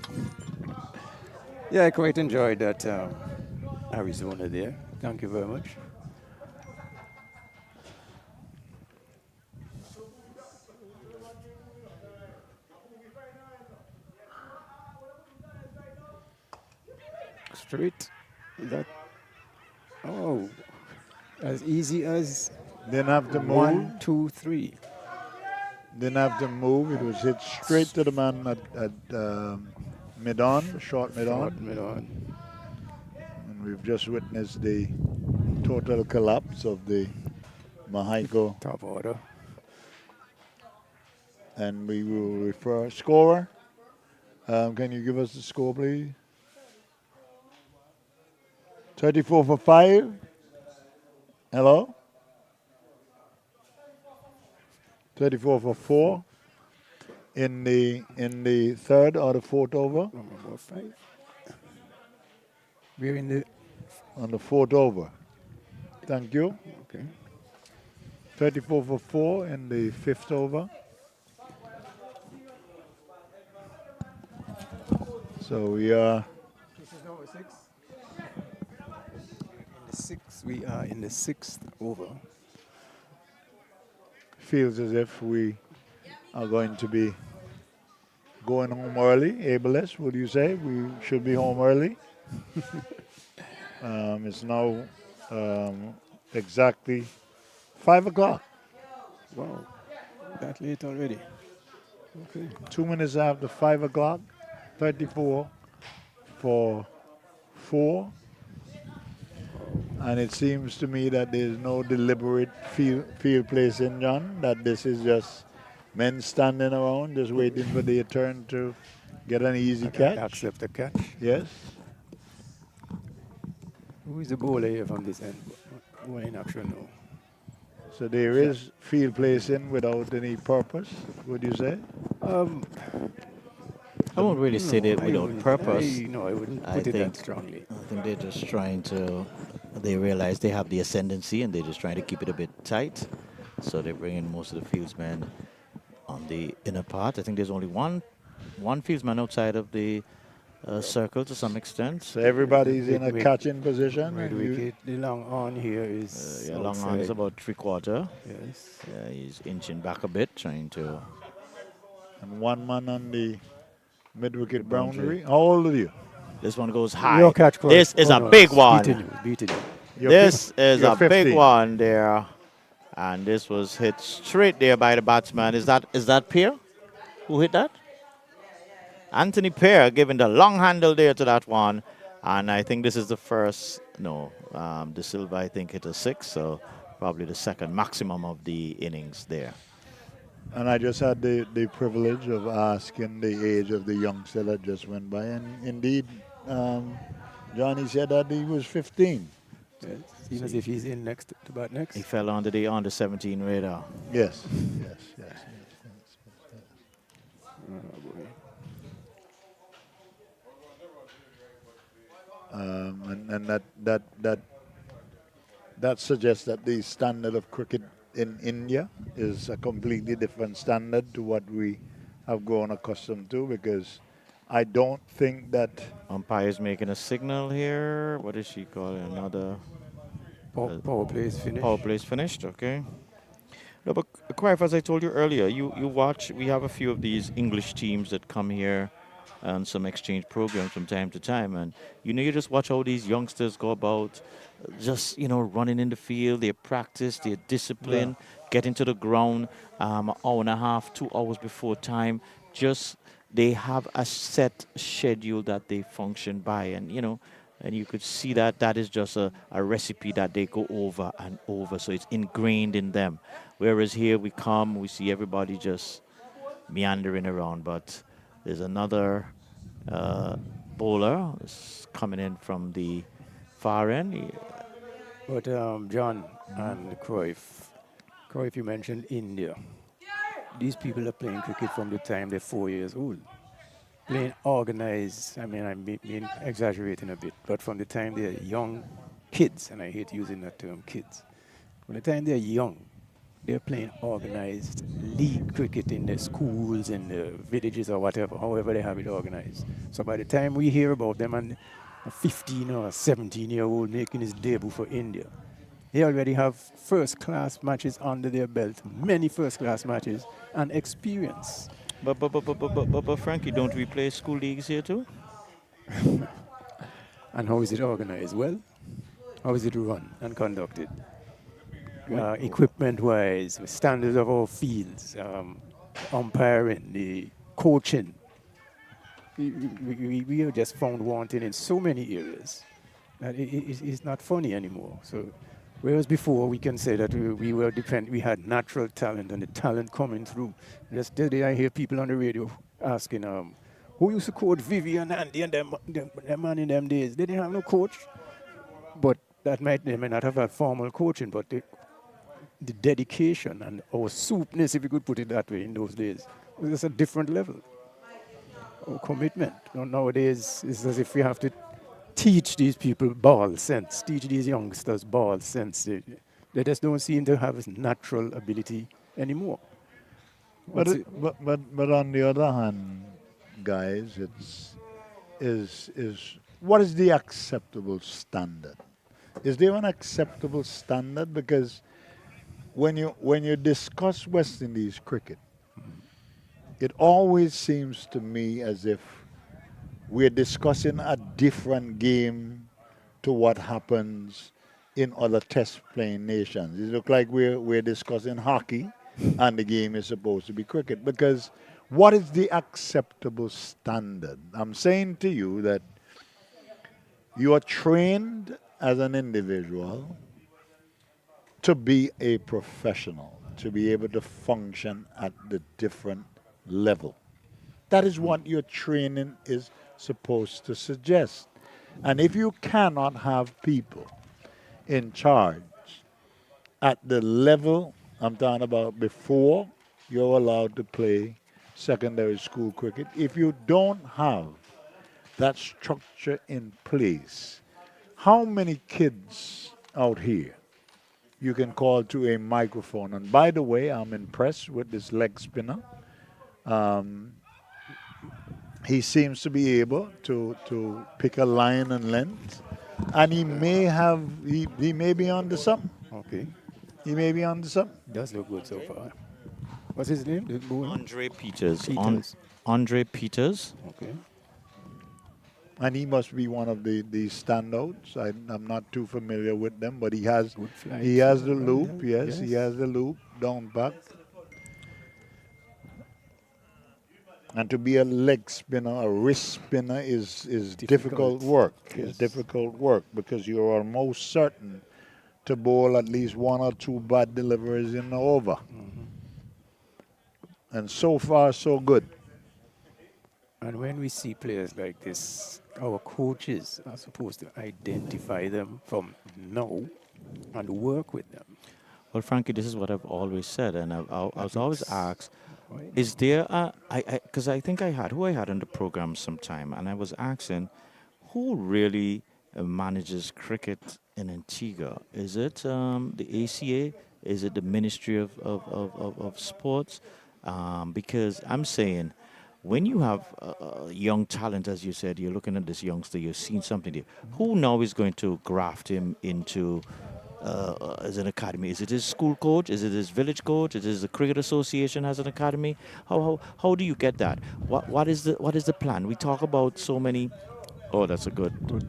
Yeah, I quite enjoyed that Arizona there. Thank you very much. Straight. That. Oh, as easy as
Didn't have to move.
1, 2, 3.
Didn't have to move. It was hit straight to the man at mid-on, short mid-on.
Short mid-on.
And we've just witnessed the total collapse of the Mahiko.
Top order.
And we will refer. Scorer, can you give us the score, please? 34 for 5. Hello? 34 for 4 in the third or the fourth over.
Number 5. We're in the.
On the fourth over. Thank you.
Okay.
34 for 4 in the fifth over. So we are.
This is number 6. We are in the 6th over.
Feels as if we are going to be going home early. Abeless, would you say we should be home early? It's now exactly 5 o'clock.
Wow, that late already. Okay.
2 minutes after 5 o'clock. 34 for 4. And it seems to me that there's no deliberate field placing, John, that this is just men standing around just waiting for their turn to get an easy catch.
Accept the catch.
Yes.
Who is the bowler here from this end? Who are in action now?
So there is field placing without any purpose, would you say?
I won't really say that without purpose.
I wouldn't
I
put it that
think-
strongly.
I think they're just trying to. They realize they have the ascendancy, and they're just trying to keep it a bit tight. So they bring in most of the fieldsmen on the inner part. I think there's only one fieldsman outside of the circle to some extent.
So everybody's in a
Wait.
catching position.
Red
and you-
wicket, the long on here is.
Yeah, long on is
outside.
about 3/4.
Yes.
Yeah, he's inching back a bit, trying to.
and one man on the mid-wicket
boundary.
boundary. How old are you?
This one goes high.
Your catch, Chris.
This is
Oh,
a
no,
big
it's
one.
Beating you.
You're
This
fif-
is
you're
a big
15.
one there, and this was hit straight there by the batsman. Is that Pear who hit that? Anthony Pear giving the long handle there to that one, And I think this is the first, no, De Silva, I think, hit a six, so probably the second maximum of the innings there.
And I just had the privilege of asking the age of the youngster that just went by, and indeed, um, Johnny said that he was 15.
Yes. Seems as
See,
if he's in next to bat
he
next.
fell under the under 17 radar.
Yes, yes, yes, yes.
Oh, boy.
And that suggests that the standard of cricket in India is a completely different standard to what we have grown accustomed to, because I don't think that
Umpire's making a signal here. What is she calling? Another
Power play is finished.
power play is finished. Okay. No, but Clive, as I told you earlier, you watch. We have a few of these English teams that come here and some exchange programs from time to time, and you just watch how these youngsters go about, just running in the field. They practice, they're
yeah,
disciplined, get into the ground an hour and a half, 2 hours before time. Just they have a set schedule that they function by, and you could see that that is just a recipe that they go over and over. So it's ingrained in them. Whereas here we come, we see everybody just meandering around. But there's another uh, bowler coming in from the far end.
But John and Cruyff, you mentioned India. These people are playing cricket from the time they're 4 years old. Playing organized, I mean, I'm being exaggerating a bit, but from the time they're young kids, and I hate using that term kids, from the time they're young, they're playing organized league cricket in the schools, in the villages or whatever, however they have it organized. So by the time we hear about them and a 15 or 17-year-old making his debut for India, they already have first-class matches under their belt, many first-class matches, and experience.
But Frankie, don't we play school leagues here too?
And how is it organized? Well, how is it run and conducted? Equipment-wise, the standards of our fields, umpiring, the coaching. We are just found wanting in so many areas that it's not funny anymore. So, whereas before we can say that we had natural talent and the talent coming through. Just the day I hear people on the radio asking, who used to coach Vivian Andy and them man in them days? They didn't have no coach, but they may not have had formal coaching, but the dedication and our soupness, if you could put it that way, in those days, was just a different level. Our commitment. Nowadays, it's as if we have to teach these people ball sense, teach these youngsters ball sense. They just don't seem to have this natural ability anymore.
but on the other hand, guys, is what is the acceptable standard? Is there an acceptable standard? Because when you discuss West Indies cricket, it always seems to me as if we're discussing a different game to what happens in other test playing nations. It looks like we're discussing hockey and the game is supposed to be cricket. Because what is the acceptable standard? I'm saying to you that you are trained as an individual to be a professional, to be able to function at the different level. That is what your training is supposed to suggest. And if you cannot have people in charge at the level I'm talking about before you're allowed to play secondary school cricket, if you don't have that structure in place, how many kids out here you can call to a microphone? And by the way, I'm impressed with this leg spinner. Um, he seems to be able to pick a line and length, and he may be onto something.
Okay.
He may be onto something.
Does look good so far. What's his name? The boy?
Andre Peters.
Peters.
Andre Peters.
Okay.
And he must be one of the standouts. I'm not too familiar with them, but he has
Good flight.
the loop. Yes, he has the loop down back. And to be a leg spinner, a wrist spinner is difficult work. Is
Yes.
difficult work because you're almost certain to bowl at least one or two bad deliveries in the over. And so far, so good.
And when we see players like this, our coaches are supposed to identify them from now and work with them.
Well, Frankie, this is what I've always said, and I
That
was always
looks
asked,
right.
is there a, because I think I had, who I had on the program sometime, and I was asking, who really manages cricket in Antigua? Is it the ACA? Is it the Ministry of Sports? Because I'm saying, when you have young talent, as you said, you're looking at this youngster, you've seen something there. Who now is going to graft him into as an academy? Is it his school coach? Is it his village coach? Is it the cricket association has an academy? How do you get that? What is the plan? We talk about so many. Oh, that's a good
Good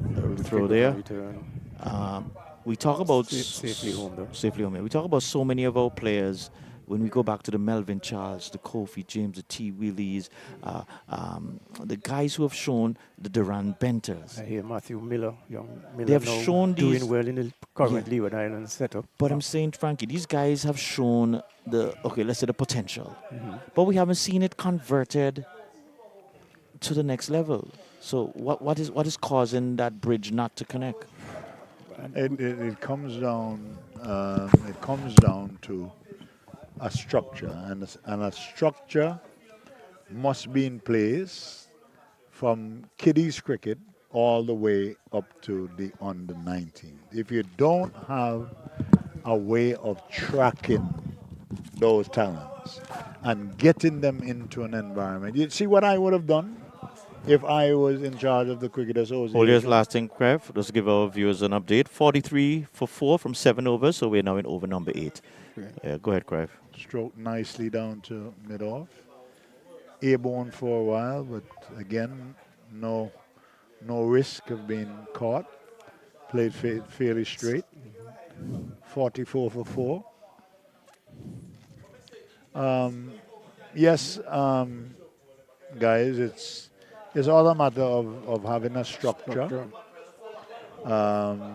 throw
kick-off and
there.
return.
We talk about
Safely home though.
safely home. Yeah. We talk about so many of our players. When we go back to the Melvin Charles, the Kofi James, the T. Willies, the guys who have shown the Duran Benters,
I hear Matthew Miller, young
they
Miller
have
now
shown these.
doing well in the
Yeah.
current Leeward Island setup.
But I'm saying, Frankie, these guys have shown let's say the potential, but we haven't seen it converted to the next level. So what is causing that bridge not to connect?
It comes down. It comes down to a structure, and a structure must be in place from kiddies cricket all the way up to the under 19. If you don't have a way of tracking those talents and getting them into an environment, you see what I would have done if I was in charge of the Cricket
Hold yours
Association.
last thing, Crev. Let's give our viewers an update. 43 for 4 from 7 overs, so we're now in over number 8. Yeah, go ahead, Crev.
Stroked nicely down to mid-off. Airborne for a while, but again, no risk of being caught. Played fairly straight. 44 for 4. Yes, guys, it's all a matter of having a structure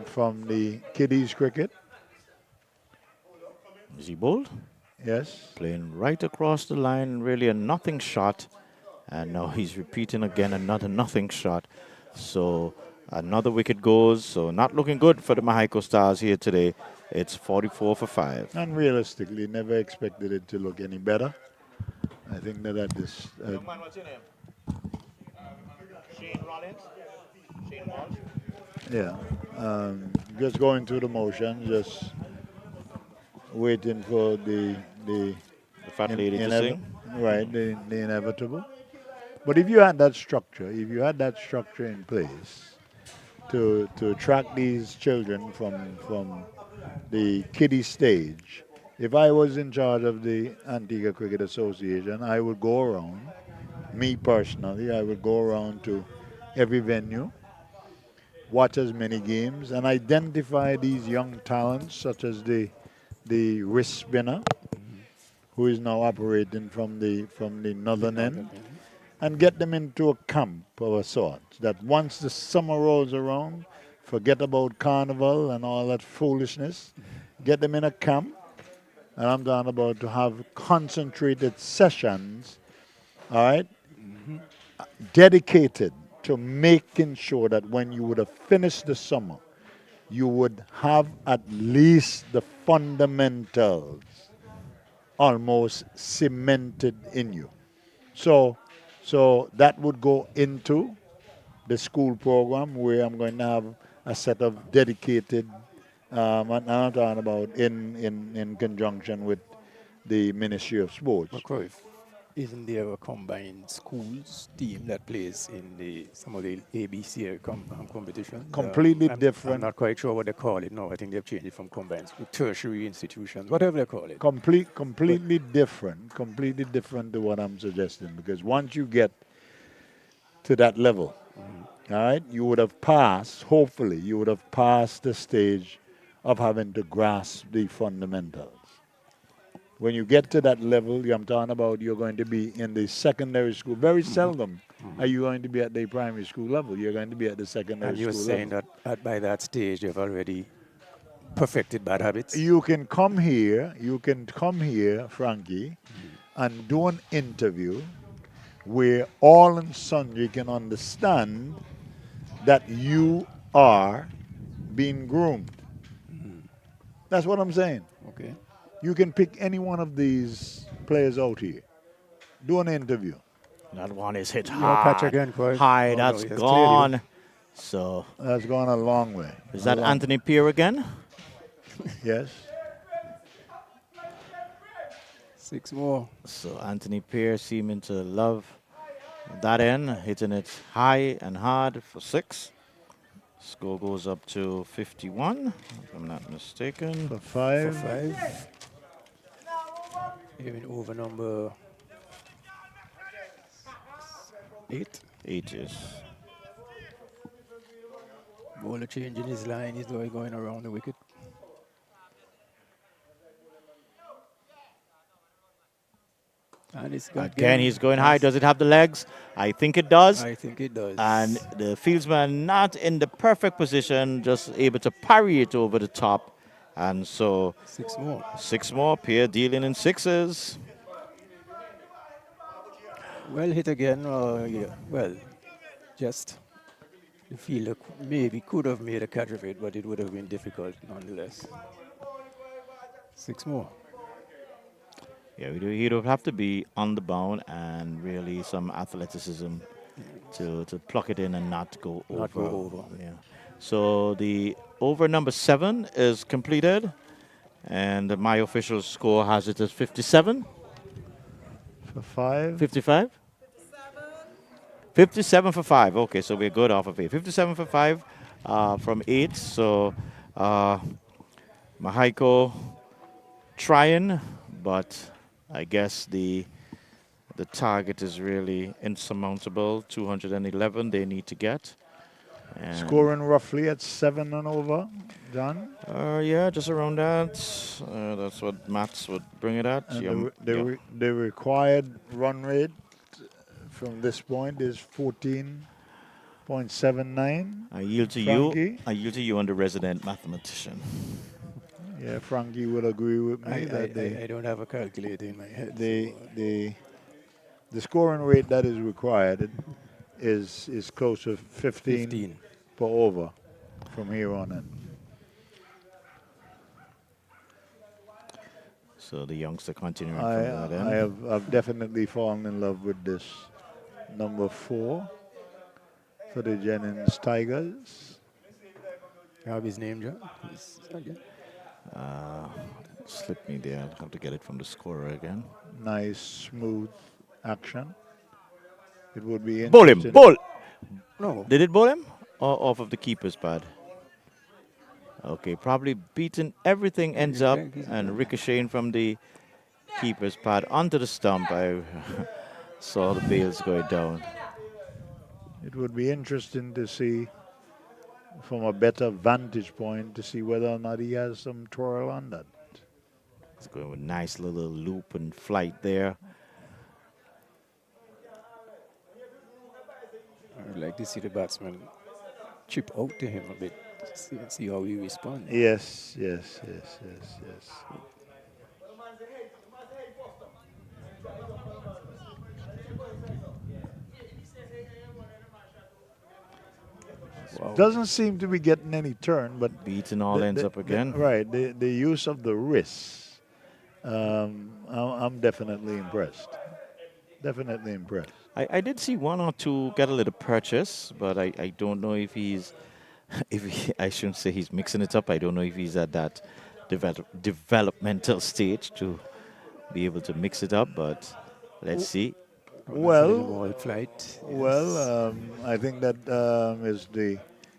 from the kiddies cricket.
Is he bowled?
Yes.
Playing right across the line, really a nothing shot. And now he's repeating again another nothing shot. So another wicket goes. So not looking good for the Mahiko Stars here today. It's 44 for 5.
And realistically, never expected it to look any better. I think that at this...
What's your name? Shane Rollins? Shane Walsh?
yeah. Just going through the motion, just waiting for the
The fat lady to sing?
right, the inevitable. But if you had that structure, in place to track these children from the kiddie stage, if I was in charge of the Antigua Cricket Association, I would go around, me personally, I would go around to every venue, watch as many games, and identify these young talents, such as the wrist spinner, who is now operating from the northern end, and get them into a camp of a sort. That once the summer rolls around, forget about carnival and all that foolishness. Get them in a camp, and I'm talking about to have concentrated sessions, all right, dedicated to making sure that when you would have finished the summer, you would have at least the fundamentals almost cemented in you. So that would go into the school program where I'm going to have a set of dedicated, and I'm talking about in conjunction with the Ministry of Sports.
McCroy, isn't there a combined schools team that plays in some of the ABC competitions?
Completely
I'm
different.
not quite sure what they call it now. I think they've changed it from combined school, tertiary institutions, whatever they call it.
Completely different to what I'm suggesting, because once you get to that level, all right, you would have passed, hopefully, the stage of having to grasp the fundamentals. when you get to that level, I'm talking about you're going to be in the secondary school. Very seldom are you going to be at the primary school level. You're going to be at the secondary
And you're
school
saying
level.
that by that stage you've already perfected bad habits?
You can come here, Frankie, and do an interview where all and sundry can understand that you are being groomed. That's what I'm saying.
Okay.
You can pick any one of these players out here. Do an interview.
That one is hit
Your catch
hard.
again, Corey.
High,
Oh, no,
that's
he has cleared you.
gone. So,
That's gone a long way.
is
A
that
long
Anthony Pierre again?
Yes.
6 more.
So, Anthony Pierre seeming to love that end, hitting it high and hard for 6. Score goes up to 51, if I'm not mistaken.
For
For
5.
5. Even over number 8.
8 is.
Bowler changing his line. He's going around the wicket. And it's got
Again, he's going high. Does it have the legs? I think it does.
I think it does.
And the fieldsman not in the perfect position, just able to parry it over the top. And so
6 more.
6 more. Pierre dealing in 6s.
Well hit again. Yeah. Well, just the fielder maybe could have made a catch of it, but it would have been difficult nonetheless. 6 more.
Yeah, he'd have to be on the bound and really some athleticism to pluck it in and not go over.
Not go over.
Yeah. So the over number 7 is completed, and my official score has it as 57.
For 5.
55? 57 for 5. Okay, so we're good off of 8. 57 for 5 from 8. So Mahaiko trying, but I guess the target is really insurmountable. 211 they need to get. And
Scoring roughly at 7 and over, John.
yeah, just around that. That's what maths would bring it at.
And the required run rate from this point is 14.79.
I yield to
Frankie?
you. I yield to you on the resident mathematician.
Yeah, Frankie would agree with me.
I don't have a calculator in my head.
The scoring rate that is required is close to 15 per over from here on in.
So the youngster continuing from that end.
I've definitely fallen in love with this number 4 for the Jennings Tigers.
You have his name, John?
Slip me there. I'll have to get it from the scorer again.
Nice, smooth action. It would be
Bowl him.
interesting.
Bowl.
No.
Did it bowl him? Or off of the keeper's pad? Okay, probably beaten. Everything ends up and ricocheting from the keeper's pad onto the stump. I saw the bails going down.
It would be interesting to see from a better vantage point to see whether or not he has some twirl on that.
It's going with nice little loop and flight there.
I would like to see the batsman chip out to him a bit, see how he responds.
Yes.
Wow.
Doesn't seem to be getting any turn, but
Beaten all ends up again.
right, the use of the wrists, I'm definitely impressed. Definitely impressed.
I did see 1 or 2 get a little purchase, but I don't know if he's, I shouldn't say he's mixing it up. I don't know if he's at that developmental stage to be able to mix it up, but let's see.
Well,
Ball flight.
Well, I think that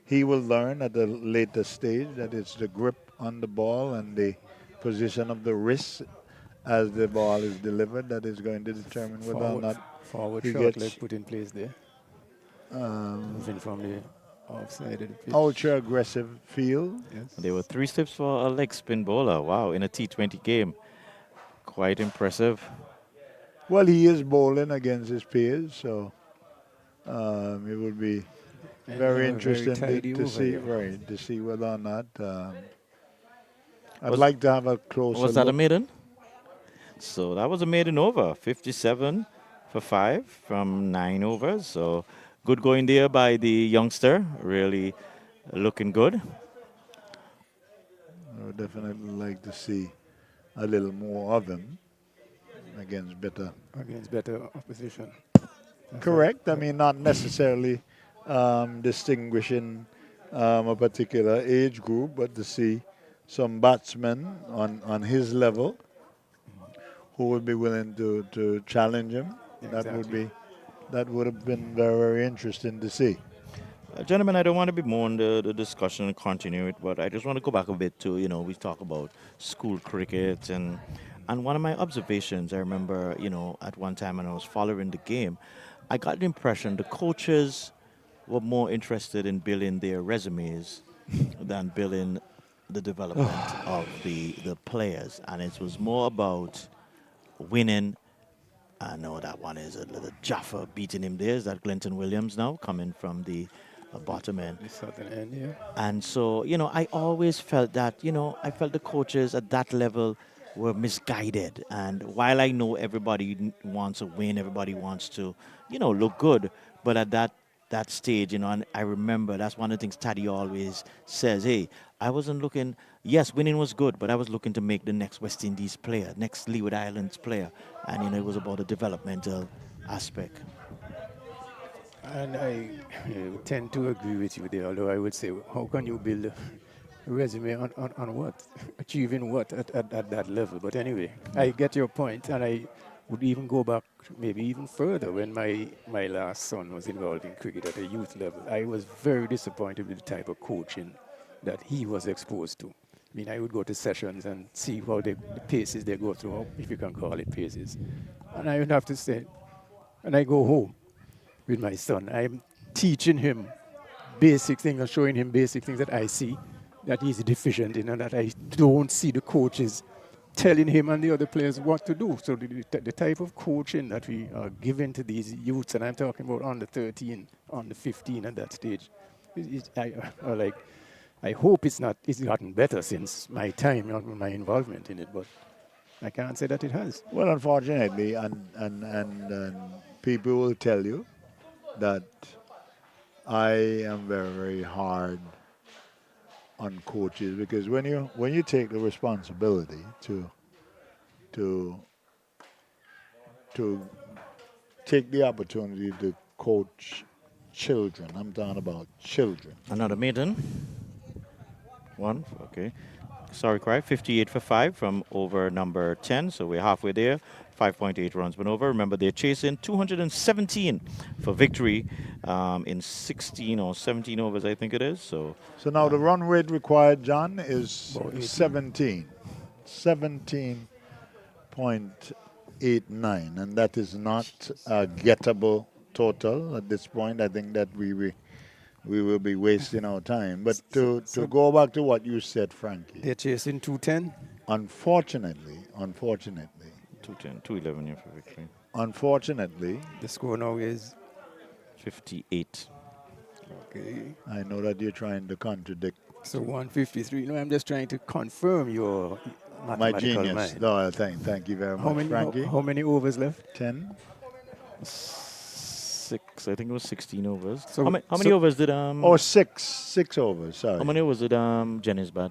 he will learn at a later stage that it's the grip on the ball and the position of the wrist as the ball is delivered that is going to determine whether or not
forward
he
shot
gets
leg put in place there. Moving from the outside of the pitch.
ultra aggressive feel.
Yes.
There were 3 steps for a leg spin bowler. Wow, in a T20 game. quite impressive.
Well, he is bowling against his peers, so it would be
And
very
a very
interesting
tidy
to
over
see,
here.
right, to see whether or not. I'd
Was
like to have a closer
was that a
look.
maiden? So that was a maiden over, 57 for 5 from 9 overs. So good going there by the youngster, really looking good.
I would definitely like to see a little more of him against better.
Against better opposition. That's right.
Correct. I mean, not necessarily distinguishing a particular age group, but to see some batsmen on his level who would be willing to challenge him.
Yeah,
That would
exactly.
be that would have been very, very interesting to see.
Gentlemen, I don't want to be more in the discussion and continue it, but I just want to go back a bit to, we talk about school cricket and one of my observations, I remember, at one time when I was following the game, I got the impression the coaches were more interested in building their resumes than building the development of the players. And it was more about winning. I know that one is a little Jaffa beating him there. Is that Glenton Williams now coming from the bottom end?
The southern end, yeah.
And so, I always felt that, I felt the coaches at that level were misguided. And while I know everybody wants to win, everybody wants to, look good, but at that stage, and I remember that's one of the things Taddy always says, hey, I wasn't looking, yes, winning was good, but I was looking to make the next West Indies player, next Leeward Islands player. And, it was about a developmental aspect.
And I tend to agree with you there, although I would say, how can you build a resume on what? Achieving what at that level? But anyway, I get your point, and I would even go back maybe even further when my last son was involved in cricket at a youth level. I was very disappointed with the type of coaching that he was exposed to. I mean, I would go to sessions and see how the paces they go through, if you can call it paces. And I would have to say, and I go home with my son. I'm teaching him basic things and showing him basic things that I see that he's deficient in and that I don't see the coaches telling him and the other players what to do. So the type of coaching that we are giving to these youths, and I'm talking about under 13, under 15 at that stage, I hope it's gotten better since my time, my involvement in it, but I can't say that it has.
Well, unfortunately, and people will tell you that I am very, very hard on coaches because when you take the responsibility to take the opportunity to coach children, I'm talking about children.
Another maiden. One, okay. Sorry, Cry. 58 for 5 from over number 10. So we're halfway there. 5.8 runs been over. Remember, they're chasing 217 for victory in 16 or 17 overs, I think it is. So
Now the run rate required, John, is
About 18.
17. 17.89, and that is not a gettable total at this point. I think that we will be wasting our time. But to go back to what you said, Frankie,
They're chasing 210.
unfortunately,
210, 211 here for victory.
unfortunately,
The score now is
58.
okay.
I know that you're trying to contradict
So 153. No, I'm just trying to confirm your
my
mathematical
genius.
mind.
No, thank you very much, Frankie.
How many overs left?
10.
6, I think it was 16 overs.
So-
how many
so-
overs did
Oh, six overs, sorry.
how many overs did Jenny's bat?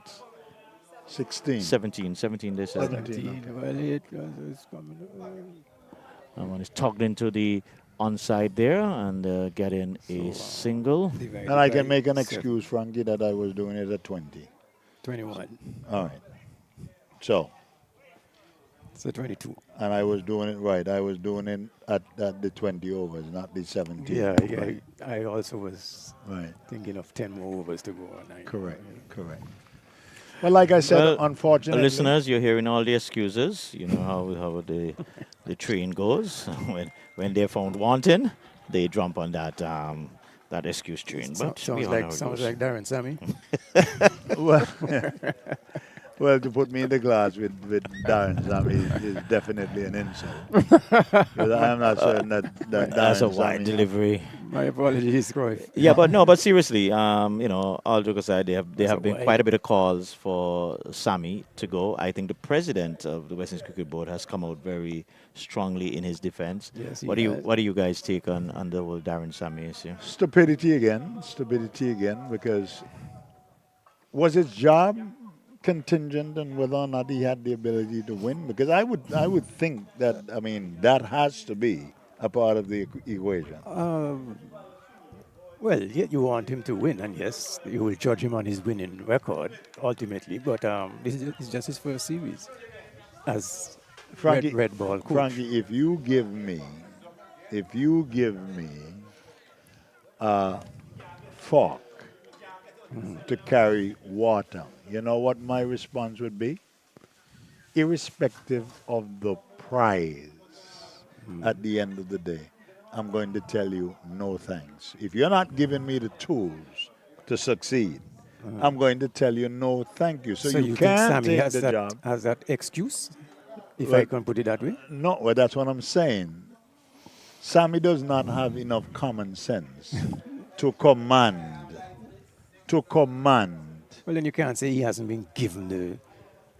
16.
17 they said.
17.
Well, it was coming.
That one is tugged into the onside there and getting a single.
Divided
And I
by
can make an
7.
excuse, Frankie, that I was doing it at 20.
21.
All right. So,
So 22.
and I was doing it right. I was doing it at the 20 overs, not the 17.
Yeah,
Right.
I also was
Right.
thinking of 10 more overs to go on.
Correct. Correct. Well, like I said,
Well,
unfortunately.
Listeners, you're hearing all the excuses. You know how the train goes. when they're found wanting, they jump on that excuse train. But we all know how it
Sounds
goes.
like Darren Sammy.
well, Well, to put me in the class with Darren Sammy is definitely an insult. Because I am not certain that
That's a
Darren
wide
Sammy.
delivery.
My apologies, Cruyff.
Yeah, but no, but seriously, all joke aside, there
That's a
have been
wide.
quite a bit of calls for Sammy to go. I think the president of the West Indies Cricket Board has come out very strongly in his defense.
Yes, he
What
has.
do you guys take on the whole Darren Sammy issue?
Stupidity again, because was his job contingent on whether or not he had the ability to win? Because I would think that, I mean, that has to be a part of the equation.
Well, you want him to win, and yes, you will judge him on his winning record ultimately. But this is just his first series as
Frankie,
red ball coach.
Frankie, if you give me a fork to carry water, you know what my response would be? Irrespective of the prize at the end of the day, I'm going to tell you no thanks. If you're not giving me the tools to succeed, I'm going to tell you no thank you. So,
So
you
you think
can't
Sammy
take
has
the
that
job.
has that excuse, if I
Well,
can put it that way?
no, well, that's what I'm saying. Sammy does not have enough common sense to command. To command.
Well, then you can't say he hasn't been given the.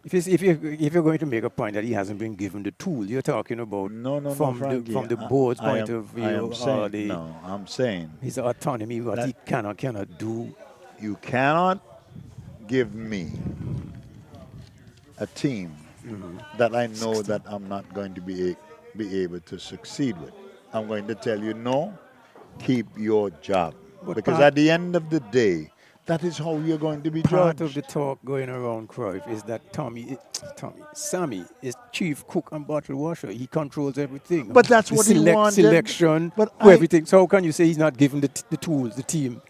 If you're going to make a point that he hasn't been given the tool, you're talking about
No, Frankie.
from the board's
I
point
am,
of
I
view,
am saying,
the
no, I'm saying
his autonomy, what
that
he cannot do.
you cannot give me a team that I know that I'm not going to be able to succeed with. I'm going to tell you, no, keep your job.
But
Because
part-
at the end of the day, that is how you're going to be
Part of the
judged.
talk going around Cruyff is that Sammy is chief cook and bottle washer. He controls everything.
But that's
The
what he wanted.
selection,
But
everything. So how can you say he's not given the tools, the team?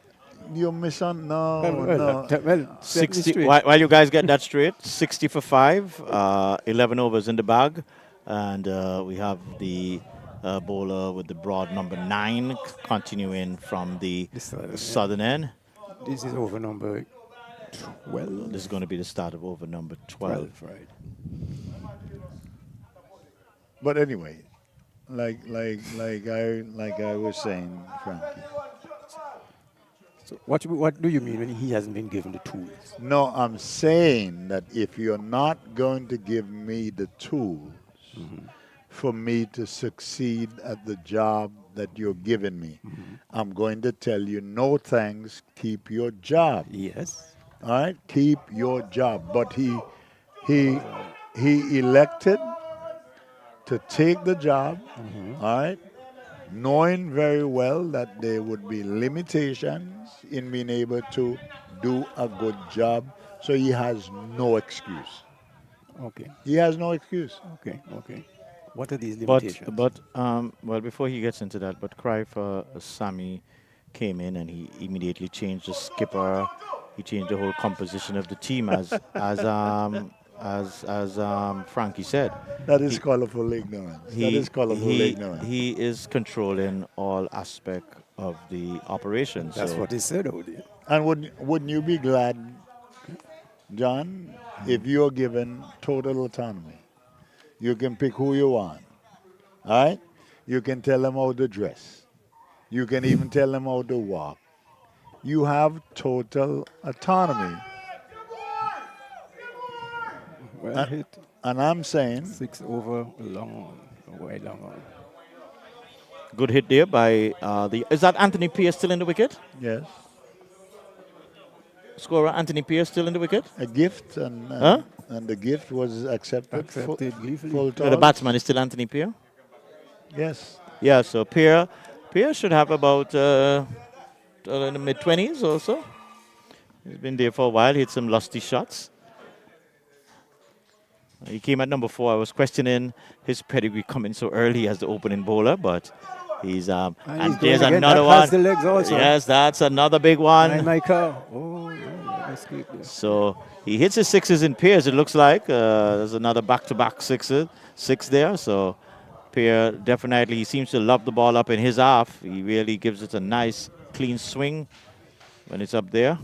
You're missing. No,
Well,
no.
set me
60.
straight.
While you guys get that straight, 60 for 5, 11 overs in the bag, and we have the bowler with the broad number 9 continuing from the
The
southern end.
This is over number 12.
This is going to be the start of over number 12.
12, right.
But anyway, like I was saying, Frankie.
So what do you mean when he hasn't been given the tools?
No, I'm saying that if you're not going to give me the tools for me to succeed at the job that you're giving me, I'm going to tell you no thanks, keep your job.
Yes.
All right? Keep your job. But he elected to take the job, all right? Knowing very well that there would be limitations in being able to do a good job. So he has no excuse.
Okay.
He has no excuse.
Okay. What are these
But
limitations?
well, before he gets into that, but Cry for Sammy came in and he immediately changed the skipper. He changed the whole composition of the team as Frankie said.
That is colorful ignorance. That is colorful ignorance.
He is controlling all aspect of the operation.
That's
so
what he said over there.
And wouldn't you be glad, John, if you're given total autonomy? You can pick who you want. All right? You can tell them how to dress. You can even tell them how to walk. You have total autonomy.
Well hit.
And I'm saying,
6 over, long on, wide long on.
good hit there by is that Anthony Pierce still in the wicket?
yes,
Scorer Anthony Pierce still in the wicket?
a gift, and
Huh?
and the gift was accepted,
Accepted gleefully.
full
No, the
toss.
batsman is still Anthony Pierce.
Yes.
Yeah, so Pierre should have about in the mid-20s or so. He's been there for a while, hit some lusty shots. He came at number 4. I was questioning his pedigree coming so early as the opening bowler, but he's
And
and
he's
there's
going again.
another
That
one.
has the legs also.
Yes, that's another big
And
one.
my car. Oh, yeah, escape there.
So he hits his 6s in pairs. It looks like there's another back-to-back 6 there. So Pierre definitely, he seems to love the ball up in his half. He really gives it a nice clean swing when it's up there.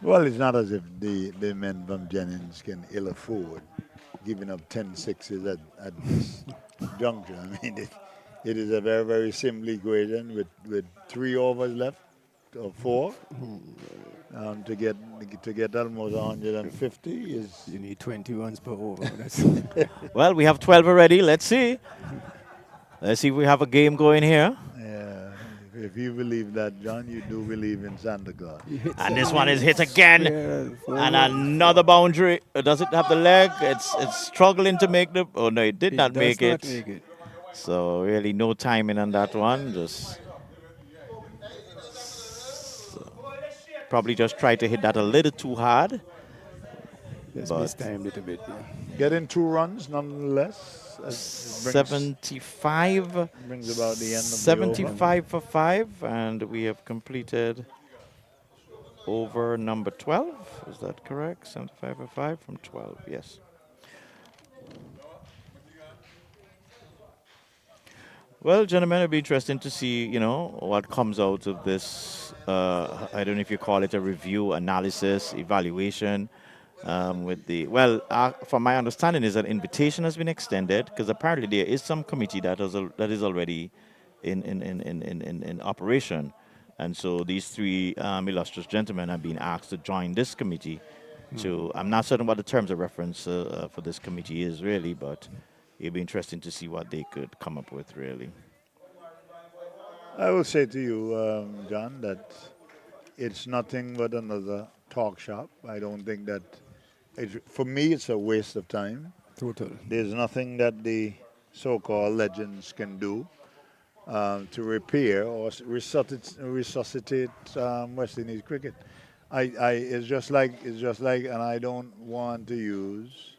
Well, it's not as if the men from Jennings can ill afford giving up 10 sixes at this juncture. I mean, it is a very, very simple equation with 3 overs left or four to get almost 150 is.
You need 20 runs per over. That's
Well, we have 12 already. Let's see. Let's see if we have a game going here.
Yeah, if you believe that, John, you do believe in Santa Claus.
he hits
And
that
this one is hit
line
again.
square
And
forward.
another boundary. Does it have the leg? It's struggling to make the. Oh no, it did
It
not
does
make
not
it.
make it.
So really no timing on that one. Just probably just tried to hit that a little too hard.
Just
But
mistimed it a bit. Yeah.
Getting 2 runs, nonetheless, as it
75.
brings about the end of the over.
75 for 5, and we have completed over number 12. Is that correct? 75 for 5 from 12, yes. Well, gentlemen, it'll be interesting to see, what comes out of this. I don't know if you call it a review, analysis, evaluation. From my understanding, is that invitation has been extended because apparently there is some committee that is already in operation, and so these three illustrious gentlemen have been asked to join this committee. I'm not certain what the terms of reference for this committee is really, but it'll be interesting to see what they could come up with really.
I will say to you, John, that it's nothing but another talk shop. I don't think that, for me, it's a waste of time.
Total.
There's nothing that the so-called legends can do to repair or resuscitate West Indies cricket. It's just like, and I don't want to use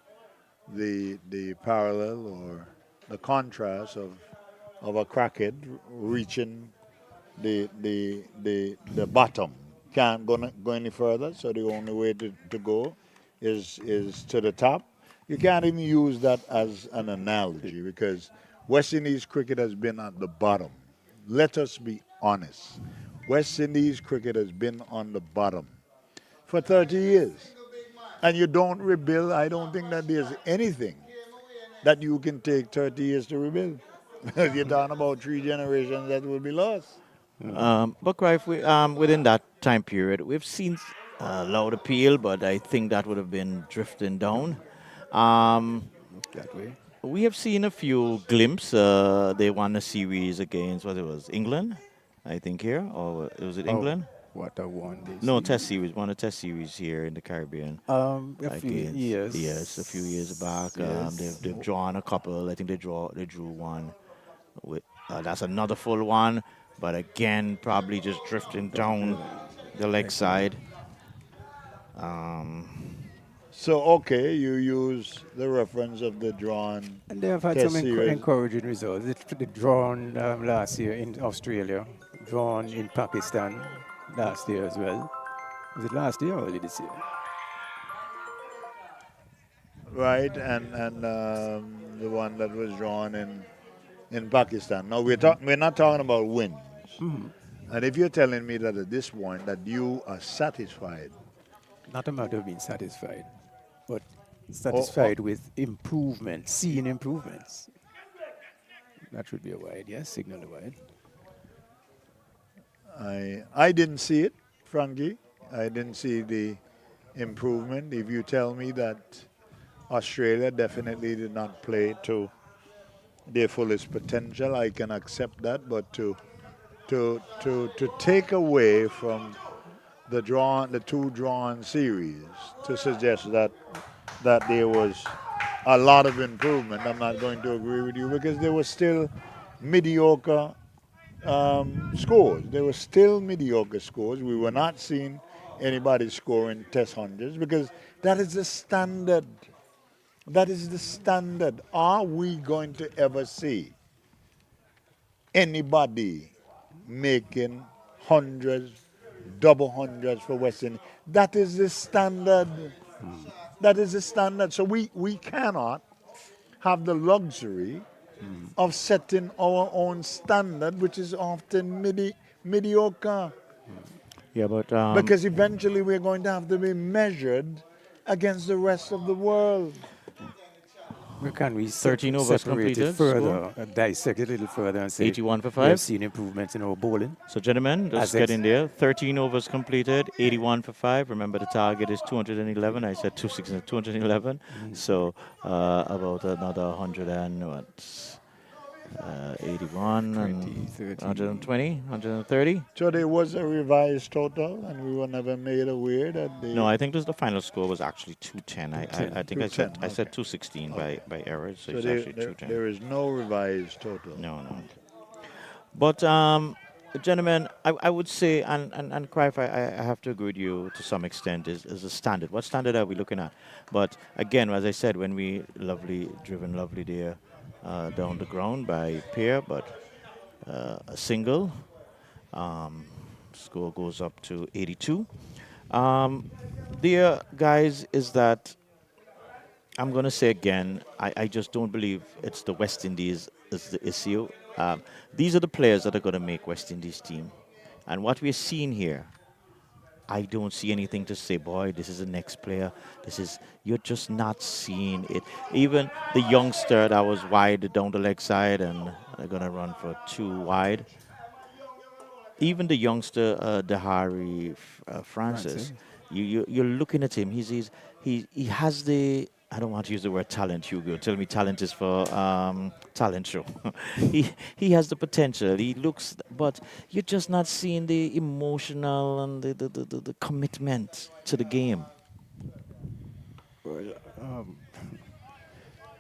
the parallel or the contrast of a crackhead reaching the bottom. Can't go any further, so the only way to go is to the top. You can't even use that as an analogy because West Indies cricket has been at the bottom. Let us be honest. West Indies cricket has been on the bottom for 30 years. And you don't rebuild. I don't think that there's anything that you can take 30 years to rebuild. Because you're talking about 3 generations that will be lost.
But Clive, within that time period, we've seen loud appeal, but I think that would have been drifting down.
That way.
We have seen a few glimpses. They won a series against what it was England, I think here, or was it
Oh,
England?
what a one they
No,
see.
test series. Won a test series here in the Caribbean.
A few
Against
years.
yes, a few years back.
Yes.
They've drawn a couple. I think they drew one. That's another full one, but again probably just drifting down the leg side.
So, okay, you use the reference of the drawn
And they have had
test
some
series.
encouraging results. They drawn last year in Australia, drawn in Pakistan last year as well. Was it last year or early this year?
Right, and the one that was drawn in Pakistan. Now, we're not talking about wins. And if you're telling me that at this point that you are satisfied,
Not a matter of being satisfied, but
oh,
satisfied with improvements, seeing improvements. That should be a wide, yes, signal a wide.
I didn't see it, Frankie. I didn't see the improvement. If you tell me that Australia definitely did not play to their fullest potential, I can accept that. But to take away from the two drawn series to suggest that there was a lot of improvement, I'm not going to agree with you because there were still mediocre scores. There were still mediocre scores. We were not seeing anybody scoring test hundreds because that is the standard. That is the standard. Are we going to ever see anybody making hundreds, double hundreds for West Indies? That is the standard. That is the standard. So we cannot have the luxury of setting our own standard, which is often mediocre.
Yeah, but
Because eventually we're going to have to be measured against the rest of the world.
Where can we
13 overs
separate it
completed. Score
further, dissect it a little further and say
81 for
we have
5.
seen improvements in our bowling?
So, gentlemen,
As
just get in there. 13 overs completed, 81 for 5. Remember, the target is 211. I said 216, 211. So, about another 100 and what? 81
20,
and
30.
120, 130.
So there was a revised total, and we were never made aware that
No,
the
I think the final score was actually 210. I
210.
think I
210.
said
Okay.
216
Okay.
by error, so
So
it's actually
there
210.
there is no revised total.
No, no. But gentlemen, I would say, and Clive, I have to agree with you to some extent, is a standard. What standard are we looking at? But again, as I said, when we driven lovely there down the ground by pair, but a single, um, score goes up to 82. Dear guys, is that I'm going to say again, I just don't believe it's the West Indies is the issue. These are the players that are going to make West Indies team. And what we're seeing here, I don't see anything to say, boy, this is the next player. You're just not seeing it. Even the youngster that was wide down the leg side and they're going to run for 2 wide. Even the youngster, Dahari Francis,
Francis.
you're looking at him. He has the, I don't want to use the word talent, Hugo. Tell me talent is for talent show. He has the potential. He looks, but you're just not seeing the emotional and the commitment to the game.
Well,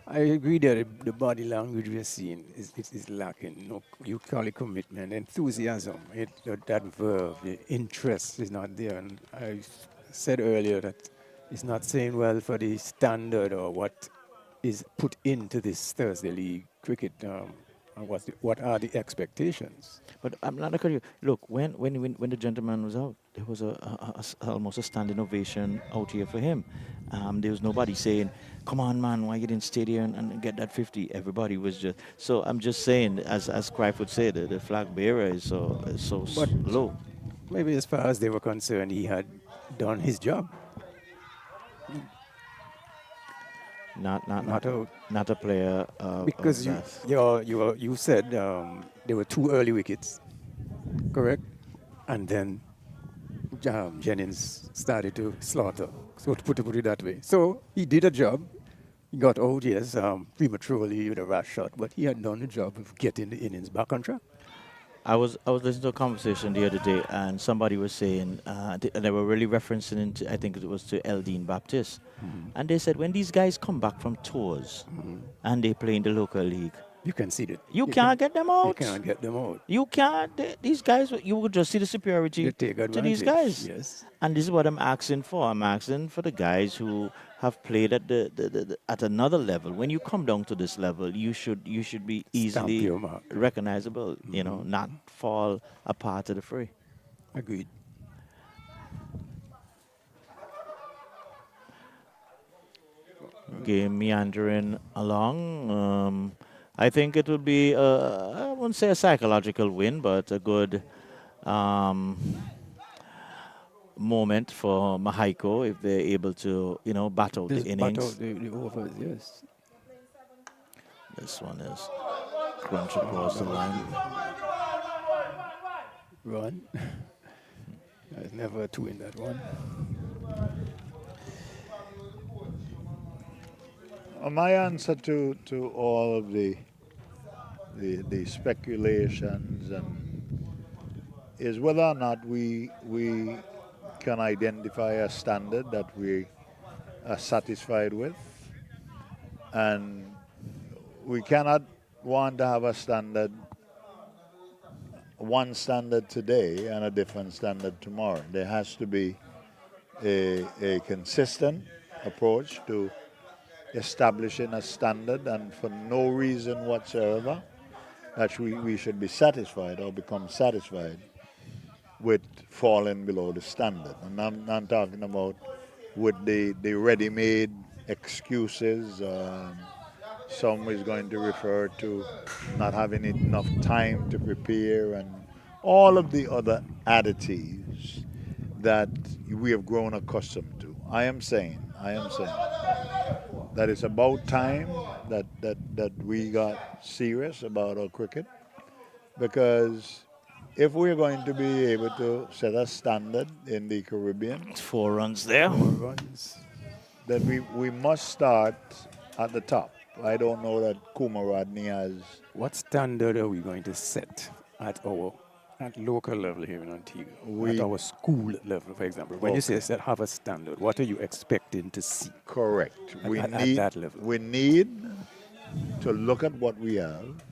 I agree that the body language we are seeing is lacking. No, you call it commitment, enthusiasm. That verb, the interest is not there. And said earlier that it's not saying well for the standard or what is put into this Thursday League cricket. And what are the expectations?
But I'm not gonna you. Look, when the gentleman was out, there was almost a standing ovation out here for him. There was nobody saying, "Come on, man, why you didn't stay there and get that 50?" Everybody was just. So I'm just saying, as Craig would say, the flag bearer is so
But
low.
maybe as far as they were concerned, he had done his job.
Not not
Not
not
a
not a player of
Because
that.
you said there were 2 early wickets, correct? And then Jennings started to slaughter. So to put it that way. So he did a job. He got out, yes, prematurely with a rash shot, but he had done the job of getting the innings back on track.
I was listening to a conversation the other day, and somebody was saying, and they were really referencing I think it was to Eldine Baptiste, and they said when these guys come back from tours and they play in the local league,
You can see that.
you can't get them
You
out.
can't get them out.
You can't. These guys, you would just see the
They
superiority
take
to these
advantage.
guys.
Yes.
And this is what I'm asking for. I'm asking for the guys who have played at at another level. When you come down to this level, you should be
Stamp
easily
your mark.
recognizable. Not fall apart of the fray.
Agreed.
Game meandering along. I think it would be, I wouldn't say a psychological win, but a good um, moment for Mahaiko if they're able to, bat out the
This battle,
innings.
the overs, yes.
This one is crunch across the line.
Run. There's never a two in that one.
My answer to all of the speculations is whether or not we can identify a standard that we are satisfied with, and we cannot want to have one standard today and a different standard tomorrow. There has to be a consistent approach to establishing a standard, and for no reason whatsoever that we should be satisfied or become satisfied with falling below the standard. And I'm talking about with the ready-made excuses. Some is going to refer to not having enough time to prepare and all of the other additives that we have grown accustomed to. I am saying that it's about time that we got serious about our cricket, because if we're going to be able to set a standard in the Caribbean,
4 runs there.
4 runs.
then we must start at the top. I don't know that Kumar Rodney has.
What standard are we going to set at local level here in Antigua? At our school level, for example. When you say
Okay.
set have a standard, what are you expecting to see
Correct.
at that level?
We need to look at what we have.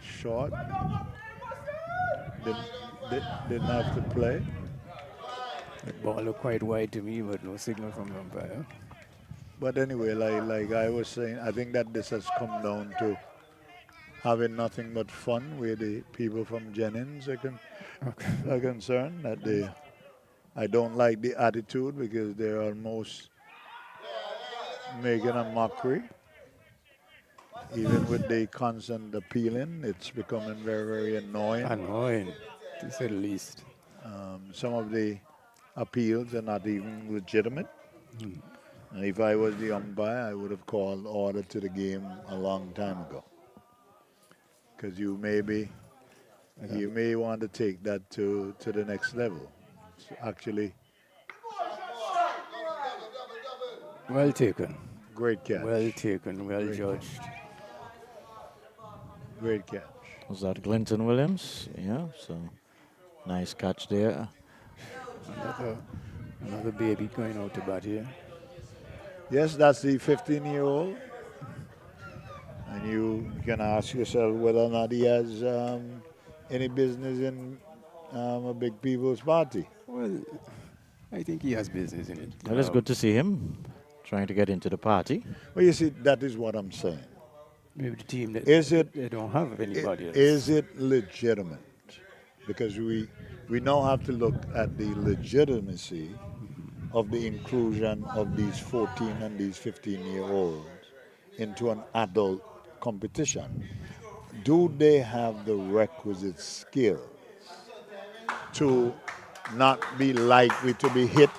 Short. Didn't have to play.
The ball looked quite wide to me, but no signal from the umpire.
But anyway, like I was saying, I think that this has come down to having nothing but fun, where the people from Jennings are concerned. I don't like the attitude, because they're almost making a mockery. Even with the constant appealing, it's becoming very, very annoying.
Annoying, to say the least.
Some of the appeals are not even legitimate. And if I was the umpire, I would have called order to the game a long time ago. Because you may want to take that to the next level. It's actually
Well taken.
great catch.
Well taken. Well
Great.
judged.
Great catch.
Was that Clinton Williams? Yeah, so nice catch there.
Another baby going out to bat here.
Yes, that's the 15-year-old. And you can ask yourself whether or not he has any business in a big people's party.
Well, I think he has business in it.
Well, it's good to see him trying to get into the party.
Well, you see, that is what I'm saying.
Maybe the team that
They
don't have anybody else.
Is it legitimate? Because we now have to look at the legitimacy of the inclusion of these 14 and these 15-year-olds into an adult competition. Do they have the requisite skills to not be likely to be hit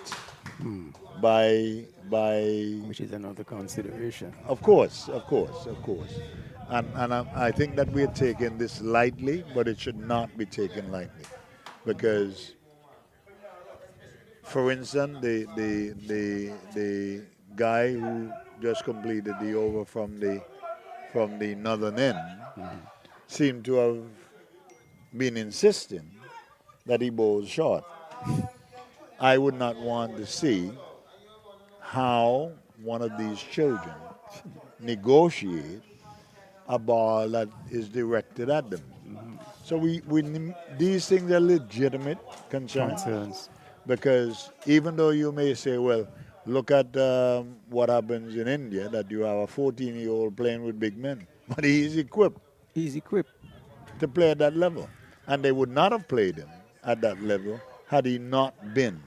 by
Which is another consideration.
Of course. And I think that we're taking this lightly, but it should not be taken lightly. Because, for instance, the guy who just completed the over from the northern end seemed to have been insisting that he bowls short. I would not want to see how one of these children negotiate a ball that is directed at them. So these things are legitimate concerns. Because even though you may say, well, look at what happens in India, that you have a 14-year-old playing with big men, but he's equipped.
He's equipped
to play at that level. And they would not have played him at that level had he not been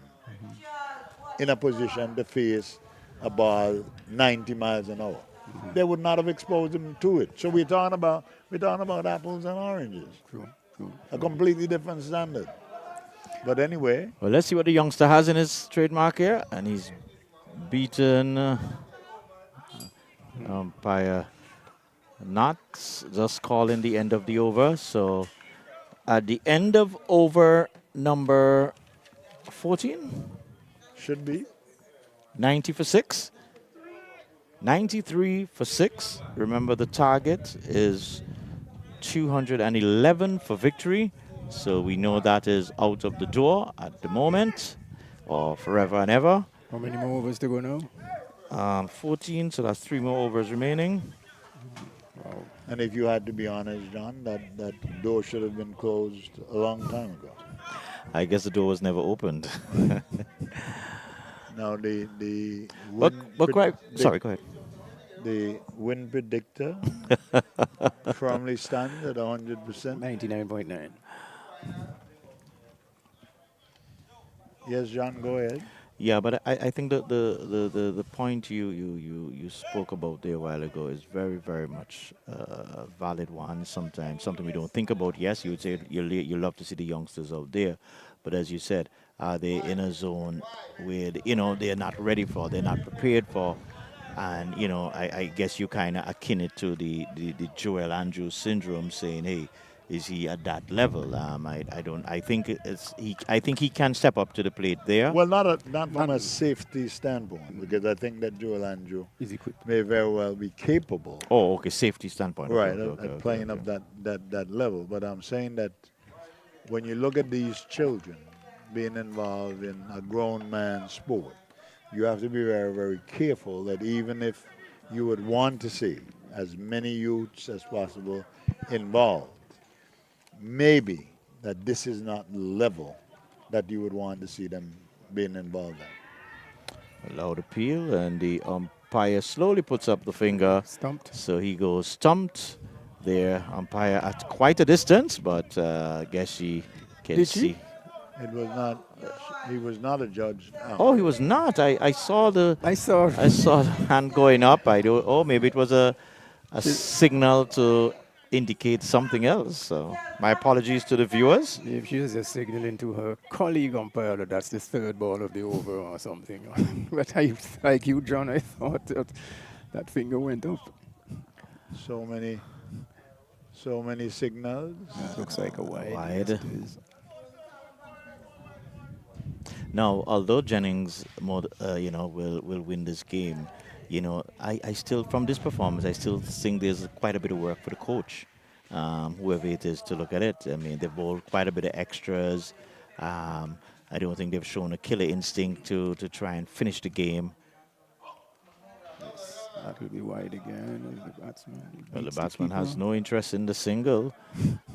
in a position to face a ball 90 miles an hour. They would not have exposed him to it. So we're talking about apples and oranges.
True.
A completely different standard. But anyway.
Well, let's see what the youngster has in his trademark here. And he's beaten umpire not just calling the end of the over. So at the end of over number 14?
Should be.
90 for 6. 93 for 6. Remember, the target is 211 for victory. So we know that is out of the door at the moment, or forever and ever.
How many more overs to go now?
14, so that's 3 more overs remaining.
Wow.
And if you had to be honest, John, that door should have been closed a long time ago.
I guess the door was never opened.
Now the
sorry, go ahead.
The win predictor firmly stands at 100%.
99.9.
Yes, John, go ahead.
Yeah, but I think the point you spoke about there a while ago is very, very much a valid one. Sometimes something we don't think about. Yes, you would say you love to see the youngsters out there, but as you said, are they in a zone where they're not ready for, they're not prepared for, and I guess you kind of akin it to the Joel Andrews syndrome, saying, hey, is he at that level? I don't. I think it's he. I think he can step up to the plate there.
Well, not from
Not
a safety standpoint, because I think that Joel Andrew
is equipped.
may very well be capable,
Oh, okay, safety standpoint. Okay,
right,
okay, okay,
at
okay,
playing
okay.
up that level. But I'm saying that when you look at these children being involved in a grown man's sport, you have to be very, very careful that even if you would want to see as many youths as possible involved, maybe that this is not the level that you would want to see them being involved in.
A loud appeal, and the umpire slowly puts up the finger.
Stumped.
So he goes stumped. There, umpire at quite a distance, but I guess she can
Did she?
see.
It was not, he was not a judge. No.
Oh, he was not. I saw the
I saw.
I saw the hand going up. I do. Oh, maybe it was a
She,
signal to indicate something else. So my apologies to the viewers.
if she was just signaling to her colleague umpire that that's the third ball of the over or something. But like you, John, I thought that finger went up.
So many signals.
Looks like a wide.
Wide.
Yes, it is.
Now, although Jennings, will win this game, I still, from this performance, I still think there's quite a bit of work for the coach, whoever it is, to look at it. I mean, they've bowled quite a bit of extras. I don't think they've shown a killer instinct to try and finish the game.
That will be wide again. As the batsman
Well, the
beats
batsman has
keeper.
no interest in the single.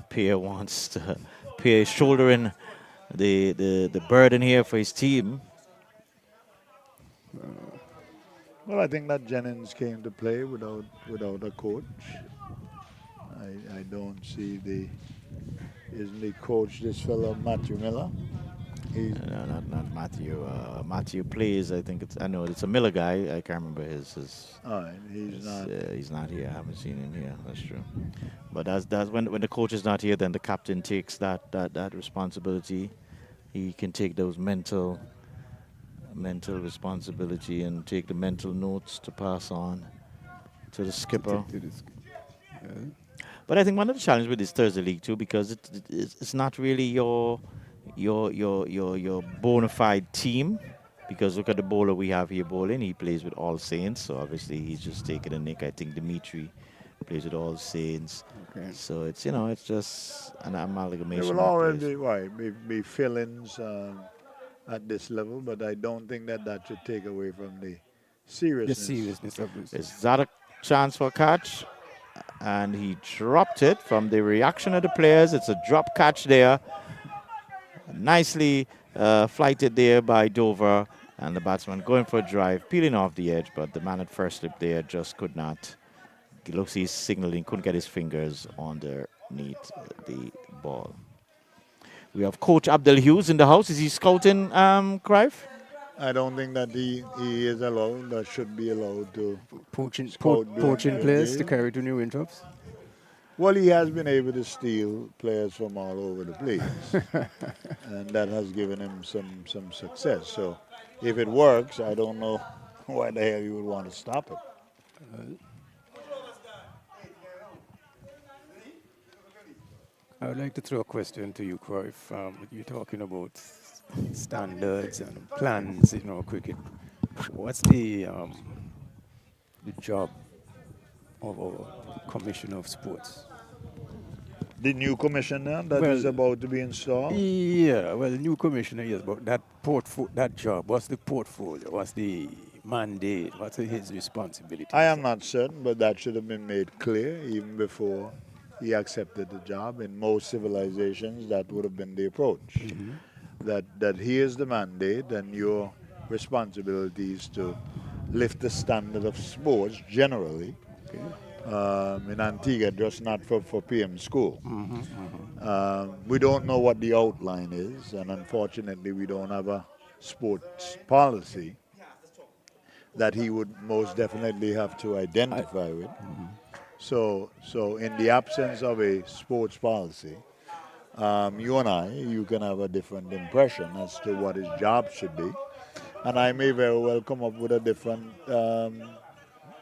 Pierre wants to. Pierre is shouldering the burden here for his team.
Well, I think that Jennings came to play without a coach. I don't see isn't the coach this fellow Matthew Miller? He's
No, not Matthew. Matthew plays. I know it's a Miller guy. I can't remember his.
all right. He's not.
He's not here. I haven't seen him here. That's true. But that's when the coach is not here, then the captain takes that responsibility. He can take those mental responsibility and take the mental notes to pass on to the skipper.
To this-
But I think one of the challenges with this Thursday league too, because it's not really your bona fide team. Because look at the bowler we have here bowling. He plays with All Saints, so obviously he's just taking a nick. I think Dimitri plays with All Saints.
Okay.
So it's just an amalgamation.
There will
of
always
players.
be fill-ins at this level, but I don't think that should take away from the
The
seriousness.
seriousness of this.
Is that a chance for a catch? And he dropped it. From the reaction of the players, it's a drop catch there. Nicely flighted there by Dover. And the batsman going for a drive, peeling off the edge, but the man at first slip there just could not. It looks he's signaling, couldn't get his fingers underneath the ball. We have Coach Abdel Hughes in the house. Is he scouting, Cruyff?
I don't think that he is allowed, that should be allowed to.
Poaching,
Scout doing
poaching
their
players to
game.
carry to new intros.
Well, he has been able to steal players from all over the place, and that has given him some success. So, if it works, I don't know why the hell you would want to stop it.
I would like to throw a question to you, Cruyff. You're talking about standards and plans, cricket. What's the job of a commissioner of sports?
The new commissioner that is
Well,
about to be installed.
Yeah, well, new commissioner, yes, but that job, what's the portfolio? What's the mandate? What's his responsibility?
I am not certain, but that should have been made clear even before he accepted the job. In most civilizations, that would have been the approach. That here's the mandate, and your responsibility is to lift the standard of sports generally.
Okay.
In Antigua, just not for PM school. We don't know what the outline is, and unfortunately, we don't have sports policy that he would most definitely have to identify with. So in the absence of a sports policy, you can have a different impression as to what his job should be, and I may very well come up with a different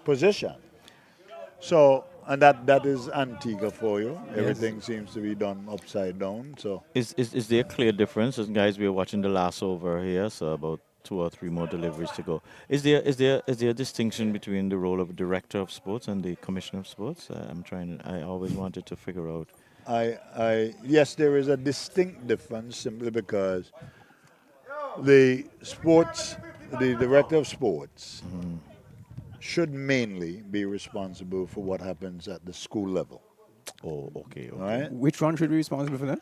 position. So, and that is Antigua for you. Everything seems to be done upside down. So,
Is there a clear difference? As guys, we are watching the last over here, so about 2 or 3 more deliveries to go. Is there a distinction between the role of director of sports and the commissioner of sports? I always wanted to figure out.
yes, there is a distinct difference simply because the sports, the director of sports should mainly be responsible for what happens at the school level.
Oh, okay,
All
okay.
right,
Which one should be responsible for that?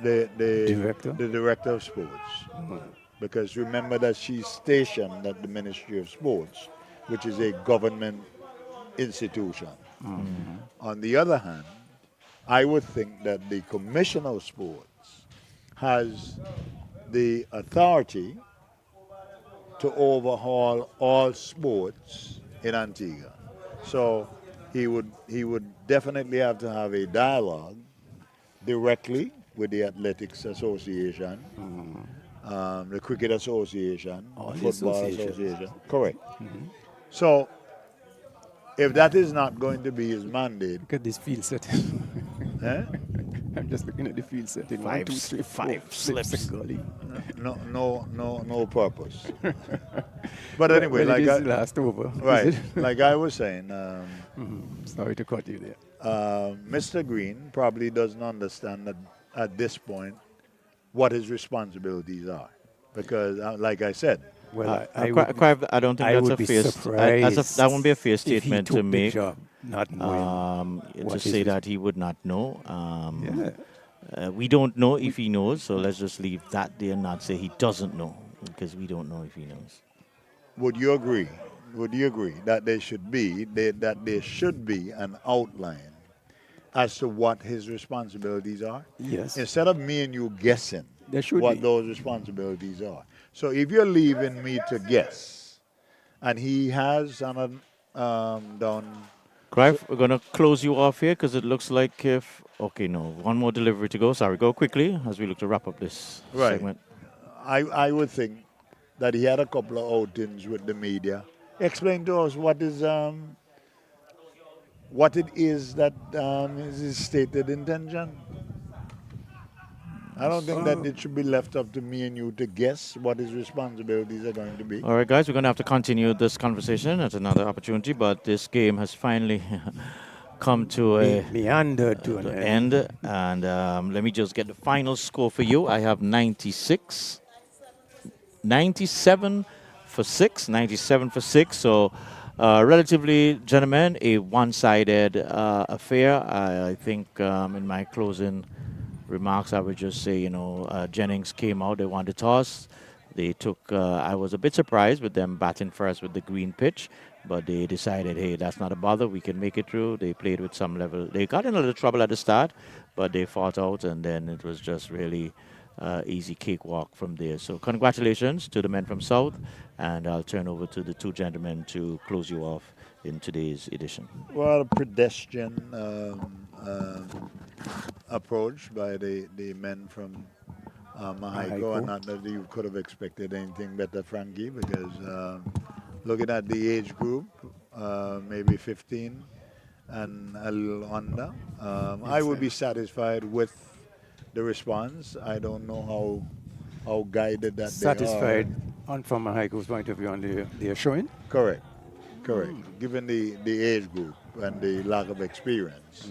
Director?
the director of sports, because remember that she's stationed at the Ministry of Sports, which is a government institution. On the other hand, I would think that the commissioner of sports has the authority to overhaul all sports in Antigua. So he would definitely have to have a dialogue directly with the Athletics Association, the Cricket Association,
All the
Football
associations.
Association. Correct. So if that is not going to be his mandate,
Look at this field setting.
eh,
I'm just looking at the field setting.
Five
1, 2, 3, 4,
five slips.
and gully.
no purpose. But anyway,
well,
like
it is last over.
right,
Is it?
like I was saying,
Sorry to cut you there.
Mr. Green probably doesn't understand that at this point what his responsibilities are, because, like I said,
Well, I would,
I don't think
I
that's
would
a
be
fair.
surprised
That won't be a fair
if he
statement
took
to
the
make.
job, not knowing
To
what
say
his
that he would not know.
Yeah.
We don't know if he knows, so let's just leave that there and not say he doesn't know, because we don't know if he knows.
would you agree? Would you agree that that there should be an outline as to what his responsibilities are?
Yes.
Instead of me and you guessing
There should
what
be.
those responsibilities are. So if you're leaving me to guess, and he has done.
Clive, we're going to close you off here because it looks like if. Okay, no. One more delivery to go. Sorry, go quickly as we look to wrap up this
Right.
segment.
I would think that he had a couple of outings with the media. Explain to us what it is that is his stated intention. I don't think that it should be left up to me and you to guess what his responsibilities are going to be.
All right, guys, we're going to have to continue this conversation at another opportunity, but this game has finally come to a
Meandered to an end.
end. And let me just get the final score for you. I have 97 for 6, 97 for 6. So, relatively, gentlemen, a one-sided affair. I think in my closing remarks, I would just say, Jennings came out, they wanted to toss. They took, I was a bit surprised with them batting first with the green pitch, but they decided, hey, that's not a bother, we can make it through. They played with some level. They got in a little trouble at the start, but they fought out, and then it was just really easy cakewalk from there. So congratulations to the men from South, and I'll turn over to the two gentlemen to close you off in today's edition.
Well, a pedestrian approach by the men from Mahiko, and not that you could have expected anything better, Frankie, because looking at the age group, maybe 15 and a little under, I would be satisfied with the response. I don't know how guided that
Satisfied
they are.
on from Mahiko's point of view on their showing.
Correct. Given the age group and the lack of experience.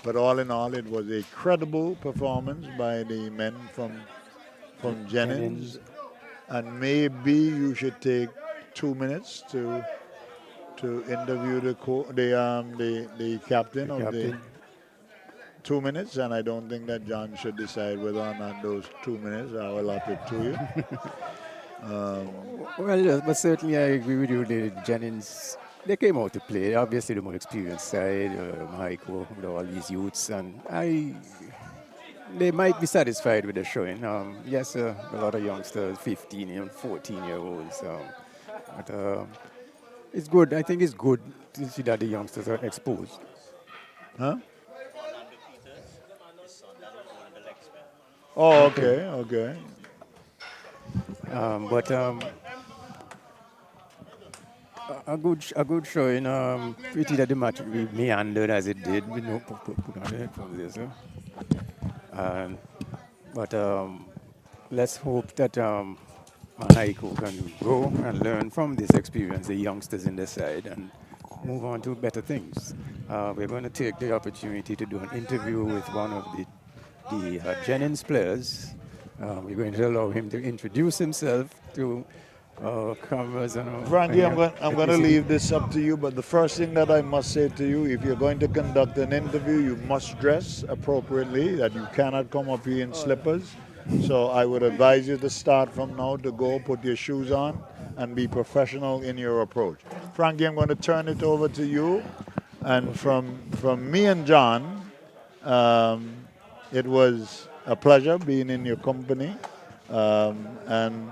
But all in all, it was a credible performance by the men from Jennings. And maybe you should take 2 minutes to interview the captain of the 2 minutes, and I don't think that John should decide whether or not those 2 minutes are allotted to you.
Well, yes, but certainly I agree with you. The Jennings, they came out to play. Obviously, the more experienced side, Mahiko, with all these youths, and they might be satisfied with the showing. Yes, a lot of youngsters, 15 and 14-year-olds. But it's good. I think it's good to see that the youngsters are exposed.
Huh?
Orlando Peters, his son that was born in the leg spin.
Oh,
Okay.
okay, okay.
But a good showing. Pretty that the match we meandered as it did. We know put on the headphones there, sir. And but let's hope that Manaico can grow and learn from this experience, the youngsters in the side, and move on to better things. We're going to take the opportunity to do an interview with one of the Jennings players. We're going to allow him to introduce himself to cameras and
Frankie, I'm going to
electricity.
leave this up to you, but the first thing that I must say to you, if you're going to conduct an interview, you must dress appropriately, that you cannot come up here in slippers. So I would advise you to start from now to go, put your shoes on, and be professional in your approach. Frankie, I'm going to turn it over to you. And from me and John, um, it was a pleasure being in your company. And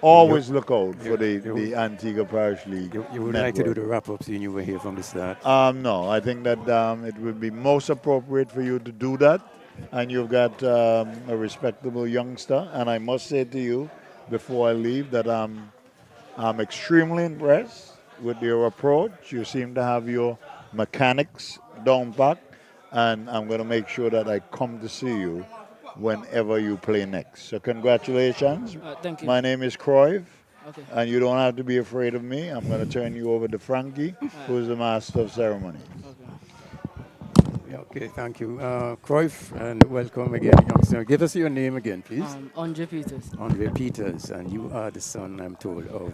always look out for the Antigua Parish League
You would like to do
network.
the wrap-up seeing you were here from the start.
No, I think that it would be most appropriate for you to do that. And you've got a respectable youngster. And I must say to you, before I leave, that I'm extremely impressed with your approach. You seem to have your mechanics down pat. And I'm going to make sure that I come to see you whenever you play next. So congratulations.
Thank you.
My name is Cruyff.
Okay.
And you don't have to be afraid of me. I'm going to turn you over to Frankie, who is the master of ceremonies.
Yeah, okay, thank you. Cruyff, and welcome again, youngster. Give us your name again, please.
Andre Peters.
Andre Peters, and you are the son, I'm told, of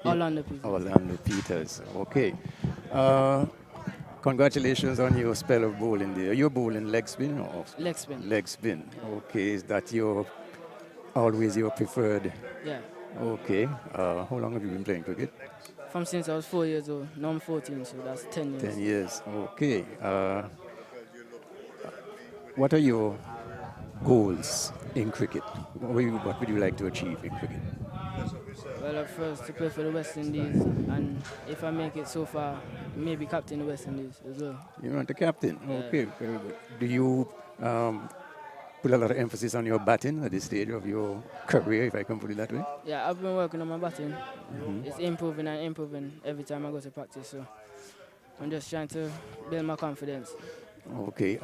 Orlando Peters.
Orlando Peters. Okay. Congratulations on your spell of bowling there. You're bowling leg spin or
Leg spin.
leg spin? Okay, is that always your preferred?
Yeah.
Okay. How long have you been playing cricket?
From since I was 4 years old. Now I'm 14, so that's 10 years.
10 years. Okay. What are your goals in cricket? What would you like to achieve in cricket?
Well, at first to play for the West Indies, and if I make it so far, maybe captain the West Indies as well.
You want the captain?
Yeah.
Okay, very good. Do you put a lot of emphasis on your batting at this stage of your career, if I can put it that way?
Yeah, I've been working on my batting. It's improving and improving every time I go to practice, so I'm just trying to build my confidence.
Okay.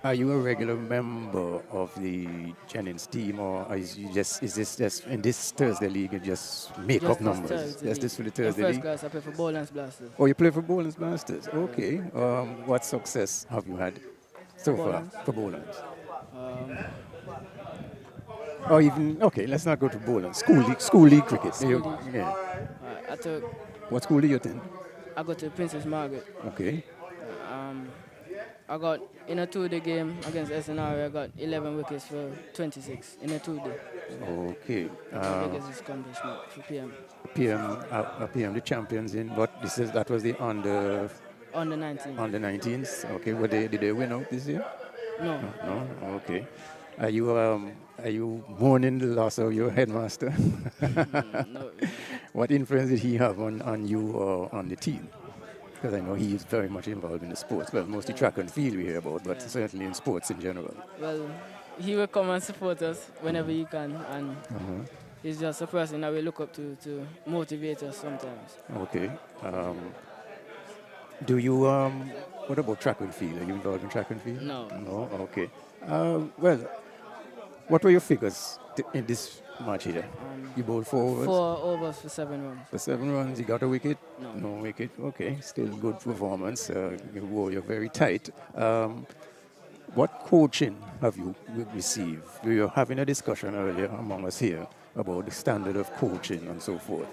Are you a regular member of the Jennings team, or is this just in this Thursday league you just make
Just
up
this
numbers?
Thursday
Just this for the
In
Thursday
first
league?
class, I play for Bowlands Blasters.
Oh, you play for Bowlands Masters. Okay. What success have you had so far
Bowlands?
for Bowlands?
Um,
Or even okay, let's not go to Bowlands. School league cricket.
School league.
Yeah.
I took,
What school do you attend?
I go to Princess Margaret.
Okay.
I got in a 2-day game against SNR. I got 11 wickets for 26 in a 2-day.
Okay.
My biggest accomplishment for PM.
PM, the champions in what? That was the under
Under 19.
19s. Okay. Did they win out this year?
No.
No. Okay. Are you mourning the loss of your headmaster?
No.
What influence did he have on you or on the team? Because I know he is very much involved in the sports. Well, mostly track and field we hear about, but certainly in sports in general.
Well, he will come and support us whenever he can, and he's just a person that we look up to motivate us sometimes.
Okay. Do you, what about track and field? Are you involved in track and field?
No.
No? Okay. Well, what were your figures in this match here? You bowled 4 overs?
4 overs for 7 runs.
For 7 runs, you got a wicket?
No.
No wicket. Okay, still good performance. You're very tight. What coaching have you received? We were having a discussion earlier among us here about the standard of coaching and so forth.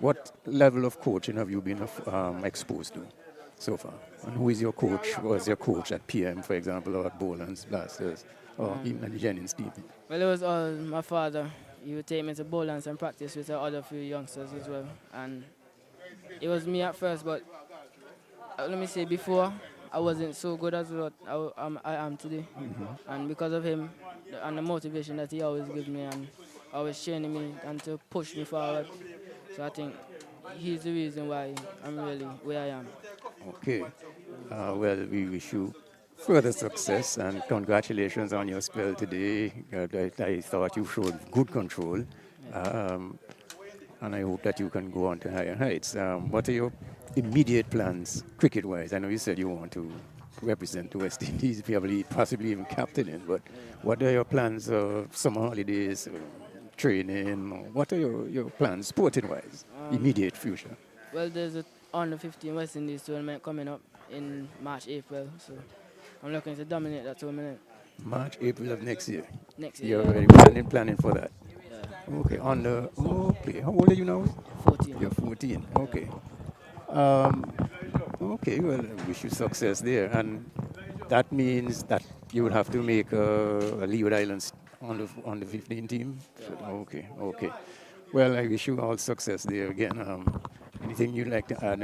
What level of coaching have you been exposed to so far? And who is your coach? Was your coach at PM, for example, or at Bowlands Blasters, or even at the Jennings team?
Well, it was all my father. He would take me to Bowlands and practice with the other few youngsters as well. And it was me at first, but let me say before I wasn't so good as what I am today. And because of him and the motivation that he always gives me and always training me and to push me forward. So I think he's the reason why I'm really where I am.
Okay. Well, we wish you further success and congratulations on your spell today. I thought you showed good control. Um, and I hope that you can go on to higher heights. What are your immediate plans, cricket-wise? I know you said you want to represent the West Indies, possibly even captain it, but what are your plans, summer holidays, training? What are your plans, sporting-wise, immediate future?
Well, there's a under 15 West Indies tournament coming up in March, April. So I'm looking to dominate that tournament
March, April of next year.
next
You're
year.
already planning for that.
Yeah,
Okay, okay. How old are you now?
14.
You're 14. Okay. Um, okay, well, I wish you success there. And that means that you would have to make a Leeward Islands on the 15 team. So, okay. Well, I wish you all success there again. Anything you'd like to add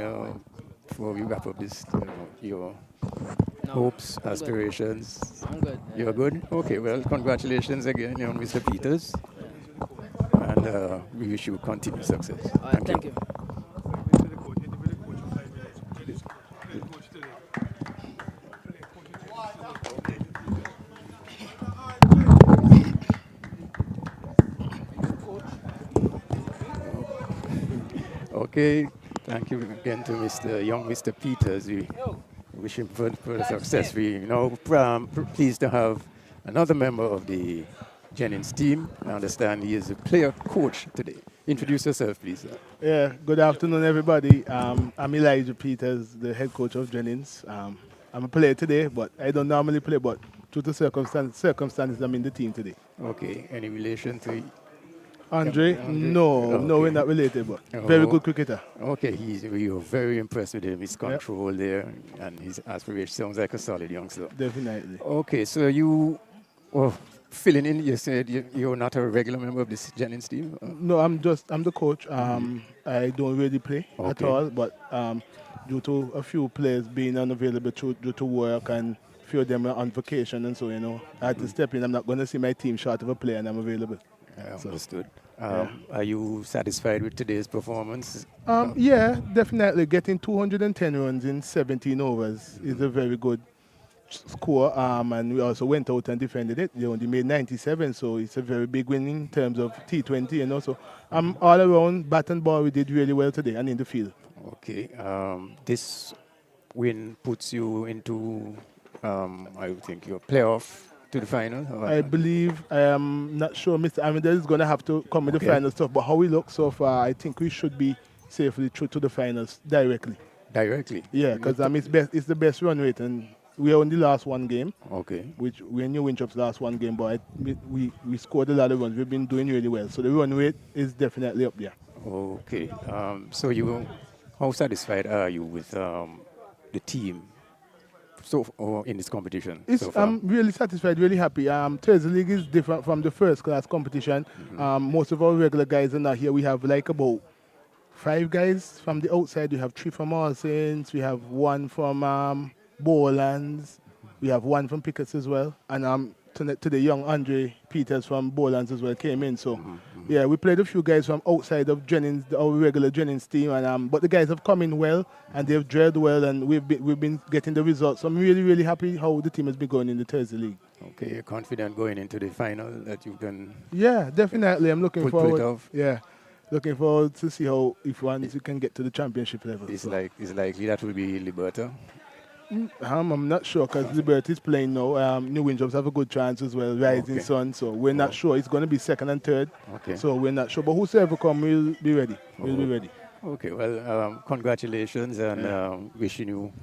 before we wrap up this? Your
No,
hopes,
I'm good.
aspirations.
I'm good.
You're good? Okay, well, congratulations again, Mr. Peters. And we wish you continued success.
All right, thank you.
Okay, thank you again to Mr. Peters. We wish him further success. We pleased to have another member of the Jennings team. I understand he is a player coach today. Introduce yourself, please, sir.
Yeah, good afternoon, everybody. I'm Elijah Peters, the head coach of Jennings. I'm a player today, but I don't normally play, but due to circumstances, I'm in the team today.
Okay, any relation to
Andre?
Andre?
No, we're not related, but very good cricketer.
Okay, we were very impressed with him, his control there, and his aspiration. Sounds like a solid youngster.
Definitely.
Okay, so you filling in. You said you're not a regular member of this Jennings team.
No, I'm the coach. I don't really play at all, but due to a few players being unavailable due to work and a few of them are on vacation and so, I had to step in. I'm not going to see my team short of a player and I'm available.
Understood. Are you satisfied with today's performance?
Yeah, definitely. Getting 210 runs in 17 overs is a very good score. And we also went out and defended it. They only made 97, so it's a very big win in terms of T20. So all around, bat and ball, we did really well today and in the field.
Okay. This win puts you into, I think, your playoff to the final?
I believe, I am not sure Mr. Amanda is going to have to come with the final stuff, but how we look so far, I think we should be safely through to the finals directly.
Directly?
Yeah, because it's the best run rate, and we only lost one game.
Okay.
Which we knew Winchop's last one game, but we scored a lot of runs. We've been doing really well, so the run rate is definitely up there.
Okay. So how satisfied are you with the team? In this competition?
I'm really satisfied, really happy. Thursday League is different from the first class competition. Most of our regular guys are not here. We have like about 5 guys from the outside. We have 3 from All Saints. We have 1 from Bowlands. We have 1 from Pickets as well. And today young Andre Peters from Bowlands as well came in. So yeah, we played a few guys from outside of Jennings, our regular Jennings team, and but the guys have come in well and they've drilled well, and we've been getting the results. So I'm really, really happy how the team has been going in the Thursday League.
Okay, you're confident going into the final that you can?
Yeah, definitely. I'm looking forward.
Pull it off.
Yeah, looking forward to see how once we can get to the championship level.
It's likely that will be Liberta.
I'm not sure because Liberty is playing now. New Winchop's have a good chance as well, Rising Sun. So we're not sure. It's going to be second and third. Okay. So we're not sure. But whosoever come, we'll be ready. We'll be ready.
Okay. Well, congratulations and wishing you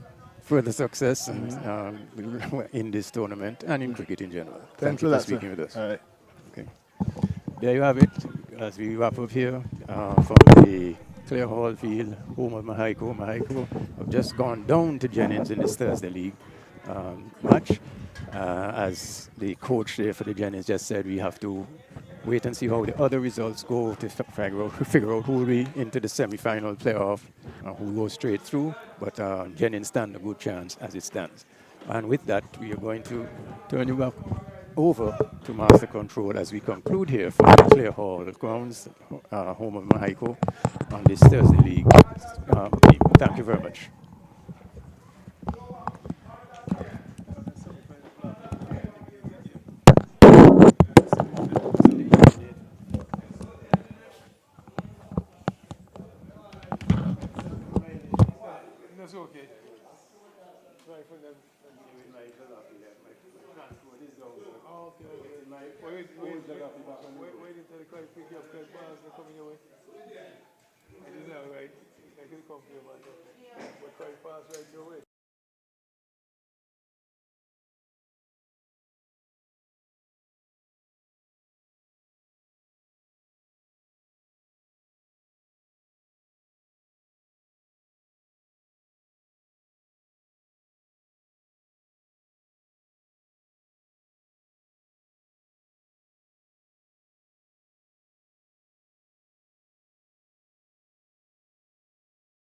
further success in this tournament and in cricket in general. Thank you for speaking with us.
All right.
Okay. There you have it. As we wrap up here from the Clear Hall Field, home of Mahaiko. Mahaiko have just gone down to Jennings in this Thursday League match. As the coach there for the Jennings just said, we have to wait and see how the other results go to figure out who will be into the semi-final playoff and who goes straight through. But Jennings stand a good chance as it stands. And with that, we are going to turn you back over to Master Control as we conclude here from the Clare Hall grounds, home of Mahiko, on this Thursday League team. Thank you very much.
That's okay. Oh, okay, okay. Wait until the client pick you up because bars are coming your way. It is all right. I can come for you, man. But quite fast.